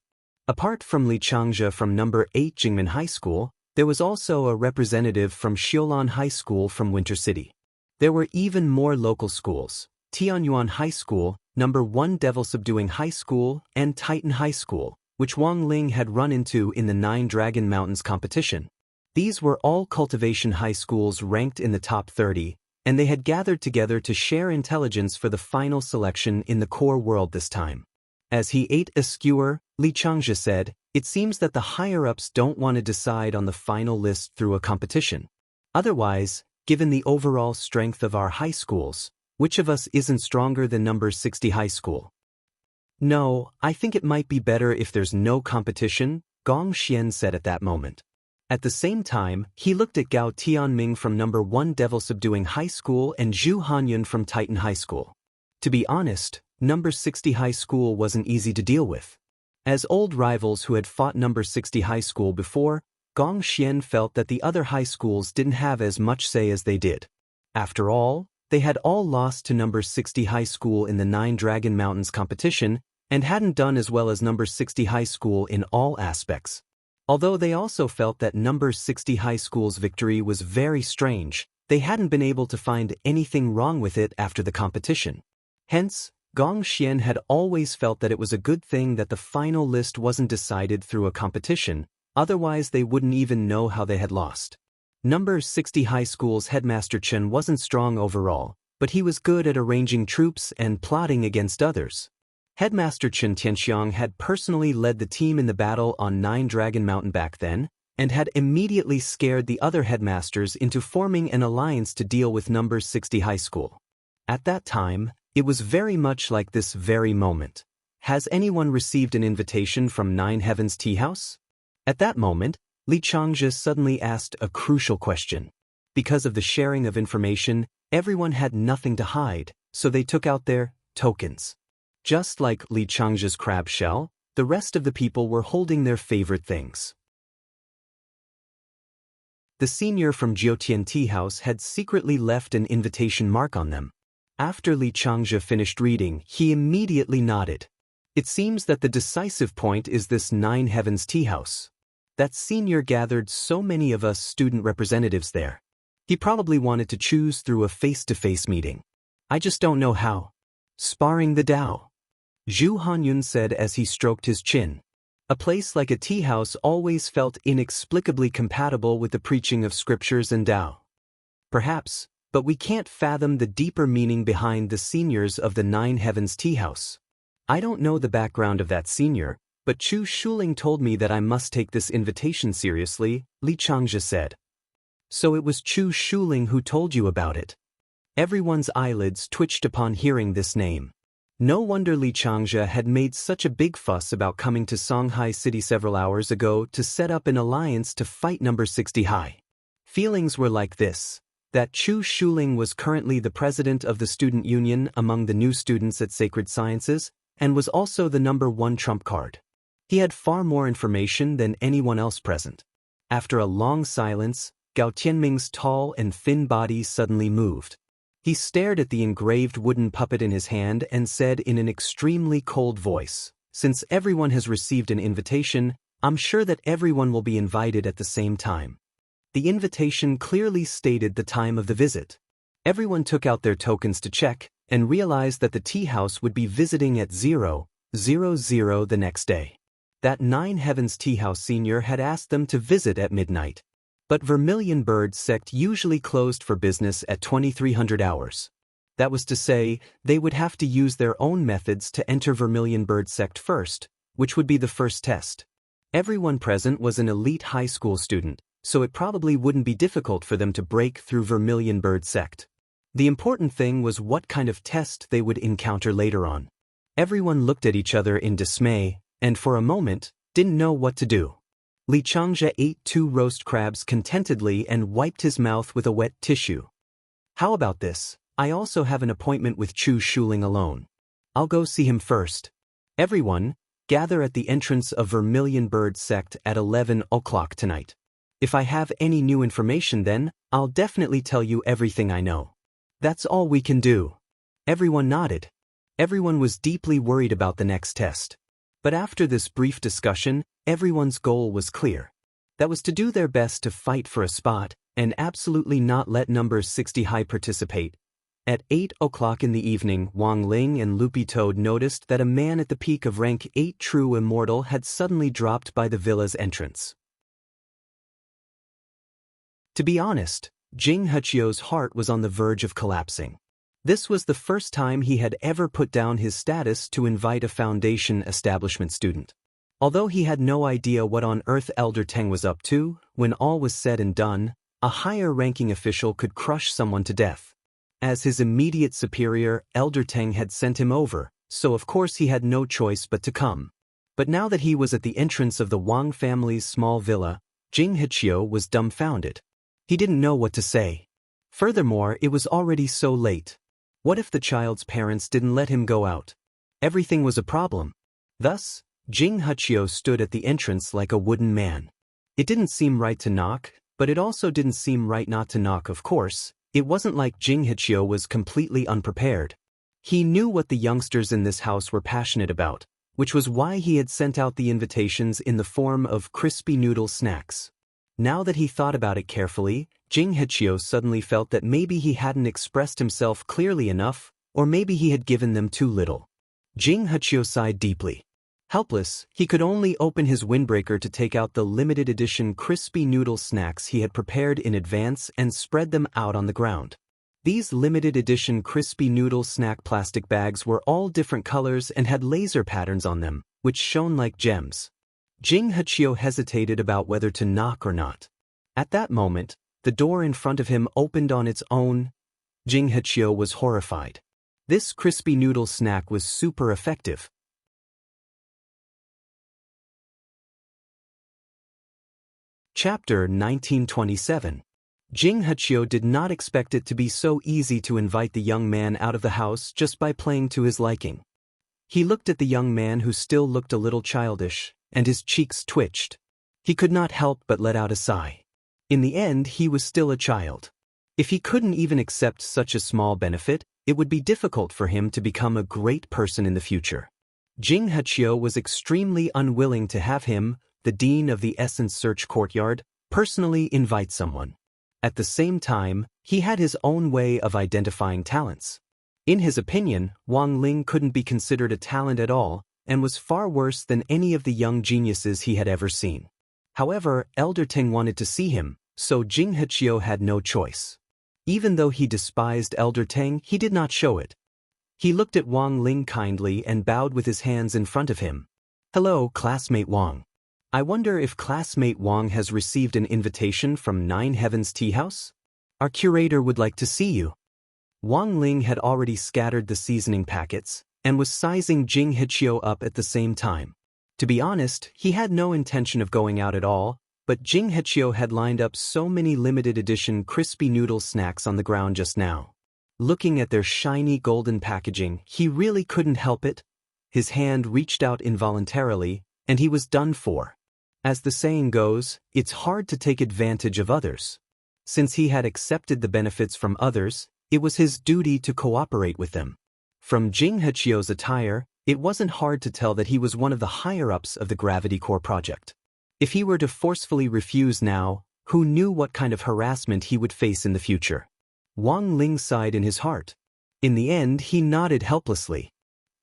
Apart from Li Changzhe from number 8 Jingmen High School, there was also a representative from Xiulan High School from Winter City. There were even more local schools: Tianyuan High School, number 1 Devil Subduing High School, and Titan High School, which Wang Ling had run into in the 9 Dragon Mountains competition. These were all cultivation high schools ranked in the top 30, and they had gathered together to share intelligence for the final selection in the core world this time. As he ate a skewer, Li Changzhe said, "It seems that the higher-ups don't want to decide on the final list through a competition. Otherwise, given the overall strength of our high schools, which of us isn't stronger than number 60 high school?" "No, I think it might be better if there's no competition," Gong Xian said at that moment. At the same time, he looked at Gao Tianming from number 1 Devil Subduing High School and Zhu Hanyun from Titan High School. To be honest, number 60 high school wasn't easy to deal with. As old rivals who had fought number 60 high school before, Gong Xian felt that the other high schools didn't have as much say as they did. After all, they had all lost to number 60 high school in the 9 Dragon Mountains competition and hadn't done as well as number 60 high school in all aspects. Although they also felt that number 60 high school's victory was very strange, they hadn't been able to find anything wrong with it after the competition. Hence, Gong Xian had always felt that it was a good thing that the final list wasn't decided through a competition, otherwise they wouldn't even know how they had lost. Number 60 high school's headmaster Chen wasn't strong overall, but he was good at arranging troops and plotting against others. Headmaster Chen Tianxiang had personally led the team in the battle on 9 Dragon Mountain back then, and had immediately scared the other headmasters into forming an alliance to deal with number 60 high school. At that time, it was very much like this very moment. Has anyone received an invitation from 9 Heavens Tea House? At that moment, Li Changzhe suddenly asked a crucial question. Because of the sharing of information, everyone had nothing to hide, so they took out their tokens. Just like Li Changzhe's crab shell, the rest of the people were holding their favorite things. The senior from Jiutian Tea House had secretly left an invitation mark on them. After Li Changzhe finished reading, he immediately nodded. It seems that the decisive point is this 9 Heavens Tea House. That senior gathered so many of us student representatives there. He probably wanted to choose through a face-to-face meeting. I just don't know how. Sparring the Tao. Zhu Hanyun said as he stroked his chin. A place like a tea house always felt inexplicably compatible with the preaching of scriptures and Tao. Perhaps, but we can't fathom the deeper meaning behind the seniors of the 9 Heavens Tea House. I don't know the background of that senior, but Chu Shuling told me that I must take this invitation seriously, Li Changzhe said. So it was Chu Shuling who told you about it. Everyone's eyelids twitched upon hearing this name. No wonder Li Changzhe had made such a big fuss about coming to Songhai City several hours ago to set up an alliance to fight number 60 high. Feelings were like this, that Chu Shuling was currently the president of the student union among the new students at Sacred Sciences, and was also the number 1 trump card. He had far more information than anyone else present. After a long silence, Gao Tianming's tall and thin body suddenly moved. He stared at the engraved wooden puppet in his hand and said in an extremely cold voice, "Since everyone has received an invitation, I'm sure that everyone will be invited at the same time. The invitation clearly stated the time of the visit. Everyone took out their tokens to check, and realized that the tea house would be visiting at 00:00 the next day. That Nine Heavens Tea House Senior had asked them to visit at midnight. But Vermilion Bird Sect usually closed for business at 2300 hours. That was to say, they would have to use their own methods to enter Vermilion Bird Sect first, which would be the first test. Everyone present was an elite high school student, so it probably wouldn't be difficult for them to break through Vermilion Bird Sect. The important thing was what kind of test they would encounter later on. Everyone looked at each other in dismay, and for a moment, didn't know what to do. Li Changjia ate 2 roast crabs contentedly and wiped his mouth with a wet tissue. How about this? I also have an appointment with Chu Shuling alone. I'll go see him first. Everyone, gather at the entrance of Vermilion Bird Sect at 11 o'clock tonight. If I have any new information then, I'll definitely tell you everything I know. That's all we can do. Everyone nodded. Everyone was deeply worried about the next test. But after this brief discussion, everyone's goal was clear. That was to do their best to fight for a spot, and absolutely not let numbers 60 high participate. At 8 o'clock in the evening, Wang Ling and Loopy Toad noticed that a man at the peak of rank 8 true immortal had suddenly dropped by the villa's entrance. To be honest, Jing Hechio's heart was on the verge of collapsing. This was the first time he had ever put down his status to invite a Foundation establishment student. Although he had no idea what on earth Elder Teng was up to, when all was said and done, a higher-ranking official could crush someone to death. As his immediate superior, Elder Teng had sent him over, so of course he had no choice but to come. But now that he was at the entrance of the Wang family's small villa, Jing Hechio was dumbfounded. He didn't know what to say. Furthermore, it was already so late. What if the child's parents didn't let him go out? Everything was a problem. Thus, Jing Hechio stood at the entrance like a wooden man. It didn't seem right to knock, but it also didn't seem right not to knock, of course. It wasn't like Jing Hechio was completely unprepared. He knew what the youngsters in this house were passionate about, which was why he had sent out the invitations in the form of crispy noodle snacks. Now that he thought about it carefully, Jing Hechio suddenly felt that maybe he hadn't expressed himself clearly enough, or maybe he had given them too little. Jing Hechio sighed deeply. Helpless, he could only open his windbreaker to take out the limited edition crispy noodle snacks he had prepared in advance and spread them out on the ground. These limited edition crispy noodle snack plastic bags were all different colors and had laser patterns on them, which shone like gems. Jing Hechio hesitated about whether to knock or not. At that moment, the door in front of him opened on its own. Jing Hechio was horrified. This crispy noodle snack was super effective. Chapter 1927. Jing Hechio did not expect it to be so easy to invite the young man out of the house just by playing to his liking. He looked at the young man who still looked a little childish, and his cheeks twitched. He could not help but let out a sigh. In the end, he was still a child. If he couldn't even accept such a small benefit, it would be difficult for him to become a great person in the future. Jing Hechio was extremely unwilling to have him, the dean of the Essence Search Courtyard, personally invite someone. At the same time, he had his own way of identifying talents. In his opinion, Wang Ling couldn't be considered a talent at all, and was far worse than any of the young geniuses he had ever seen. However, Elder Teng wanted to see him, so Jing Hechio had no choice. Even though he despised Elder Teng, he did not show it. He looked at Wang Ling kindly and bowed with his hands in front of him. "Hello, classmate Wang. I wonder if classmate Wang has received an invitation from Nine Heavens Tea House? Our curator would like to see you." Wang Ling had already scattered the seasoning packets, and was sizing Jing Hechio up at the same time. To be honest, he had no intention of going out at all, but Jing Hechio had lined up so many limited edition crispy noodle snacks on the ground just now. Looking at their shiny golden packaging, he really couldn't help it. His hand reached out involuntarily, and he was done for. As the saying goes, it's hard to take advantage of others. Since he had accepted the benefits from others, it was his duty to cooperate with them. From Jing Hechio's attire, it wasn't hard to tell that he was one of the higher-ups of the Gravity Core project. If he were to forcefully refuse now, who knew what kind of harassment he would face in the future? Wang Ling sighed in his heart. In the end, he nodded helplessly.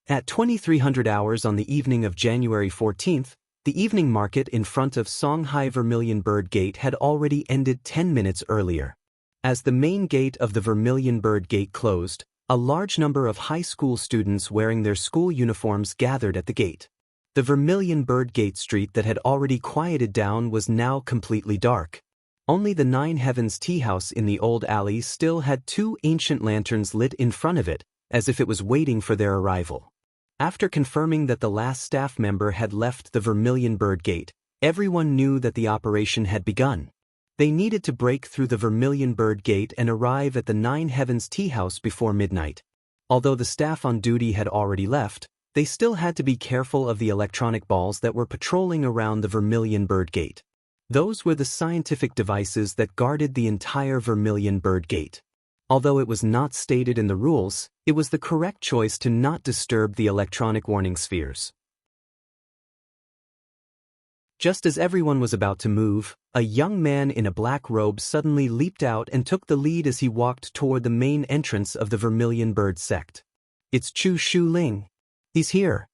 At 2300 hours on the evening of January 14th, the evening market in front of Songhai Vermilion Bird Gate had already ended 10 minutes earlier. As the main gate of the Vermilion Bird Gate closed, a large number of high school students wearing their school uniforms gathered at the gate. The Vermilion Bird Gate street that had already quieted down was now completely dark. Only the Nine Heavens tea house in the old alley still had 2 ancient lanterns lit in front of it, as if it was waiting for their arrival. After confirming that the last staff member had left the Vermilion Bird Gate, everyone knew that the operation had begun. They needed to break through the Vermilion Bird Gate and arrive at the Nine Heavens tea house before midnight. Although the staff on duty had already left, they still had to be careful of the electronic balls that were patrolling around the Vermilion Bird Gate. Those were the scientific devices that guarded the entire Vermilion Bird Gate. Although it was not stated in the rules, it was the correct choice to not disturb the electronic warning spheres. Just as everyone was about to move, a young man in a black robe suddenly leaped out and took the lead as he walked toward the main entrance of the Vermilion Bird sect. It's Chu Shuling. He's here.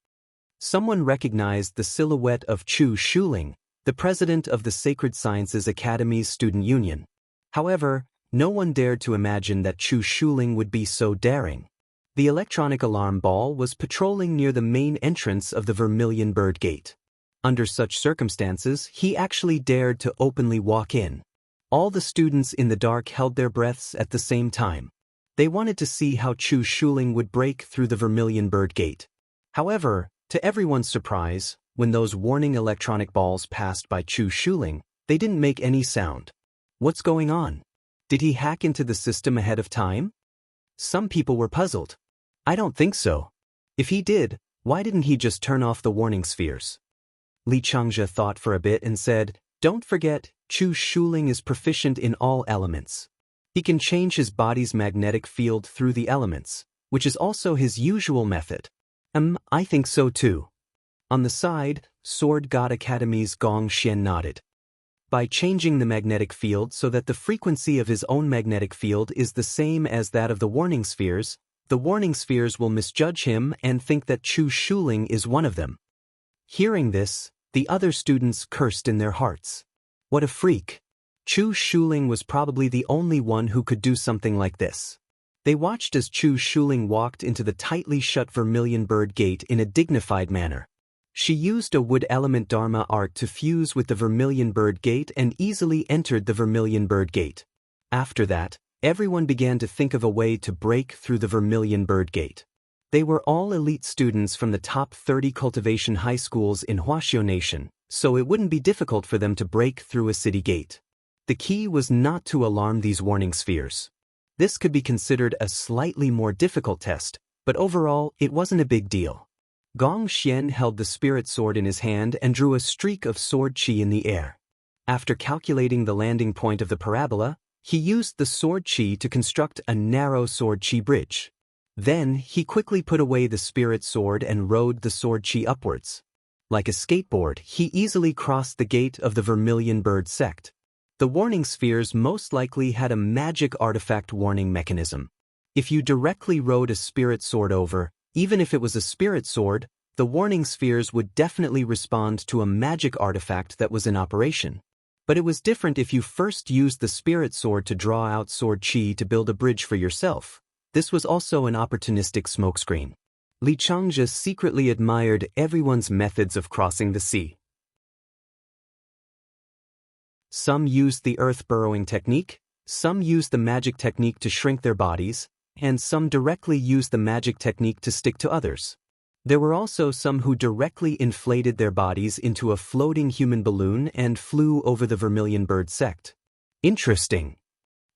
Someone recognized the silhouette of Chu Shuling, the president of the Sacred Sciences Academy's student union. However, no one dared to imagine that Chu Shuling would be so daring. The electronic alarm ball was patrolling near the main entrance of the Vermilion Bird Gate. Under such circumstances, he actually dared to openly walk in. All the students in the dark held their breaths at the same time. They wanted to see how Chu Shuling would break through the Vermilion Bird Gate. However, to everyone's surprise, when those warning electronic balls passed by Chu Shuling, they didn't make any sound. What's going on? Did he hack into the system ahead of time? Some people were puzzled. I don't think so. If he did, why didn't he just turn off the warning spheres? Li Changzhe thought for a bit and said, "Don't forget, Chu Shuling is proficient in all elements. He can change his body's magnetic field through the elements, which is also his usual method." I think so too. On the side, Sword God Academy's Gong Xian nodded. By changing the magnetic field so that the frequency of his own magnetic field is the same as that of the warning spheres will misjudge him and think that Chu Shuling is one of them. Hearing this, the other students cursed in their hearts. What a freak. Chu Shuling was probably the only one who could do something like this. They watched as Chu Shuling walked into the tightly shut Vermilion Bird Gate in a dignified manner. She used a wood element Dharma art to fuse with the Vermilion Bird Gate and easily entered the Vermilion Bird Gate. After that, everyone began to think of a way to break through the Vermilion Bird Gate. They were all elite students from the top 30 cultivation high schools in Huaxiao Nation, so it wouldn't be difficult for them to break through a city gate. The key was not to alarm these warning spheres. This could be considered a slightly more difficult test, but overall, it wasn't a big deal. Gong Xian held the spirit sword in his hand and drew a streak of sword qi in the air. After calculating the landing point of the parabola, he used the sword qi to construct a narrow sword qi bridge. Then, he quickly put away the spirit sword and rode the sword qi upwards. Like a skateboard, he easily crossed the gate of the Vermilion Bird sect. The warning spheres most likely had a magic artifact warning mechanism. If you directly rode a spirit sword over, even if it was a spirit sword, the warning spheres would definitely respond to a magic artifact that was in operation. But it was different if you first used the spirit sword to draw out sword qi to build a bridge for yourself. This was also an opportunistic smokescreen. Li Changzhe secretly admired everyone's methods of crossing the sea. Some used the earth-burrowing technique, some used the magic technique to shrink their bodies, and some directly used the magic technique to stick to others. There were also some who directly inflated their bodies into a floating human balloon and flew over the Vermilion Bird sect. Interesting.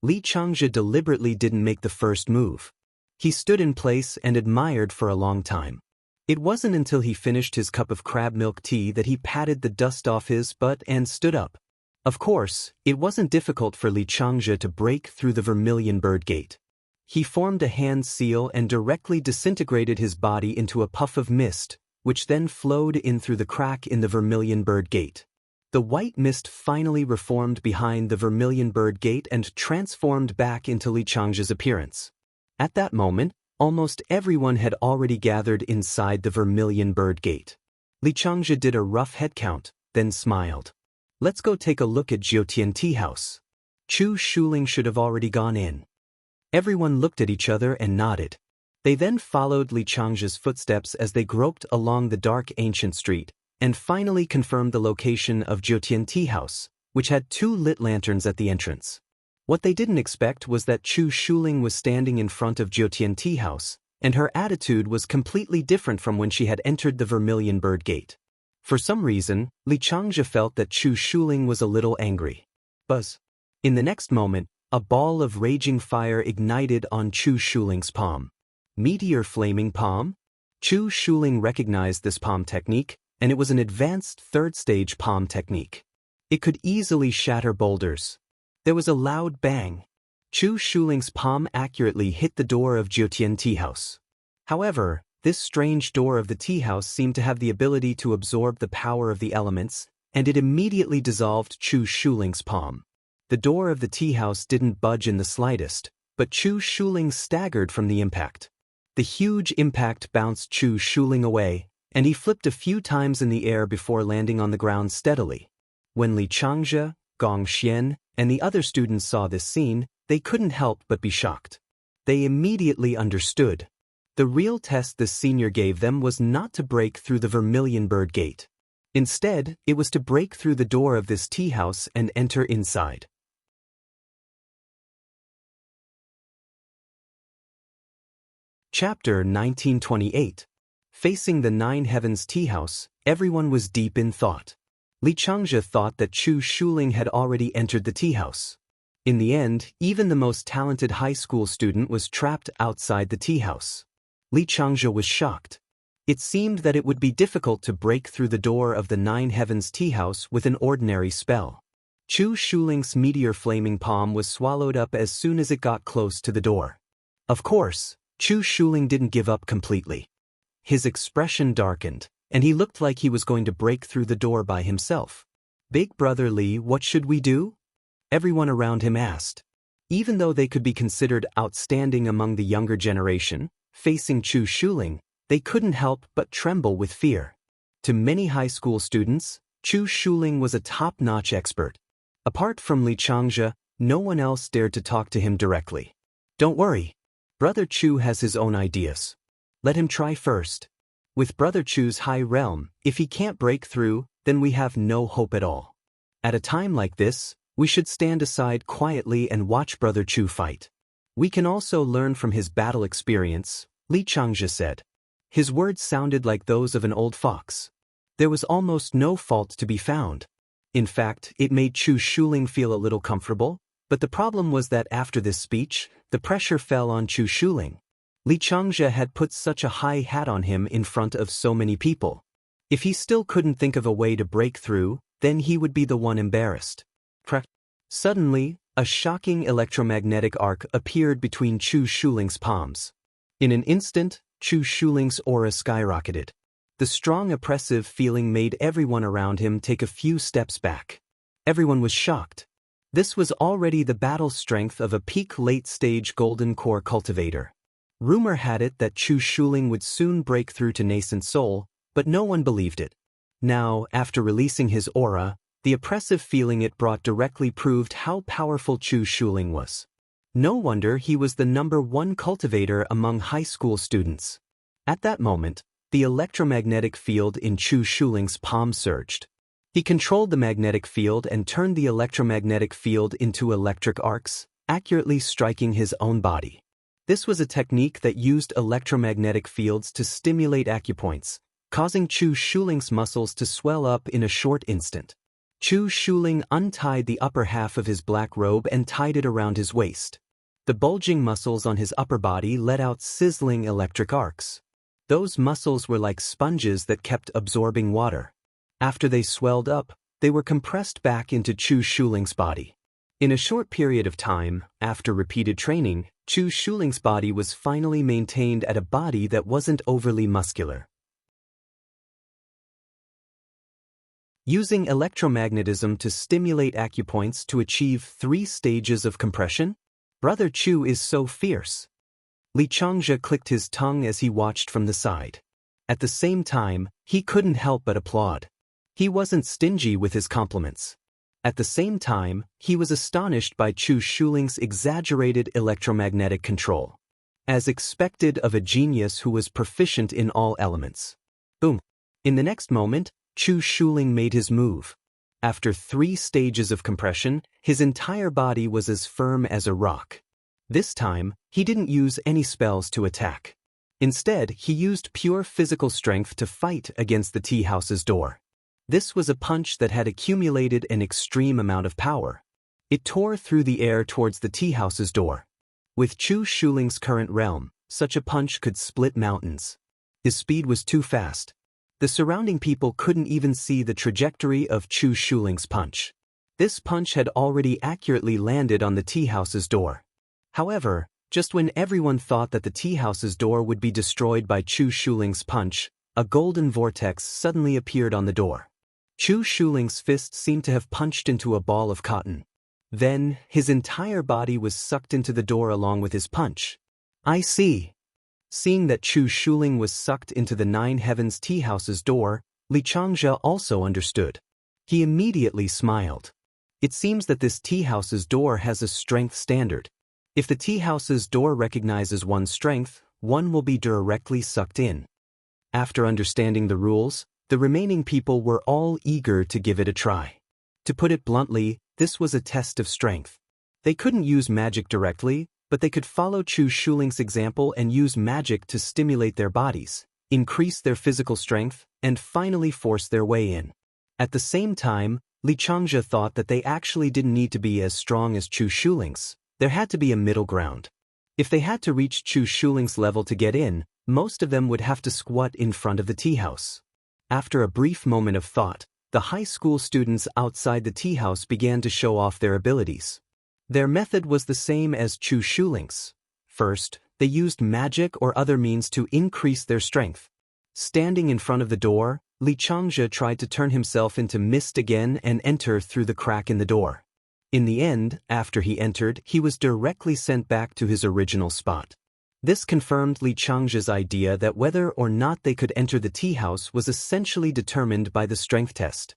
Li Changzhe deliberately didn't make the first move. He stood in place and admired for a long time. It wasn't until he finished his cup of crab milk tea that he patted the dust off his butt and stood up. Of course, it wasn't difficult for Li Changzhe to break through the Vermilion Bird Gate. He formed a hand seal and directly disintegrated his body into a puff of mist, which then flowed in through the crack in the Vermilion Bird Gate. The white mist finally reformed behind the vermilion bird gate and transformed back into Li Changzhe's appearance. At that moment, almost everyone had already gathered inside the vermilion bird gate. Li Changzhe did a rough head count, then smiled. Let's go take a look at Jiutian Tea House. Chu Shuling should have already gone in. Everyone looked at each other and nodded. They then followed Li Changzhe's footsteps as they groped along the dark ancient street, and finally confirmed the location of Jiutian Tea House, which had 2 lit lanterns at the entrance. What they didn't expect was that Chu Shuling was standing in front of Jiutian Tea House, and her attitude was completely different from when she had entered the Vermilion Bird Gate. For some reason, Li Changzhe felt that Chu Shuling was a little angry. Buzz. In the next moment, a ball of raging fire ignited on Chu Shuling's palm. Meteor flaming palm? Chu Shuling recognized this palm technique, and it was an advanced 3rd-stage palm technique. It could easily shatter boulders. There was a loud bang. Chu Shuling's palm accurately hit the door of Jiutian Tea House. However, this strange door of the tea house seemed to have the ability to absorb the power of the elements, and it immediately dissolved Chu Shuling's palm. The door of the tea house didn't budge in the slightest, but Chu Shuling staggered from the impact. The huge impact bounced Chu Shuling away, and he flipped a few times in the air before landing on the ground steadily. When Li Changzhe, Gong Xian, and the other students saw this scene, they couldn't help but be shocked. They immediately understood. The real test this senior gave them was not to break through the Vermilion Bird Gate. Instead, it was to break through the door of this tea house and enter inside. Chapter 1928. Facing the 9 Heavens Tea House, everyone was deep in thought. Li Changzhe thought that Chu Shuling had already entered the tea house. In the end, even the most talented high school student was trapped outside the tea house. Li Changzhe was shocked. It seemed that it would be difficult to break through the door of the 9 Heavens Tea House with an ordinary spell. Chu Shuling's meteor flaming palm was swallowed up as soon as it got close to the door. Of course, Chu Shuling didn't give up completely. His expression darkened, and he looked like he was going to break through the door by himself. "Big Brother Li, what should we do?" Everyone around him asked. Even though they could be considered outstanding among the younger generation, facing Chu Shuling, they couldn't help but tremble with fear. To many high school students, Chu Shuling was a top-notch expert. Apart from Li Changzhe, no one else dared to talk to him directly. "Don't worry. Brother Chu has his own ideas. Let him try first. With Brother Chu's high realm, if he can't break through, then we have no hope at all. At a time like this, we should stand aside quietly and watch Brother Chu fight. We can also learn from his battle experience," Li Changzhe said. His words sounded like those of an old fox. There was almost no fault to be found. In fact, it made Chu Shuling feel a little comfortable, but the problem was that after this speech, the pressure fell on Chu Shuling. Li Changzhe had put such a high hat on him in front of so many people. If he still couldn't think of a way to break through, then he would be the one embarrassed. Suddenly, a shocking electromagnetic arc appeared between Chu Shuling's palms. In an instant, Chu Shuling's aura skyrocketed. The strong oppressive feeling made everyone around him take a few steps back. Everyone was shocked. This was already the battle strength of a peak late-stage golden core cultivator. Rumor had it that Chu Shuling would soon break through to nascent soul, but no one believed it. Now, after releasing his aura, the oppressive feeling it brought directly proved how powerful Chu Shuling was. No wonder he was the #1 cultivator among high school students. At that moment, the electromagnetic field in Chu Shuling's palm surged. He controlled the magnetic field and turned the electromagnetic field into electric arcs, accurately striking his own body. This was a technique that used electromagnetic fields to stimulate acupoints, causing Chu Shuling's muscles to swell up in a short instant. Chu Shuling untied the upper half of his black robe and tied it around his waist. The bulging muscles on his upper body let out sizzling electric arcs. Those muscles were like sponges that kept absorbing water. After they swelled up, they were compressed back into Chu Shuling's body. In a short period of time, after repeated training, Chu Shuling's body was finally maintained at a body that wasn't overly muscular. Using electromagnetism to stimulate acupoints to achieve 3 stages of compression? Brother Chu is so fierce. Li Changzhe clicked his tongue as he watched from the side. At the same time, he couldn't help but applaud. He wasn't stingy with his compliments. At the same time, he was astonished by Chu Shuling's exaggerated electromagnetic control. As expected of a genius who was proficient in all elements. Boom. In the next moment, Chu Shuling made his move. After 3 stages of compression, his entire body was as firm as a rock. This time, he didn't use any spells to attack. Instead, he used pure physical strength to fight against the tea house's door. This was a punch that had accumulated an extreme amount of power. It tore through the air towards the tea house's door. With Chu Shuling's current realm, such a punch could split mountains. His speed was too fast. The surrounding people couldn't even see the trajectory of Chu Shuling's punch. This punch had already accurately landed on the tea house's door. However, just when everyone thought that the tea house's door would be destroyed by Chu Shuling's punch, a golden vortex suddenly appeared on the door. Chu Shuling's fist seemed to have punched into a ball of cotton. Then, his entire body was sucked into the door along with his punch. I see. Seeing that Chu Shuling was sucked into the 9 Heavens tea house's door, Li Changzhe also understood. He immediately smiled. It seems that this tea house's door has a strength standard. If the tea house's door recognizes one's strength, one will be directly sucked in. After understanding the rules, the remaining people were all eager to give it a try. To put it bluntly, this was a test of strength. They couldn't use magic directly, but they could follow Chu Shuling's example and use magic to stimulate their bodies, increase their physical strength, and finally force their way in. At the same time, Li Changzhe thought that they actually didn't need to be as strong as Chu Shuling's. There had to be a middle ground. If they had to reach Chu Shuling's level to get in, most of them would have to squat in front of the tea house. After a brief moment of thought, the high school students outside the tea house began to show off their abilities. Their method was the same as Chu Shuling's. First, they used magic or other means to increase their strength. Standing in front of the door, Li Changzhe tried to turn himself into mist again and enter through the crack in the door. In the end, after he entered, he was directly sent back to his original spot. This confirmed Li Changzhe's idea that whether or not they could enter the tea house was essentially determined by the strength test.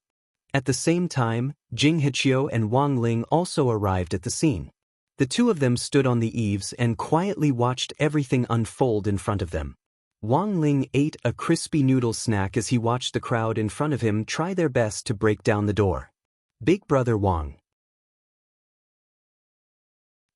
At the same time, Jing Heqiu and Wang Ling also arrived at the scene. The two of them stood on the eaves and quietly watched everything unfold in front of them. Wang Ling ate a crispy noodle snack as he watched the crowd in front of him try their best to break down the door. Big Brother Wang.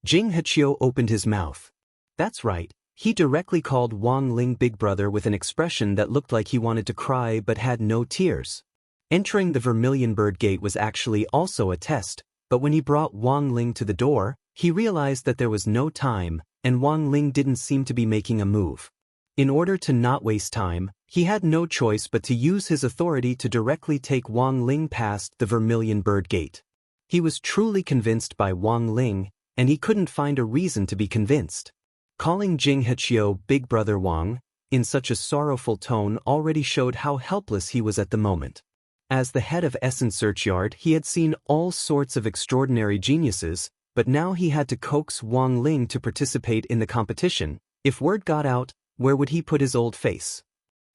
Jing Heqiu opened his mouth. That's right, he directly called Wang Ling Big Brother with an expression that looked like he wanted to cry but had no tears. Entering the Vermilion Bird Gate was actually also a test, but when he brought Wang Ling to the door, he realized that there was no time, and Wang Ling didn't seem to be making a move. In order to not waste time, he had no choice but to use his authority to directly take Wang Ling past the Vermilion Bird Gate. He was truly convinced by Wang Ling, and he couldn't find a reason to be convinced. Calling Jing Heqiu Big Brother Wang, in such a sorrowful tone already showed how helpless he was at the moment. As the head of Essence Searchyard, he had seen all sorts of extraordinary geniuses, but now he had to coax Wang Ling to participate in the competition. If word got out, where would he put his old face?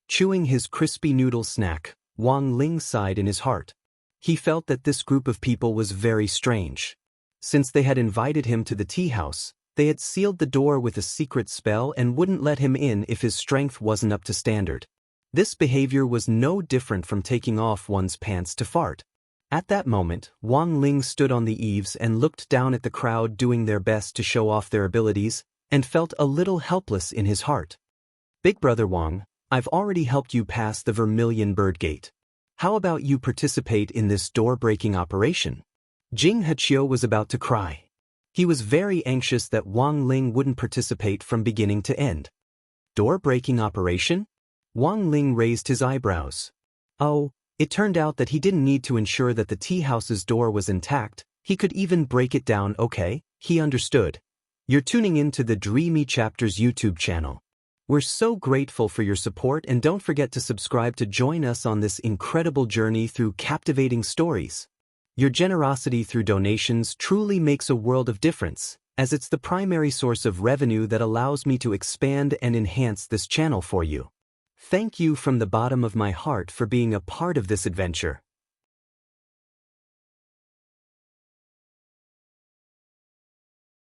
Chewing his crispy noodle snack, Wang Ling sighed in his heart. He felt that this group of people was very strange. Since they had invited him to the tea house, they had sealed the door with a secret spell and wouldn't let him in if his strength wasn't up to standard. This behavior was no different from taking off one's pants to fart. At that moment, Wang Ling stood on the eaves and looked down at the crowd doing their best to show off their abilities, and felt a little helpless in his heart. Big Brother Wang, I've already helped you pass the Vermilion Bird Gate. How about you participate in this door-breaking operation? Jing Heqiu was about to cry. He was very anxious that Wang Ling wouldn't participate from beginning to end. Door-breaking operation? Wang Ling raised his eyebrows. Oh, it turned out that he didn't need to ensure that the tea house's door was intact, he could even break it down. Okay, he understood. You're tuning in to the Dreamy Chapters YouTube channel. We're so grateful for your support, and don't forget to subscribe to join us on this incredible journey through captivating stories. Your generosity through donations truly makes a world of difference, as it's the primary source of revenue that allows me to expand and enhance this channel for you. Thank you from the bottom of my heart for being a part of this adventure.